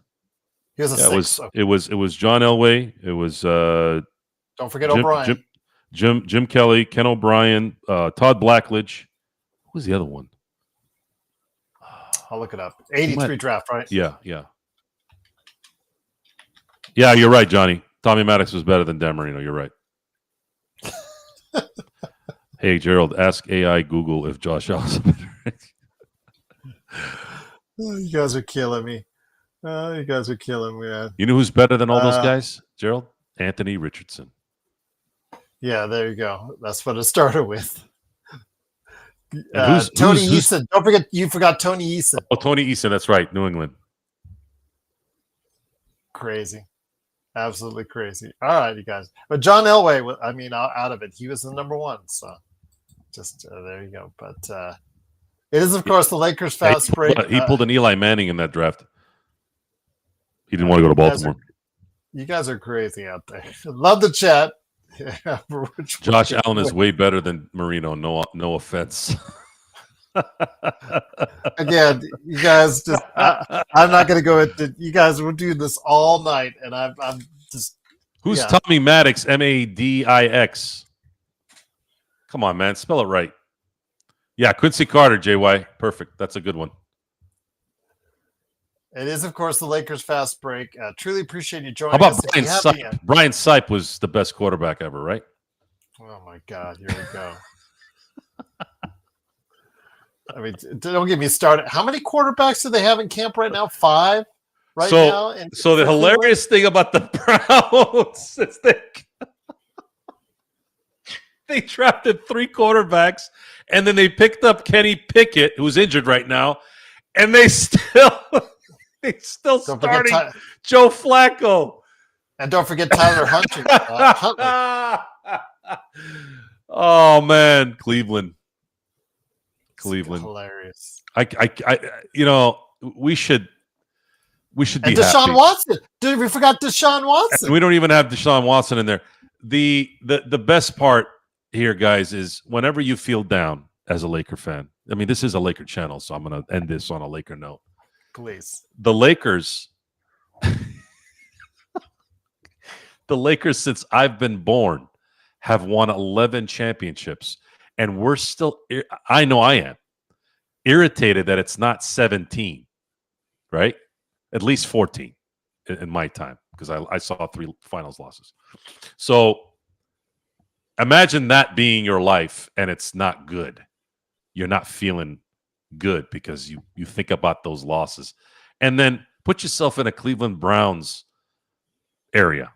Speaker 1: He was the sixth.
Speaker 2: It was John Elway. It was
Speaker 1: don't forget O'Brien.
Speaker 2: Jim Kelly, Ken O'Brien, Todd Blackledge. Who was the other one?
Speaker 1: I'll look it up. 83 draft, right?
Speaker 2: Yeah. Yeah, you're right, Johnny. Tommy Maddox was better than Dan Marino. You're right. Hey, Gerald, ask AI Google if Josh Allen's better.
Speaker 1: You guys are killing me. You guys are killing me, man.
Speaker 2: You know who's better than all those guys, Gerald? Anthony Richardson.
Speaker 1: Yeah, there you go. That's what it started with. Tony Eason. Don't forget, you forgot Tony Eason.
Speaker 2: Oh, Tony Eason. That's right. New England.
Speaker 1: Crazy. Absolutely crazy. All right, you guys. But John Elway, out of it, he was the number one. So just there you go. But it is, of course, the Lakers fast break.
Speaker 2: He pulled an Eli Manning in that draft. He didn't want to go to Baltimore.
Speaker 1: You guys are crazy out there. Love the chat.
Speaker 2: Josh Allen is way better than Marino. No offense.
Speaker 1: Again, you guys just I'm not going to go into. You guys will do this all night, and I'm just.
Speaker 2: Who's Tommy Maddox? Madix. Come on, man, spell it right. Yeah, Quincy Carter, JY. Perfect. That's a good one.
Speaker 1: It is, of course, the Lakers fast break. Truly appreciate you joining
Speaker 2: us. How about
Speaker 1: us.
Speaker 2: Brian Sipe? Brian Sipe was the best quarterback ever, right?
Speaker 1: Oh, my God. Here we go. Don't get me started. How many quarterbacks do they have in camp right now? 5 now?
Speaker 2: So the hilarious thing about the Browns is they drafted 3 quarterbacks, and then they picked up Kenny Pickett, who's injured right now, and they still starting Joe Flacco.
Speaker 1: And don't forget Tyler Huntley.
Speaker 2: Oh, man, Cleveland. Cleveland.
Speaker 1: Hilarious.
Speaker 2: We should be
Speaker 1: and Deshaun
Speaker 2: happy.
Speaker 1: Watson. We forgot Deshaun Watson.
Speaker 2: And we don't even have Deshaun Watson in there. The best part here, guys, is whenever you feel down as a Laker fan. I mean, this is a Laker channel, so I'm going to end this on a Laker note.
Speaker 1: Please.
Speaker 2: The Lakers, since I've been born, have won 11 championships, and we're still. I know I am irritated that it's not 17, right? At least 14 in my time, because I saw 3 finals losses. So imagine that being your life and it's not good. You're not feeling good because you think about those losses. And then put yourself in a Cleveland Browns area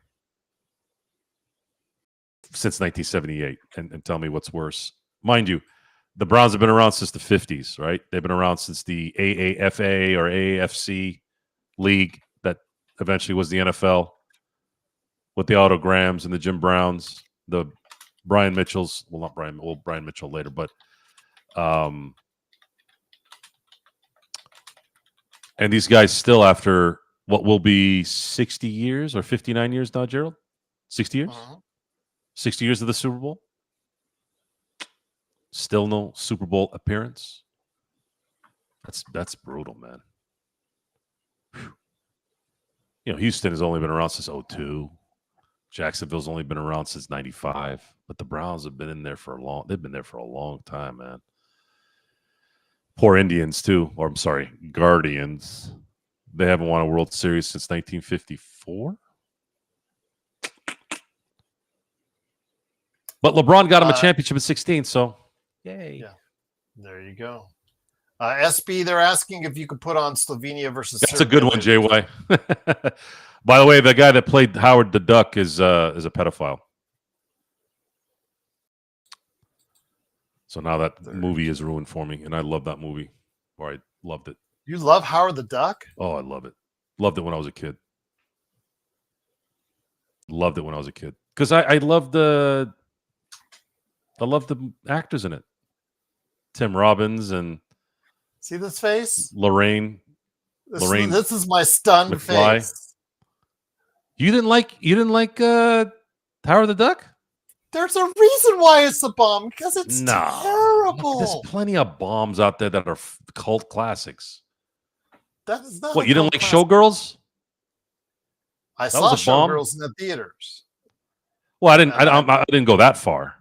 Speaker 2: since 1978 and tell me what's worse. Mind you, the Browns have been around since the 50s, right? They've been around since the AAFA or AAFC league that eventually was the NFL with the autograms and the Jim Browns, the Brian Mitchells. Well, not Brian. Well, Brian Mitchell later, but and these guys still, after what will be 60 years or 59 years now, Gerald? 60 years? 60 years of the Super Bowl? Still no Super Bowl appearance? That's brutal, man. Whew. Houston has only been around since 2002. Jacksonville's only been around since 95. But the Browns have been in there for they've been there for a long time, man. Poor Indians, too. Or, I'm sorry, Guardians. They haven't won a World Series since 1954. But LeBron got him a championship at 16, so yay.
Speaker 1: Yeah, there you go. SB, they're asking if you could put on Slovenia versus
Speaker 2: That's
Speaker 1: Serbia.
Speaker 2: a good one, JY. By the way, the guy that played Howard the Duck is a pedophile. So now that movie is ruined for me, and I love that movie. Or I loved it.
Speaker 1: You love Howard the Duck?
Speaker 2: Oh, I love it. Loved it when I was a kid. Loved it when I was a kid. Because I love the actors in it. Tim Robbins and
Speaker 1: see this face?
Speaker 2: Lorraine.
Speaker 1: This is my stunned
Speaker 2: McFly.
Speaker 1: face.
Speaker 2: You didn't like Howard the Duck?
Speaker 1: There's a reason why it's a bomb, because it's terrible.
Speaker 2: There's plenty of bombs out there that are cult classics.
Speaker 1: That is not.
Speaker 2: What, you didn't like Showgirls?
Speaker 1: I saw Showgirls in the theaters.
Speaker 2: Well, I didn't go that far.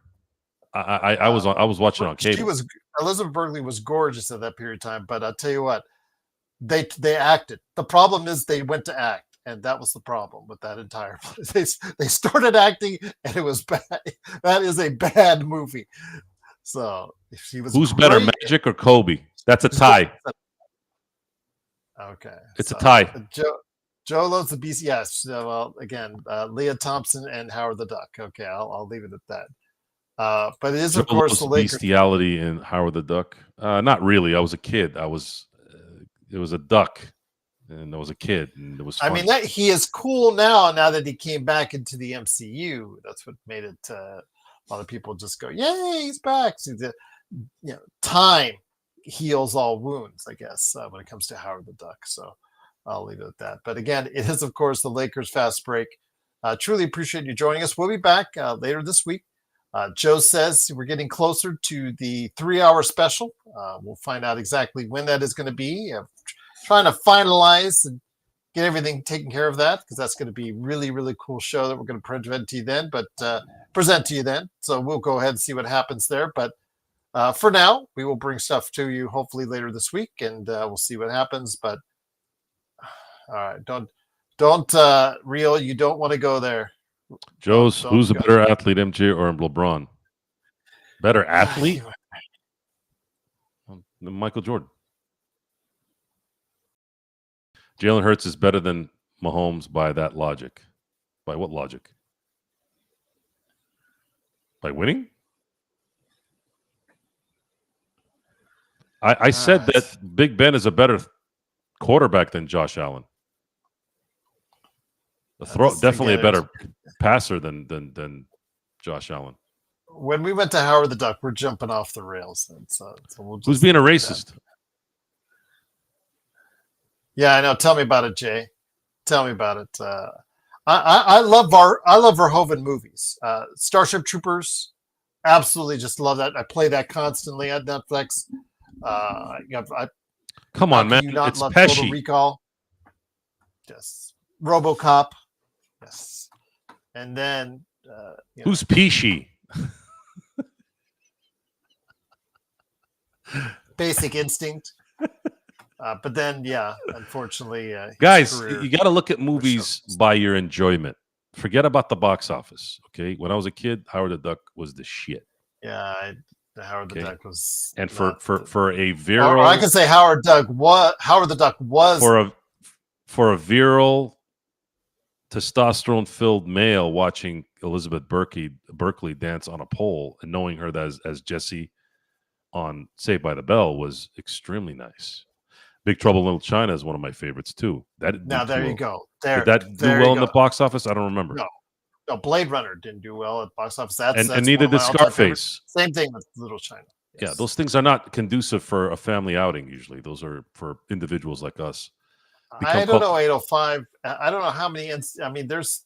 Speaker 2: I was watching on cable.
Speaker 1: Elizabeth Berkley was gorgeous at that period of time, but I'll tell you what, they acted. The problem is they went to act. And that was the problem with that entire place. They started acting, and it was bad. That is a bad movie. So if she was,
Speaker 2: who's better, Magic or Kobe? That's a tie.
Speaker 1: Okay,
Speaker 2: it's a tie.
Speaker 1: Joe loves the BC. Yes. Well, again, Leah Thompson and Howard the Duck. Okay, I'll leave it at that. But it is, of course, the Lakers.
Speaker 2: Bestiality in Howard the Duck. Not really. I was a kid. It was a duck. And I was a kid, and it was funny.
Speaker 1: I mean, he is cool now that he came back into the MCU. That's what made it a lot of people just go, yay, he's back. So time heals all wounds, I guess, when it comes to Howard the Duck. So I'll leave it at that. But again, it is, of course, the Lakers Fast Break. Truly appreciate you joining us. We'll be back later this week. Joe says we're getting closer to the 3-hour special. We'll find out exactly when that is going to be. Trying to finalize and get everything taken care of that, because that's going to be really, really cool show that we're going to present to you then. So we'll go ahead and see what happens there. But for now, we will bring stuff to you hopefully later this week, and we'll see what happens. But all right, don't Real, you don't want to go there.
Speaker 2: Joe's, who's a better athlete, MJ or LeBron? Better athlete? Michael Jordan. Jalen Hurts is better than Mahomes by that logic. By what logic? By winning? I said that Big Ben is a better quarterback than Josh Allen. Definitely a better passer than Josh Allen.
Speaker 1: when we went to Howard the Duck, we're jumping off the rails. And so we'll just
Speaker 2: Who's being a
Speaker 1: do that.
Speaker 2: racist?
Speaker 1: Yeah, I know. Tell me about it, Jay. Tell me about it. I love Verhoeven movies. Starship Troopers, absolutely just love that. I play that constantly on Netflix.
Speaker 2: Come
Speaker 1: how
Speaker 2: on,
Speaker 1: can
Speaker 2: man.
Speaker 1: you not
Speaker 2: It's
Speaker 1: love Total
Speaker 2: Pesci.
Speaker 1: Recall? Yes. RoboCop. Yes. And then
Speaker 2: Who's Pesci?
Speaker 1: Basic Instinct. But then, yeah, unfortunately,
Speaker 2: Guys,
Speaker 1: career
Speaker 2: you got to look at movies by your enjoyment. Forget about the box office. Okay, when I was a kid, Howard the Duck was the shit.
Speaker 1: Yeah, Howard the
Speaker 2: Okay.
Speaker 1: Duck was,
Speaker 2: And for a
Speaker 1: or
Speaker 2: virile,
Speaker 1: I could say Howard the Duck was
Speaker 2: for a virile, testosterone-filled male watching Elizabeth Berkley dance on a pole and knowing her as Jessie on Saved by the Bell was extremely nice. Big Trouble in Little China is one of my favorites too.
Speaker 1: Now there you go.
Speaker 2: Did that do well in the box office? I don't remember.
Speaker 1: No, Blade Runner didn't do well at box office.
Speaker 2: And
Speaker 1: That's
Speaker 2: neither
Speaker 1: one of
Speaker 2: did
Speaker 1: my all-time
Speaker 2: Scarface.
Speaker 1: favorites. Same thing with Little China. Yes.
Speaker 2: Yeah, those things are not conducive for a family outing. Usually, those are for individuals like us.
Speaker 1: I don't know 805. I don't know how many. I mean, there's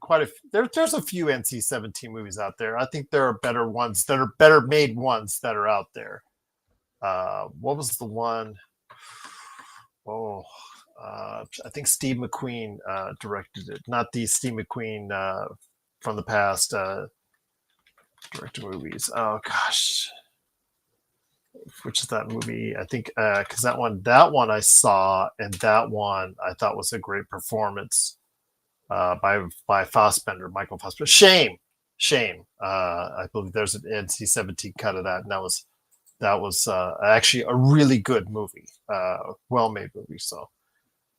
Speaker 1: quite a there's a few NC-17 movies out there. I think there are better ones that are better made ones that are out there. What was the one? Oh, I think Steve McQueen directed it. Not the Steve McQueen from the past directed movies. Oh gosh, which is that movie? I think because that one I saw, and that one I thought was a great performance by Fassbender, Michael Fassbender. Shame. I believe there's an NC-17 cut of that, and that was actually a really good movie, well-made movie. So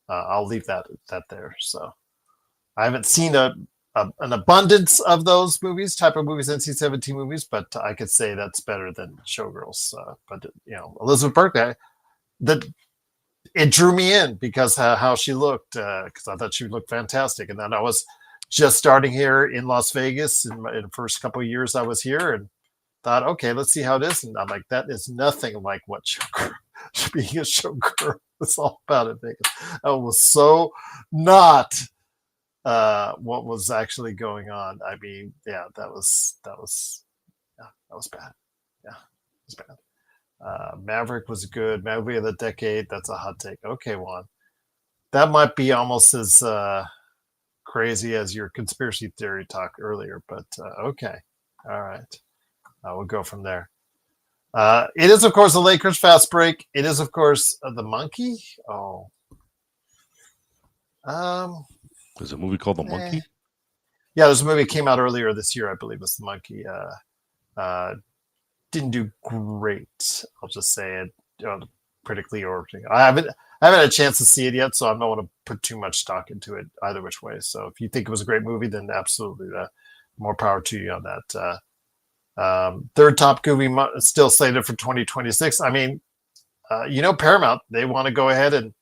Speaker 1: I'll leave that there. So I haven't seen an abundance of those type of movies, NC-17 movies, but I could say that's better than Showgirls. But Elizabeth Berkley, it drew me in because how she looked, because I thought she looked fantastic. And then I was just starting here in Las Vegas in the first couple of years I was here, and thought, okay, let's see how it is. And I'm like, that is nothing like what being a showgirl is all about in Vegas. That was so not what was actually going on. I mean, yeah, that was bad. Yeah, it was bad. Maverick was good. Movie of the decade. That's a hot take. Okay, Juan. That might be almost as crazy as your conspiracy theory talk earlier, but okay. All right. We'll go from there. It is, of course, the Lakers fast break. It is, of course, the Monkey. Oh.
Speaker 2: There's a movie called The Monkey?
Speaker 1: Yeah, there's a movie that came out earlier this year, I believe it's The Monkey. Didn't do great. I'll just say it critically or I haven't had a chance to see it yet, so I don't want to put too much stock into it either which way. So if you think it was a great movie, then absolutely more power to you on that. Third top movie still slated for 2026. I mean, Paramount, they want to go ahead and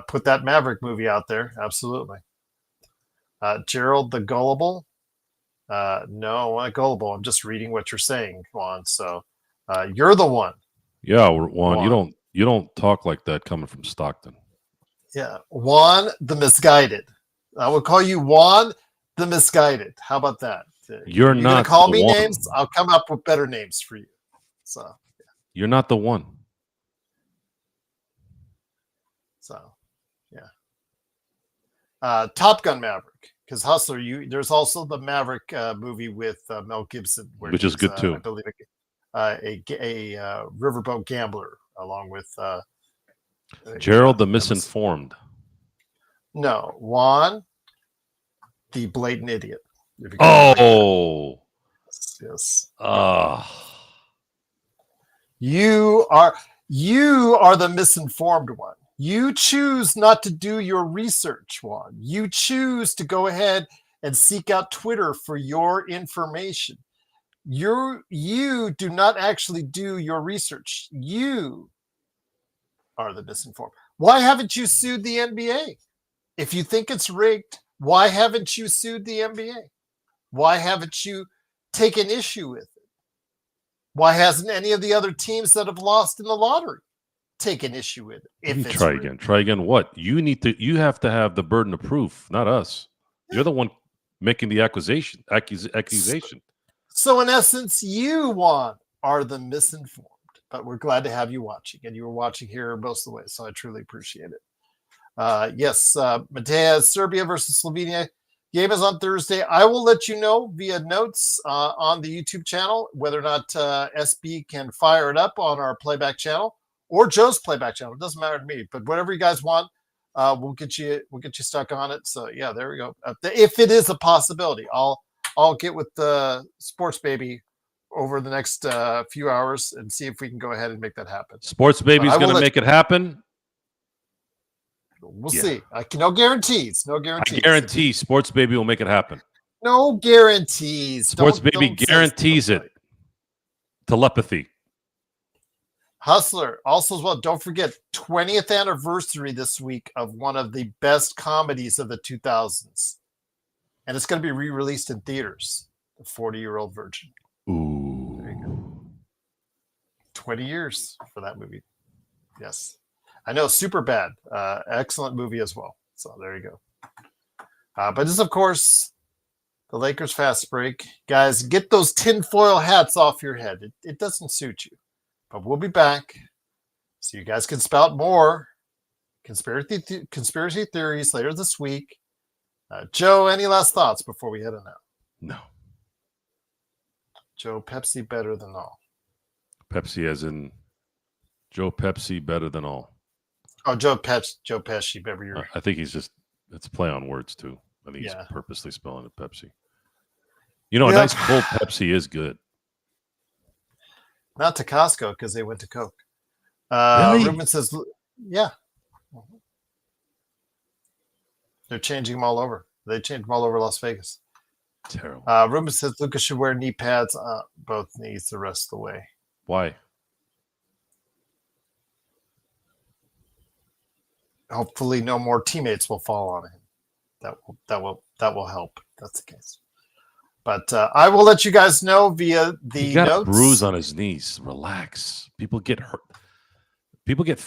Speaker 1: put that Maverick movie out there. Absolutely. Gerald the Gullible. No, I'm not gullible. I'm just reading what you're saying, Juan. So you're the one.
Speaker 2: Yeah, Juan. You don't talk like that coming from Stockton.
Speaker 1: Yeah, Juan the Misguided. I will call you Juan the Misguided. How about that?
Speaker 2: You're not
Speaker 1: gonna call me
Speaker 2: one.
Speaker 1: names. I'll come up with better names for you. So yeah.
Speaker 2: You're not the one.
Speaker 1: So yeah. Top Gun Maverick, because Hustler. There's also the Maverick movie with Mel Gibson,
Speaker 2: which is good too.
Speaker 1: I believe a riverboat gambler along with
Speaker 2: Gerald the Misinformed.
Speaker 1: No, Juan the Blatant Idiot.
Speaker 2: Oh,
Speaker 1: yes. You are the misinformed one. You choose not to do your research, Juan. You choose to go ahead and seek out Twitter for your information. You do not actually do your research. You are the misinformed. Why haven't you sued the NBA? If you think it's rigged, why haven't you sued the NBA? Why haven't you taken issue with it? Why hasn't any of the other teams that have lost in the lottery taken issue with it?
Speaker 2: If it's try again. Try again what? You have to have the burden of proof, not us. You're the one making the accusation.
Speaker 1: So in essence, you, Juan, are the misinformed. But we're glad to have you watching. And you were watching here most of the way, so I truly appreciate it. Yes, Mateja, Serbia versus Slovenia. Game is on Thursday. I will let you know via notes on the YouTube channel whether or not SB can fire it up on our playback channel or Joe's playback channel. It doesn't matter to me, but whatever you guys want, we'll get you stuck on it. So yeah, there we go. If it is a possibility, I'll get with the Sports Baby over the next few hours and see if we can go ahead and make that happen.
Speaker 2: Sports Baby's going to make it happen.
Speaker 1: We'll see. No guarantees. No guarantees.
Speaker 2: I guarantee Sports Baby will make it happen.
Speaker 1: No guarantees.
Speaker 2: Sports Baby guarantees it. Telepathy.
Speaker 1: Hustler also as well. Don't forget 20th anniversary this week of one of the best comedies of the 2000s, and it's going to be re-released in theaters. The 40-Year-Old Virgin.
Speaker 2: Ooh.
Speaker 1: There you go. 20 years for that movie. Yes. I know, super bad. Excellent movie as well. So there you go. But this is, of course, the Lakers fast break. Guys, get those tinfoil hats off your head. It doesn't suit you. But we'll be back so you guys can spout more conspiracy theories later this week. Joe, any last thoughts before we head on out?
Speaker 2: No.
Speaker 1: Joe, Pepsi better than all.
Speaker 2: Pepsi as in Joe Pepsi better than all.
Speaker 1: Oh, Joe Pesci, better.
Speaker 2: I think it's a play on words too. I think he's purposely spelling it Pepsi. You know, a nice cold Pepsi is good.
Speaker 1: Not to Costco because they went to Coke.
Speaker 2: Really?
Speaker 1: Ruben says, yeah. They're changing them all over. They changed them all over Las Vegas.
Speaker 2: Terrible.
Speaker 1: Ruben says Luka should wear knee pads on both knees the rest of the way.
Speaker 2: Why?
Speaker 1: Hopefully no more teammates will fall on him. That will help. That's the case. But I will let you guys know via the
Speaker 2: he got
Speaker 1: notes.
Speaker 2: A bruise on his knees. Relax. People get hurt. People get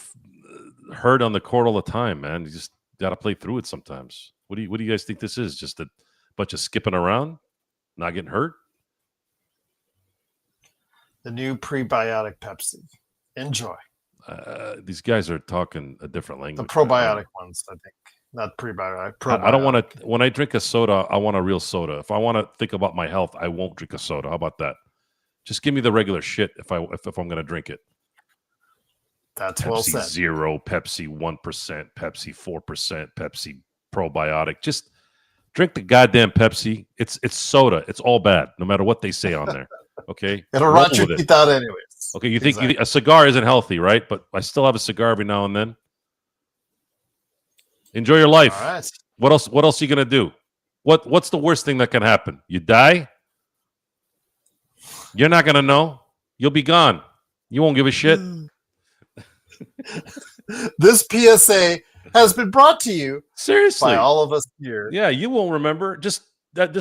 Speaker 2: hurt on the court all the time, man. You just got to play through it sometimes. What do you guys think this is? Just a bunch of skipping around, not getting hurt?
Speaker 1: The new prebiotic Pepsi. Enjoy.
Speaker 2: These guys are talking a different language.
Speaker 1: The probiotic ones, I think. Not prebiotic. Probiotic.
Speaker 2: I don't want to. When I drink a soda, I want a real soda. If I want to think about my health, I won't drink a soda. How about that? Just give me the regular shit if I'm going to drink it.
Speaker 1: That's
Speaker 2: Pepsi
Speaker 1: well said.
Speaker 2: 0, Pepsi 1%, Pepsi 4%, Pepsi probiotic. Just drink the goddamn Pepsi. It's soda. It's all bad, no matter what they say on there. Okay,
Speaker 1: it'll rot your teeth out anyways.
Speaker 2: Okay, you think a cigar isn't healthy, right? But I still have a cigar every now and then. Enjoy your life.
Speaker 1: All right.
Speaker 2: What else are you gonna do? What's the worst thing that can happen? You die? You're not gonna know. You'll be gone. You won't give a shit.
Speaker 1: This PSA has been brought to you
Speaker 2: seriously
Speaker 1: by all of us here.
Speaker 2: Yeah, you won't remember. Just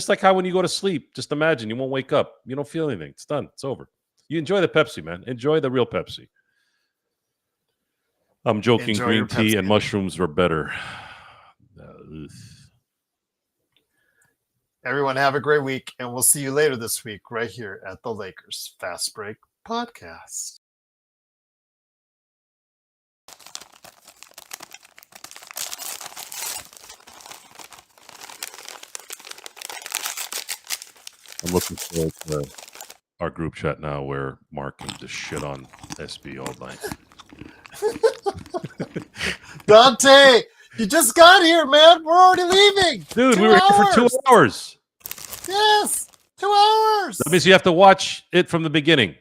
Speaker 2: like how when you go to sleep, just imagine you won't wake up. You don't feel anything. It's done. It's over. You enjoy the Pepsi, man. Enjoy the real Pepsi. I'm joking.
Speaker 1: Enjoy
Speaker 2: green tea and mushrooms are better.
Speaker 1: Everyone have a great week, and we'll see you later this week right here at the Lakers Fast Break Podcast.
Speaker 2: I'm looking forward to our group chat now where Mark can just shit on SB all night.
Speaker 1: Dante, you just got here, man. We're already leaving.
Speaker 2: Dude, we were here for 2 hours.
Speaker 1: Yes, 2 hours.
Speaker 2: That means you have to watch it from the beginning.